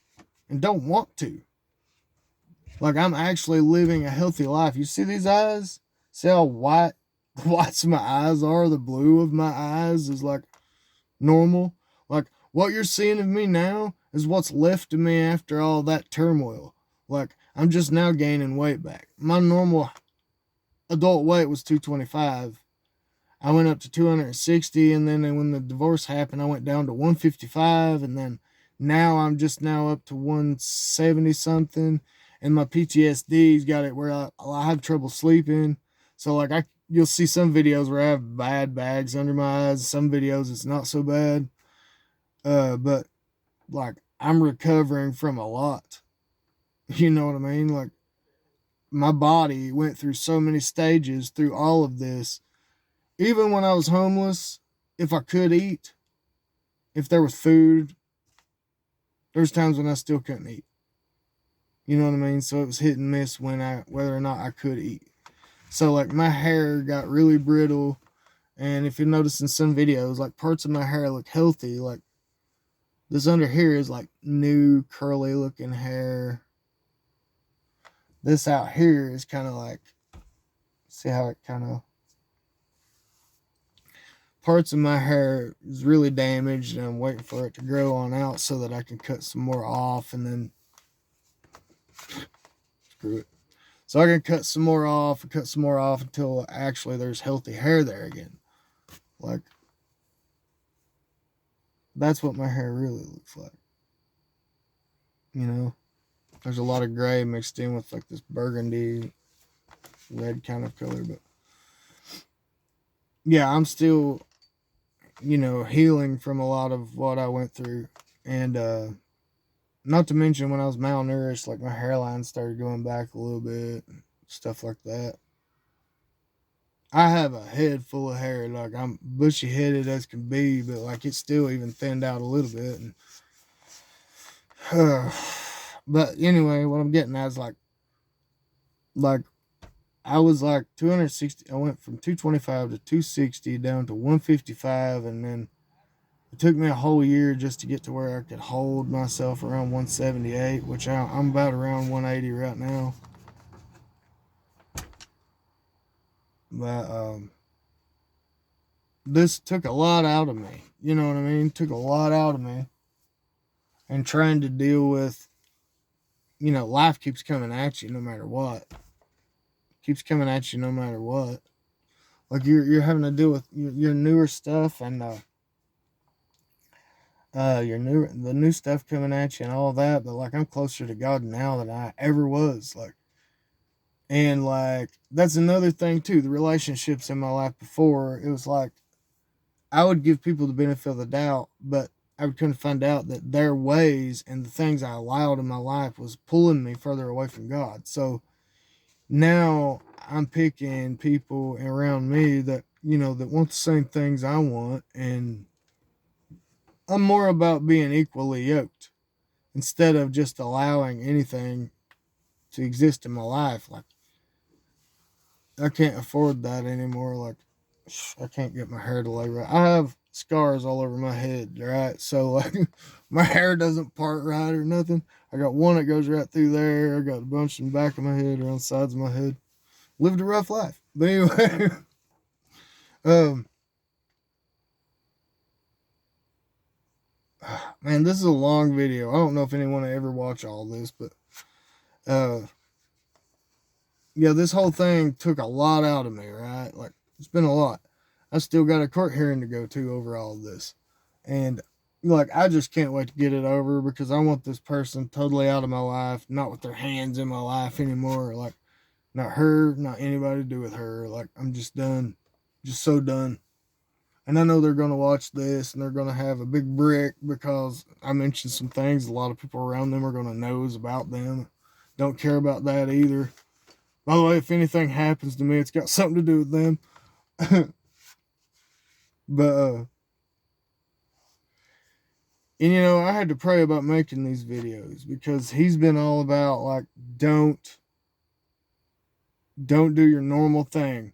and don't want to. Like, I'm actually living a healthy life. You see these eyes? See how white my eyes are? The blue of my eyes is like normal. Like, what you're seeing of me now is what's left of me after all that turmoil. Like, I'm just now gaining weight back. My normal adult weight was 225. I went up to 260, and then when the divorce happened, I went down to 155, and then now I'm just now up to 170 something, and my PTSD's got it where I have trouble sleeping. So, like, you'll see some videos where I have bad bags under my eyes. Some videos it's not so bad. But, like, I'm recovering from a lot. You know what I mean? Like, my body went through so many stages through all of this. Even when I was homeless, if I could eat, if there was food, there's times when I still couldn't eat. You know what I mean? So it was hit and miss whether or not I could eat. So like my hair got really brittle, and if you notice in some videos, like parts of my hair look healthy. Like this under here is like new curly looking hair. This out here is kind of like, see how it kind of, parts of my hair is really damaged, and I'm waiting for it to grow on out so that I can cut some more off, and then screw it. So I can cut some more off and cut some more off until actually there's healthy hair there again. Like, that's what my hair really looks like. You know, there's a lot of gray mixed in with like this burgundy red kind of color, but yeah, I'm still, healing from a lot of what I went through. And not to mention when I was malnourished, like my hairline started going back a little bit, stuff like that. I have a head full of hair, like I'm bushy headed as can be, but like it's still even thinned out a little bit. And, but anyway, what I'm getting at is like I was like 260. I went from 225 to 260 down to 155, and then it took me a whole year just to get to where I could hold myself around 178, which I'm about around 180 right now. But this took a lot out of me. You know what I mean? Took a lot out of me. And trying to deal with, life keeps coming at you no matter what. Keeps coming at you no matter what. Like you're having to deal with your newer stuff, and the new stuff coming at you and all that. But like I'm closer to God now than I ever was. Like, and like that's another thing too. The relationships in my life before, it was like I would give people the benefit of the doubt, but I would come to find out that their ways and the things I allowed in my life was pulling me further away from God. So now I'm picking people around me that, that want the same things I want. And I'm more about being equally yoked instead of just allowing anything to exist in my life. Like, I can't afford that anymore. Like, I can't get my hair to lay right. I have scars all over my head, right? So, like, my hair doesn't part right or nothing. I got one that goes right through there. I got a bunch in the back of my head, around the sides of my head. Lived a rough life. But anyway, um, man, this is a long video. I don't know if anyone will ever watch all this, but uh, yeah, this whole thing took a lot out of me, right? Like, it's been a lot. I still got a court hearing to go to over all of this. And, like, I just can't wait to get it over because I want this person totally out of my life, not with their hands in my life anymore. Like, not her, not anybody to do with her. Like, I'm just done. Just so done. And I know they're going to watch this and they're going to have a big brick because I mentioned some things a lot of people around them are going to know is about them. Don't care about that either. By the way, if anything happens to me, it's got something to do with them. But, and I had to pray about making these videos because he's been all about like, don't do your normal thing.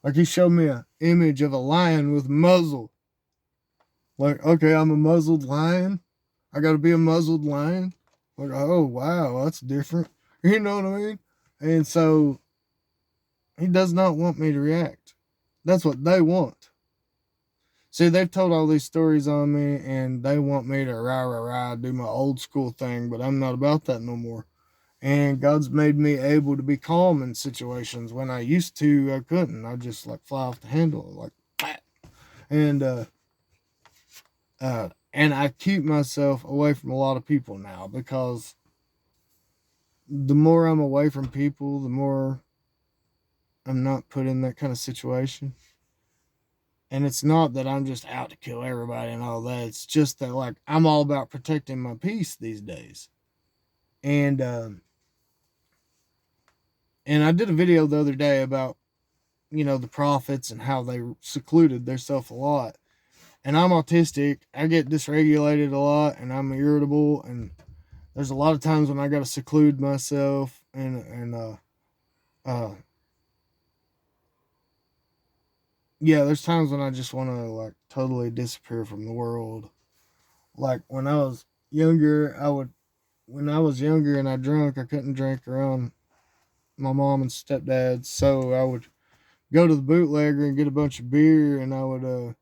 Like he showed me an image of a lion with muzzle. Like, okay, I'm a muzzled lion. I got to be a muzzled lion. Like, oh wow, that's different. You know what I mean? And so he does not want me to react. That's what they want. See, they've told all these stories on me, and they want me to do my old school thing, but I'm not about that no more. And God's made me able to be calm in situations when I used to, I couldn't. I just like fly off the handle, like that. And I keep myself away from a lot of people now because the more I'm away from people, the more I'm not put in that kind of situation. And it's not that I'm just out to kill everybody and all that. It's just that like I'm all about protecting my peace these days. And And I did a video the other day about, the prophets and how they secluded themselves a lot. And I'm autistic. I get dysregulated a lot, and I'm irritable. And there's a lot of times when I got to seclude myself, uh, yeah, there's times when I just want to like totally disappear from the world. Like when I was younger, when I was younger and I drank, I couldn't drink around my mom and stepdad, so I would go to the bootlegger and get a bunch of beer, and I would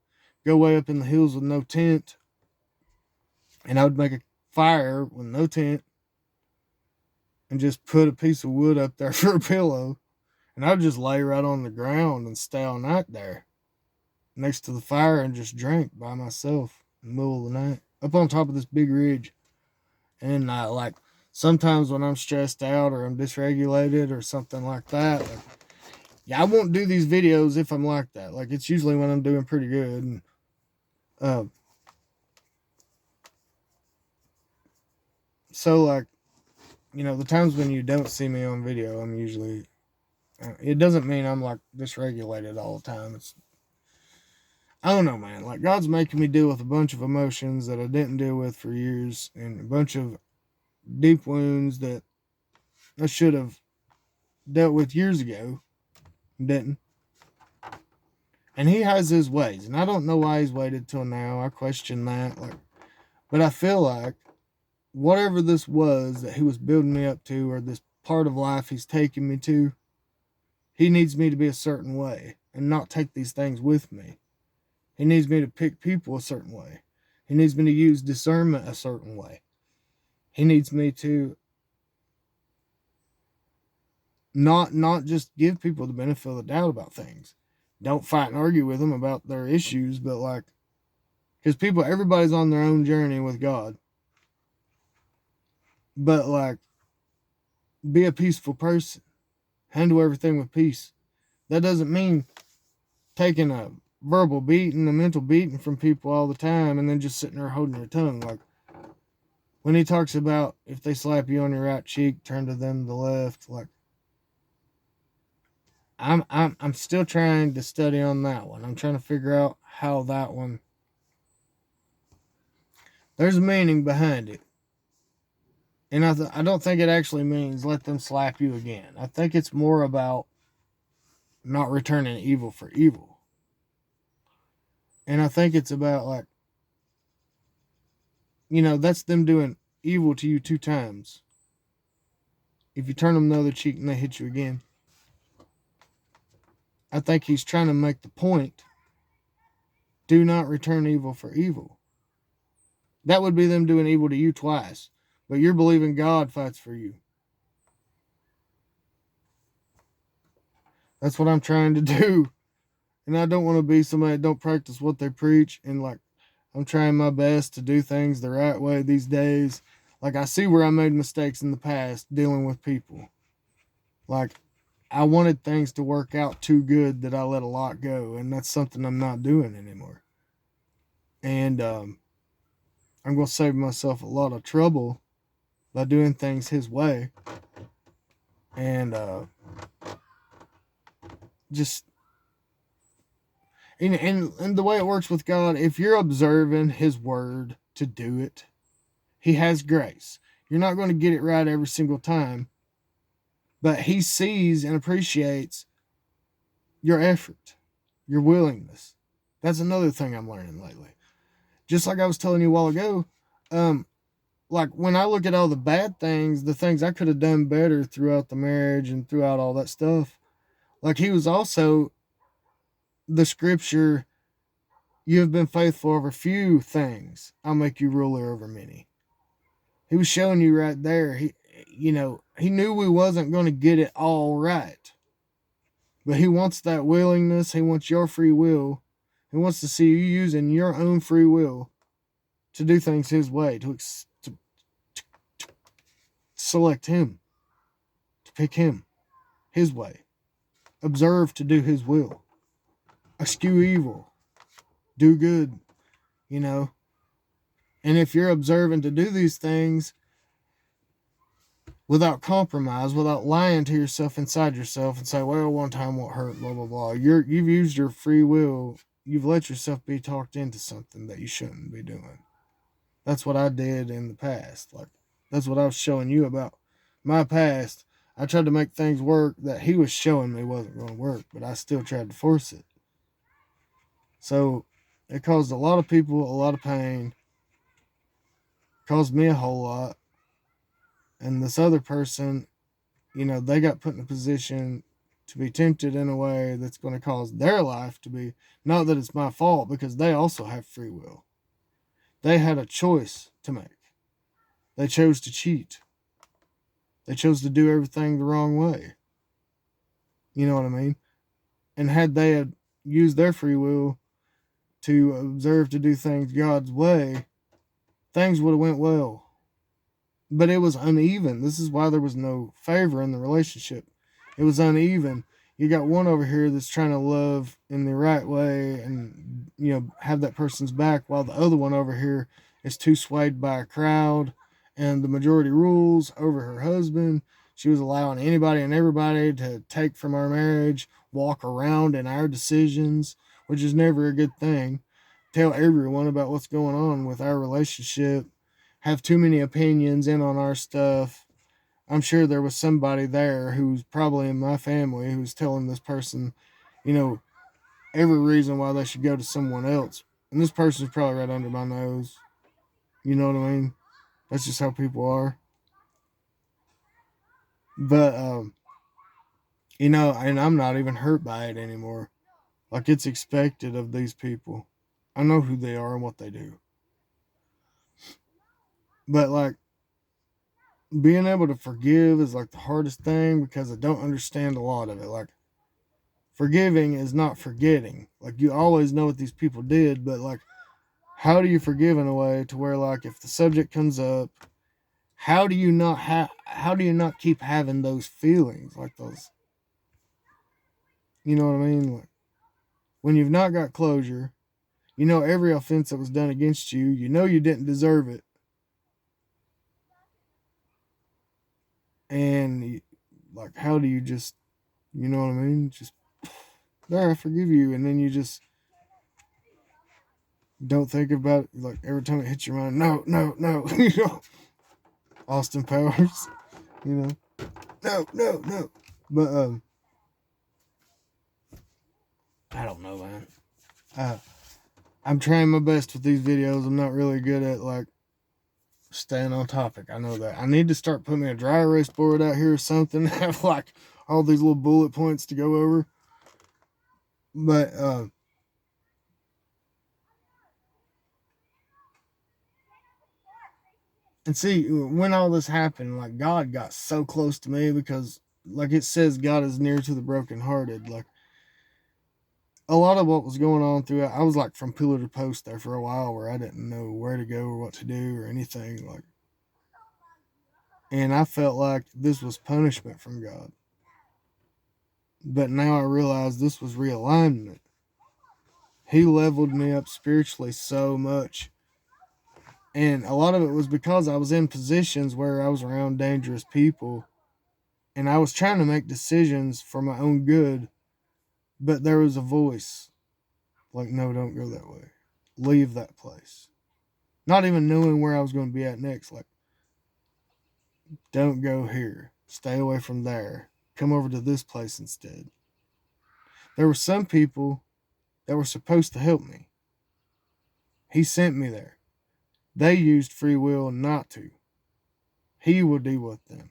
go way up in the hills with no tent, and I would make a fire with no tent and just put a piece of wood up there for a pillow, and I'd just lay right on the ground and stay all night there next to the fire and just drink by myself in the middle of the night up on top of this big ridge. And like sometimes when I'm stressed out or I'm dysregulated or something like that, like, yeah, I won't do these videos if I'm like that. Like it's usually when I'm doing pretty good. And uh, so like, the times when you don't see me on video, I'm usually. It doesn't mean I'm like dysregulated all the time. I don't know, man. Like God's making me deal with a bunch of emotions that I didn't deal with for years, and a bunch of deep wounds that I should have dealt with years ago, didn't. And He has His ways, and I don't know why He's waited till now. I question that, but I feel like whatever this was that He was building me up to, or this part of life He's taking me to, He needs me to be a certain way and not take these things with me. He needs me to pick people a certain way. He needs me to use discernment a certain way. He needs me to not just give people the benefit of the doubt about things. Don't fight and argue with them about their issues, but like, because everybody's on their own journey with God. But like, be a peaceful person. Handle everything with peace. That doesn't mean taking a verbal beating, a mental beating from people all the time, and then just sitting there holding your tongue. Like when He talks about if they slap you on your right cheek, turn to them the left. Like I'm still trying to study on that one. I'm trying to figure out how that one. There's a meaning behind it, and I don't think it actually means let them slap you again. I think it's more about not returning evil for evil. And I think it's about like, that's them doing evil to you 2 times. If you turn them the other cheek and they hit you again. I think He's trying to make the point, do not return evil for evil. That would be them doing evil to you twice. But you're believing God fights for you. That's what I'm trying to do. And I don't want to be somebody that don't practice what they preach. And like, I'm trying my best to do things the right way these days. Like, I see where I made mistakes in the past dealing with people. Like, I wanted things to work out too good that I let a lot go. And that's something I'm not doing anymore. And I'm going to save myself a lot of trouble by doing things His way. And just... And the way it works with God, if you're observing His word to do it, He has grace. You're not going to get it right every single time, but He sees and appreciates your effort, your willingness. That's another thing I'm learning lately. Just like I was telling you a while ago, like when I look at all the bad things, the things I could have done better throughout the marriage and throughout all that stuff, like He was also the scripture, you have been faithful over few things, I'll make you ruler over many. He was showing you right there. He knew we wasn't going to get it all right. But He wants that willingness. He wants your free will. He wants to see you using your own free will to do things His way, to select Him, to pick Him, His way. Observe to do His will. Eschew evil. Do good, And if you're observing to do these things, without compromise, without lying to yourself inside yourself and say, well, one time won't hurt, blah, blah, blah. You've used your free will. You've let yourself be talked into something that you shouldn't be doing. That's what I did in the past. Like, that's what I was showing you about my past. I tried to make things work that he was showing me wasn't going to work, but I still tried to force it. So it caused a lot of people a lot of pain, caused me a whole lot. And this other person, they got put in a position to be tempted in a way that's going to cause their life to be, not that it's my fault, because they also have free will. They had a choice to make. They chose to cheat. They chose to do everything the wrong way. You know what I mean? And had they had used their free will to observe to do things God's way, things would have went well. But it was uneven. This is why there was no favor in the relationship. It was uneven. You got one over here that's trying to love in the right way and, have that person's back, while the other one over here is too swayed by a crowd and the majority rules over her husband. She was allowing anybody and everybody to take from our marriage, walk around in our decisions, which is never a good thing. Tell everyone about what's going on with our relationship, have too many opinions in on our stuff. I'm sure there was somebody there who's probably in my family who's telling this person, every reason why they should go to someone else. And this person's probably right under my nose. You know what I mean? That's just how people are. But, and I'm not even hurt by it anymore. Like, it's expected of these people. I know who they are and what they do. But, like, being able to forgive is, like, the hardest thing because I don't understand a lot of it. Like, forgiving is not forgetting. Like, you always know what these people did, but, like, how do you forgive in a way to where, like, if the subject comes up, how do you not keep having those feelings, like those, you know what I mean? Like, when you've not got closure, every offense that was done against you, you didn't deserve it. And, like, how do you just, you know what I mean? Just, there, I forgive you. And then you just don't think about it. Like, every time it hits your mind, no, no, no. Austin Powers, no, no, no. But, I don't know, man. I'm trying my best with these videos. I'm not really good at, like, staying on topic. I know that. I need to start putting a dry erase board out here or something. Have, like, all these little bullet points to go over. But, and see, when all this happened, like, God got so close to me because, like, it says God is near to the brokenhearted. Like, a lot of what was going on throughout, I was, like, from pillar to post there for a while where I didn't know where to go or what to do or anything. Like, and I felt like this was punishment from God. But now I realize this was realignment. He leveled me up spiritually so much. And a lot of it was because I was in positions where I was around dangerous people. And I was trying to make decisions for my own good. But there was a voice like, no, don't go that way. Leave that place. Not even knowing where I was going to be at next. Like, don't go here. Stay away from there. Come over to this place instead. There were some people that were supposed to help me. He sent me there. They used free will not to. He will deal with them.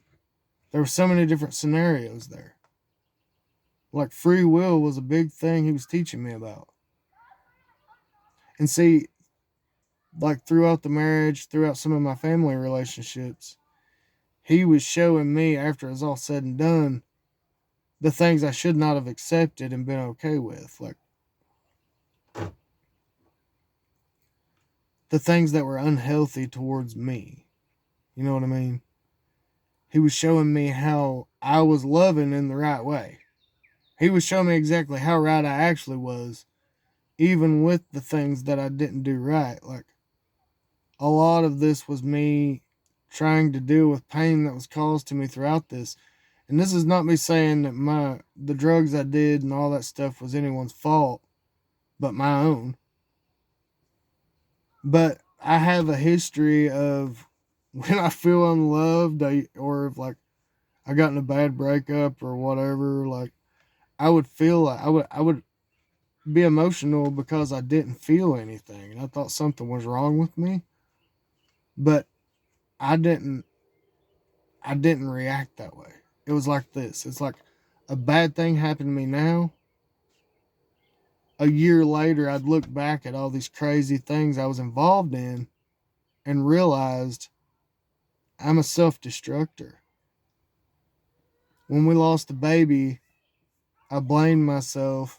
There were so many different scenarios there. Like, free will was a big thing he was teaching me about. And see, like, throughout the marriage, throughout some of my family relationships, he was showing me, after it was all said and done, the things I should not have accepted and been okay with. Like, the things that were unhealthy towards me. You know what I mean? He was showing me how I was loving in the right way. He was showing me exactly how right I actually was, even with the things that I didn't do right. Like, a lot of this was me trying to deal with pain that was caused to me throughout this. And this is not me saying that the drugs I did and all that stuff was anyone's fault but my own. But I have a history of when I feel unloved, or if like I got in a bad breakup or whatever, like I would feel like I would be emotional because I didn't feel anything and I thought something was wrong with me, but I didn't I didn't react that way. It was like this. It's like a bad thing happened to me now. A year later, I'd look back at all these crazy things I was involved in and realized I'm a self destructor. When we lost the baby, I blamed myself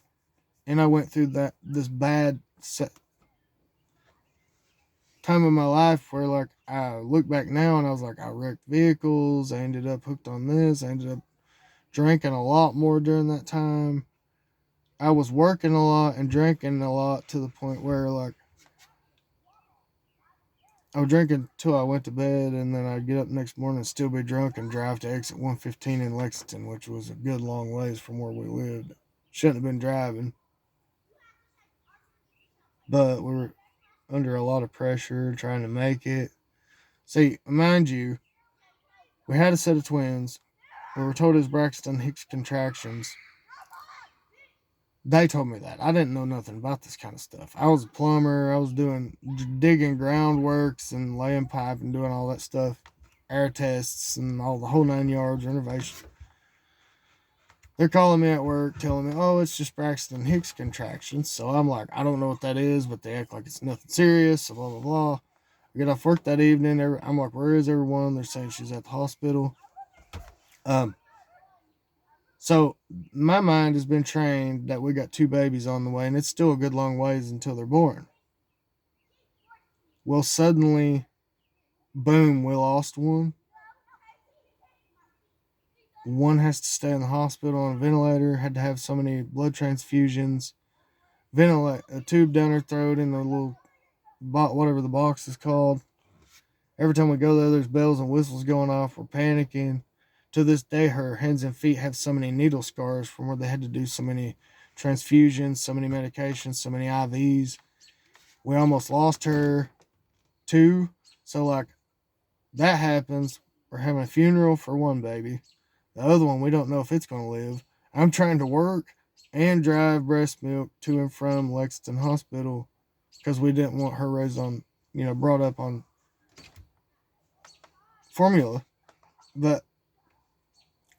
and I went through this bad time of my life where like I look back now and I was like, I wrecked vehicles, I ended up hooked on this, I ended up drinking a lot more during that time. I was working a lot and drinking a lot to the point where like I was drinking till I went to bed, and then I'd get up next morning and still be drunk and drive to exit 115 in Lexington, which was a good long ways from where we lived. Shouldn't have been driving, but we were under a lot of pressure trying to make it. See, mind you, we had a set of twins. We were told it was Braxton Hicks contractions. They told me that. I didn't know nothing about this kind of stuff. I was a plumber. I was digging groundworks and laying pipe and doing all that stuff, air tests and all the whole 9 yards, renovation. They're calling me at work, telling me, "Oh, it's just Braxton Hicks contractions." So I'm like, I don't know what that is, but they act like it's nothing serious. So blah blah blah. I get off work that evening. I'm like, "Where is everyone?" They're saying she's at the hospital. Um, So my mind has been trained that we got two babies on the way, and it's still a good long ways until they're born. Well, suddenly, boom, we lost one. One has to stay in the hospital on a ventilator. Had to have so many blood transfusions. A tube down her throat in the little whatever the box is called. Every time we go there, there's bells and whistles going off. We're panicking. To this day, her hands and feet have so many needle scars from where they had to do so many transfusions, so many medications, so many IVs. We almost lost her too. So like that happens. We're having a funeral for one baby. The other one, we don't know if it's going to live. I'm trying to work and drive breast milk to and from Lexington Hospital because we didn't want her raised on, brought up on formula. But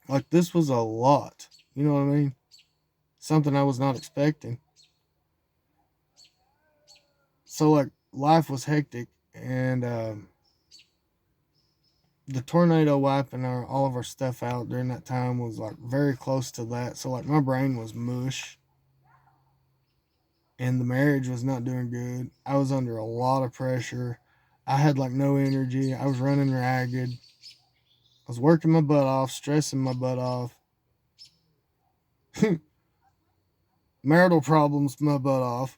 like this was a lot. You know what I mean? Something I was not expecting. So like life was hectic, and the tornado wiping all of our stuff out during that time was like very close to that. So like my brain was mush, and the marriage was not doing good. I was under a lot of pressure. I had like no energy. I was running ragged. I was working my butt off, stressing my butt off. Marital problems, my butt off.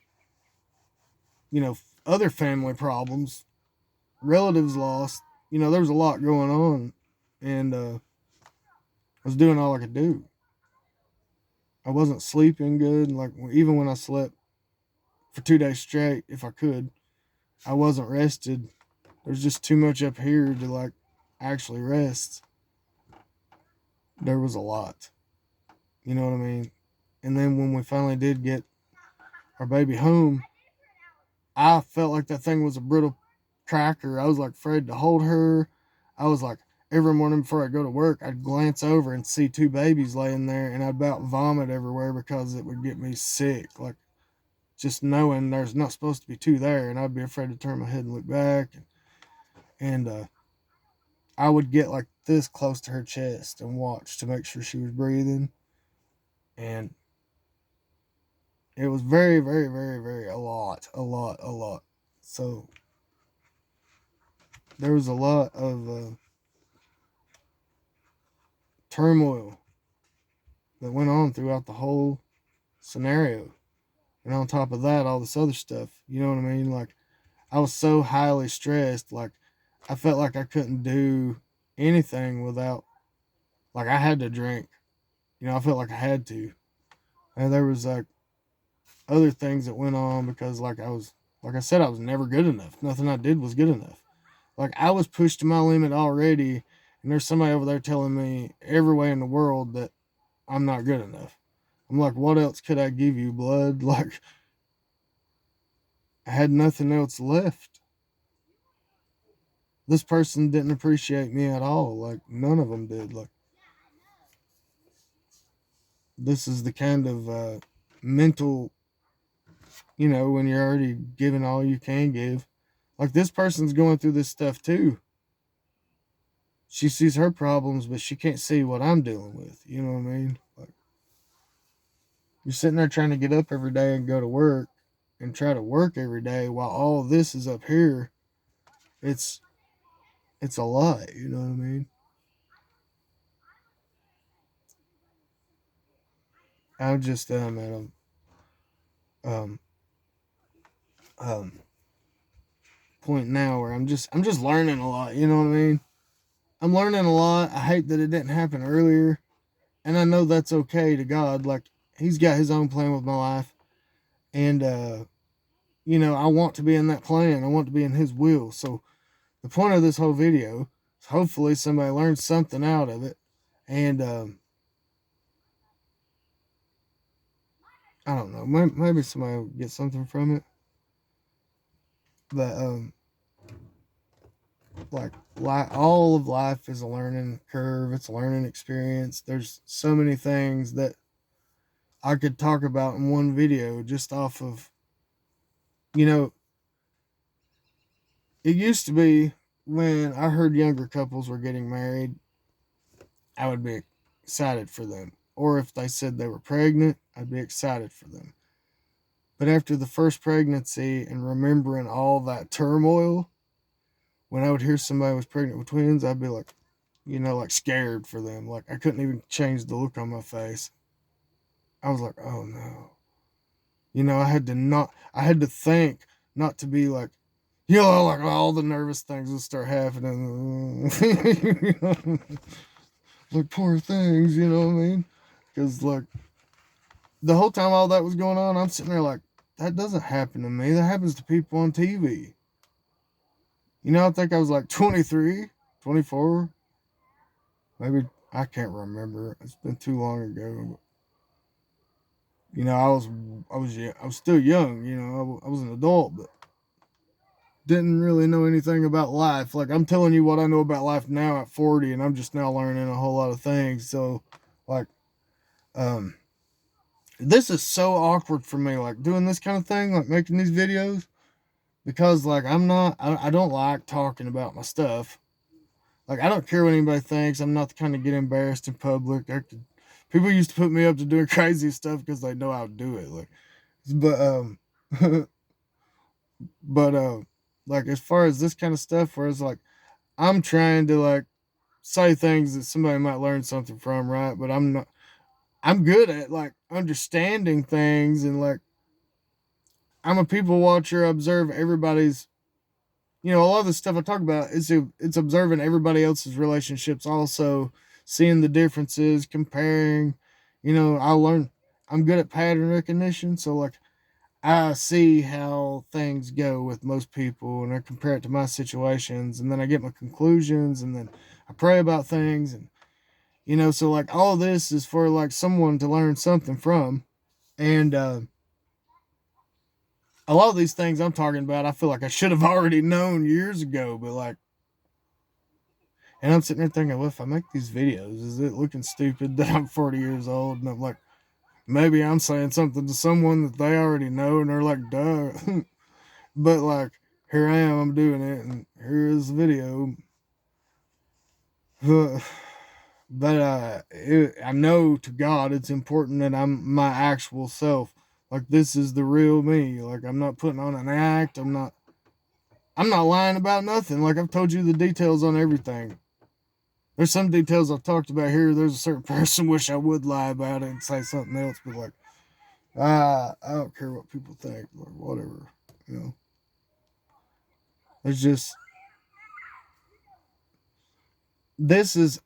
Other family problems, relatives lost. There was a lot going on, and I was doing all I could do. I wasn't sleeping good. Like even when I slept for 2 days straight, if I could, I wasn't rested. There's just too much up here to like actually rest. There was a lot. You know what I mean? And then when we finally did get our baby home, I felt like that thing was a brittle cracker. I was like afraid to hold her. I was like, every morning before I go to work, I'd glance over and see two babies laying there, and I'd about vomit everywhere because it would get me sick. Like just knowing there's not supposed to be two there, and I'd be afraid to turn my head and look back. And I would get like this close to her chest and watch to make sure she was breathing. And it was very, very, very, very a lot. So there was a lot of turmoil that went on throughout the whole scenario. And on top of that, all this other stuff. You know what I mean? Like I was so highly stressed. Like I felt like I couldn't do anything without, like, I had to drink. You know, I felt like I had to. And there was like other things that went on because, like I said, I was never good enough. Nothing I did was good enough. Like, I was pushed to my limit already, and there's somebody over there telling me every way in the world that I'm not good enough. I'm like, what else could I give you, blood? Like, I had nothing else left. This person didn't appreciate me at all. Like, none of them did. Like, this is the kind of mental, when you're already giving all you can give. Like, this person's going through this stuff too. She sees her problems, but she can't see what I'm dealing with. You know what I mean? Like, you're sitting there trying to get up every day and go to work and try to work every day while all of this is up here. It's it's a lot. You know what I mean? I'm just at a um um point now where I'm just learning a lot. You know what I mean? I'm learning a lot. I hate that it didn't happen earlier, and I know that's okay to God. Like, He's got His own plan with my life, and I want to be in that plan. I want to be in His will. So the point of this whole video is hopefully somebody learns something out of it, and I don't know, maybe somebody will get something from it. But like all of life is a learning curve. It's a learning experience. There's so many things that I could talk about in one video just off of, you know, it used to be when I heard younger couples were getting married, I would be excited for them. Or if they said they were pregnant, I'd be excited for them. But after the first pregnancy and remembering all that turmoil, when I would hear somebody was pregnant with twins, I'd be like, like scared for them. Like, I couldn't even change the look on my face. I was like, oh no. I had to think not to be like, like all the nervous things would start happening. Like, poor things, you know what I mean? Because, like, the whole time all that was going on, I'm sitting there like, that doesn't happen to me. That happens to people on TV. I think I was like 23, 24. Maybe, I can't remember. It's been too long ago. I was still young. I was an adult, but didn't really know anything about life. Like, I'm telling you what I know about life now at 40, and I'm just now learning a whole lot of things. So, like, um, this is so awkward for me, like doing this kind of thing, like making these videos, because like I don't like talking about my stuff. Like, I don't care what anybody thinks. I'm not the kind to get embarrassed in public. People used to put me up to doing crazy stuff because they know I'll do it. Like, but but like, as far as this kind of stuff, where it's like I'm trying to like say things that somebody might learn something from, right? But I'm not. I'm good at like understanding things, and like, I'm a people watcher. I observe everybody's. A lot of the stuff I talk about is it's observing everybody else's relationships, also seeing the differences, comparing. I learn. I'm good at pattern recognition, so like I see how things go with most people, and I compare it to my situations, and then I get my conclusions, and then I pray about things, and so like all this is for like someone to learn something from, and a lot of these things I'm talking about, I feel like I should have already known years ago, but like, and I'm sitting there thinking, well, if I make these videos, is it looking stupid that I'm 40 years old? And I'm like, maybe I'm saying something to someone that they already know, and they're like, duh. But like, here I am, I'm doing it, and here is the video. But I know to God it's important that I'm my actual self. Like, this is the real me. Like, I'm not putting on an act. I'm not lying about nothing. Like, I've told you the details on everything. There's some details I've talked about here. There's a certain person wish I would lie about it and say something else, but like, I don't care what people think or whatever. It's just this is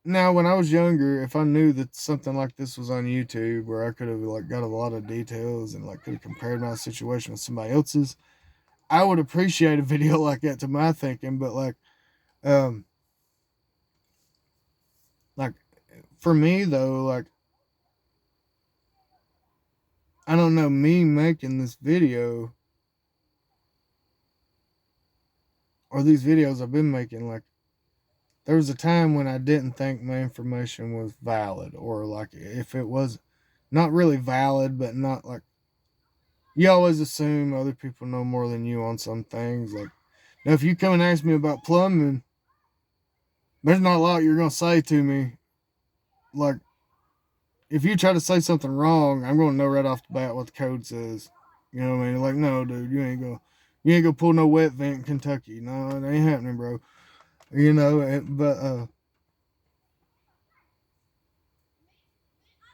now, when I was younger, if I knew that something like this was on YouTube where I could have like got a lot of details and like could have compared my situation with somebody else's, I would appreciate a video like that to my thinking. But um like for me though, like I don't know, me making this video or these videos I've been making, like there was a time when I didn't think my information was valid, or like if it was not really valid, but not like, you always assume other people know more than you on some things. Like, now if you come and ask me about plumbing, there's not a lot you're gonna say to me. Like, if you try to say something wrong, I'm gonna know right off the bat what the code says. You know what I mean? Like, no, dude, you ain't gonna pull no wet vent in Kentucky. No, it ain't happening, bro. You know,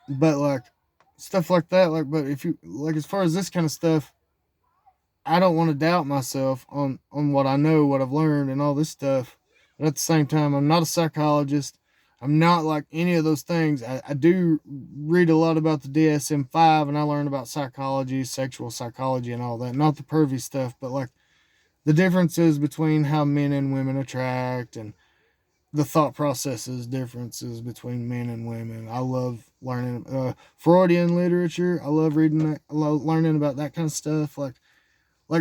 but like stuff like that, like, but if you like, as far as this kind of stuff, I don't want to doubt myself on what I know, what I've learned, and all this stuff. But at the same time, I'm not a psychologist. I'm not like any of those things. I do read a lot about the DSM-5, and I learn about psychology, sexual psychology, and all that. Not the pervy stuff, but like the differences between how men and women attract, and the thought processes differences between men and women. I love learning Freudian literature. I love reading that. I love learning about that kind of stuff. Like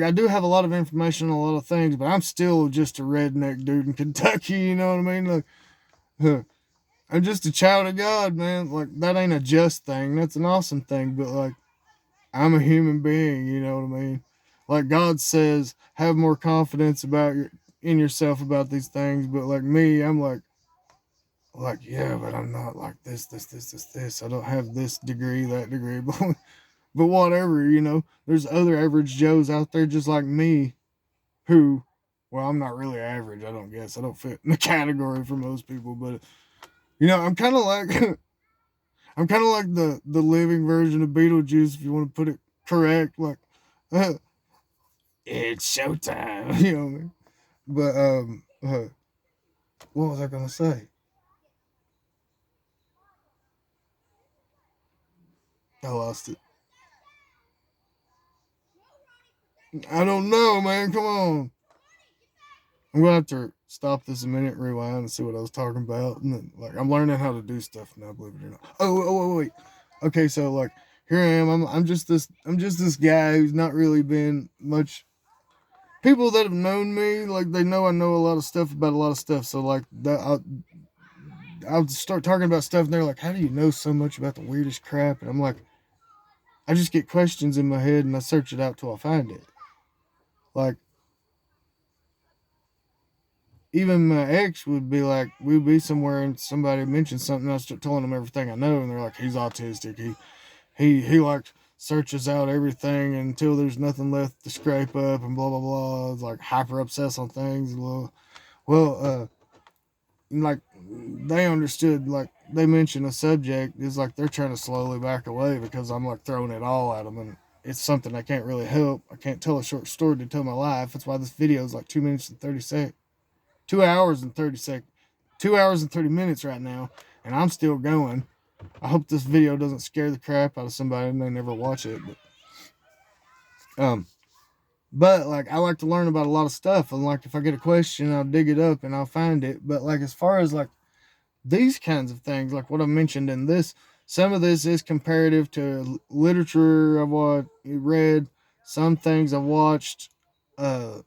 I do have a lot of information on a lot of things, but I'm still just a redneck dude in Kentucky. You know what I mean? Like, huh, I'm just a child of God, man. Like that ain't a just thing. That's an awesome thing, but like I'm a human being. You know what I mean? Like God says, have more confidence about in yourself about these things. But like me, I'm like yeah, but I'm not like this. I don't have this degree, that degree, but whatever. You know, there's other average Joes out there just like me who, well, I'm not really average. I don't guess I don't fit in the category for most people, but I'm kind of like I'm kind of like the living version of Beetlejuice, if you want to put it correct. Like, it's showtime, you know what I mean? But what was I gonna say? I lost it. I don't know, man. Come on. I'm gonna have to stop this a minute, rewind, and see what I was talking about. And then, like, I'm learning how to do stuff now, believe it or not. Wait. Okay, so like, here I am. I'm just this guy who's not really been much. People that have known me, like, they know I know a lot of stuff about a lot of stuff. So like that, I'll start talking about stuff, and they're like, "How do you know so much about the weirdest crap?" And I'm like, I just get questions in my head, and I search it out till I find it. Like, even my ex would be like, we'd be somewhere and somebody mentioned something, and I start telling them everything I know, and they're like, he's autistic. He like searches out everything until there's nothing left to scrape up, and blah blah blah. It's like hyper obsessed on things. Well, like they understood, like they mentioned a subject, it's like they're trying to slowly back away because I'm like throwing it all at them, and it's something I can't really help. I can't tell a short story to tell my life. That's why this video is like 2 minutes and 30 seconds. 2 hours and 30 seconds, 2 hours and 30 minutes right now, and I'm still going. I hope this video doesn't scare the crap out of somebody and they never watch it. Um, but like I like to learn about a lot of stuff, and like if I get a question, I'll dig it up and I'll find it. But like as far as like these kinds of things, like what I mentioned in this, some of this is comparative to literature I've read, some things I've watched, uh,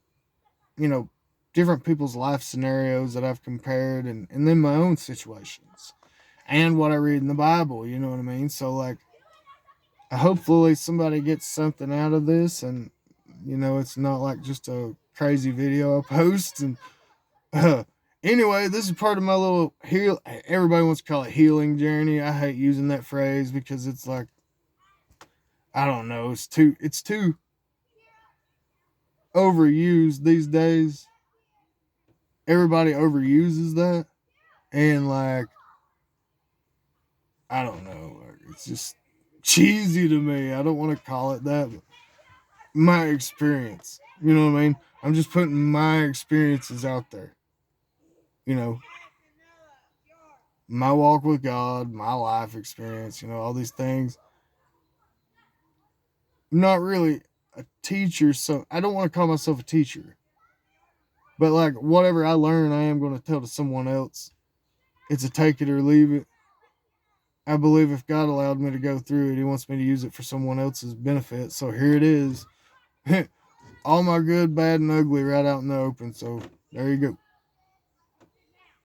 you know, different people's life scenarios that I've compared, and then my own situations and what I read in the Bible, you know what I mean? So like hopefully somebody gets something out of this, and it's not like just a crazy video I post. And uh, anyway, this is part of my little everybody wants to call it healing journey. I hate using that phrase because it's like, I don't know, it's too overused these days. Everybody overuses that, and like I don't know, like, it's just cheesy to me. I don't want to call it that, but my experience, you know what I mean? I'm just putting my experiences out there, you know. my walk with God, my life experience, all these things. I'm not really a teacher, so I don't want to call myself a teacher. But like whatever I learn, I am going to tell to someone else. It's a take it or leave it. I believe if God allowed me to go through it, He wants me to use it for someone else's benefit. So here it is. All my good, bad, and ugly right out in the open. So there you go.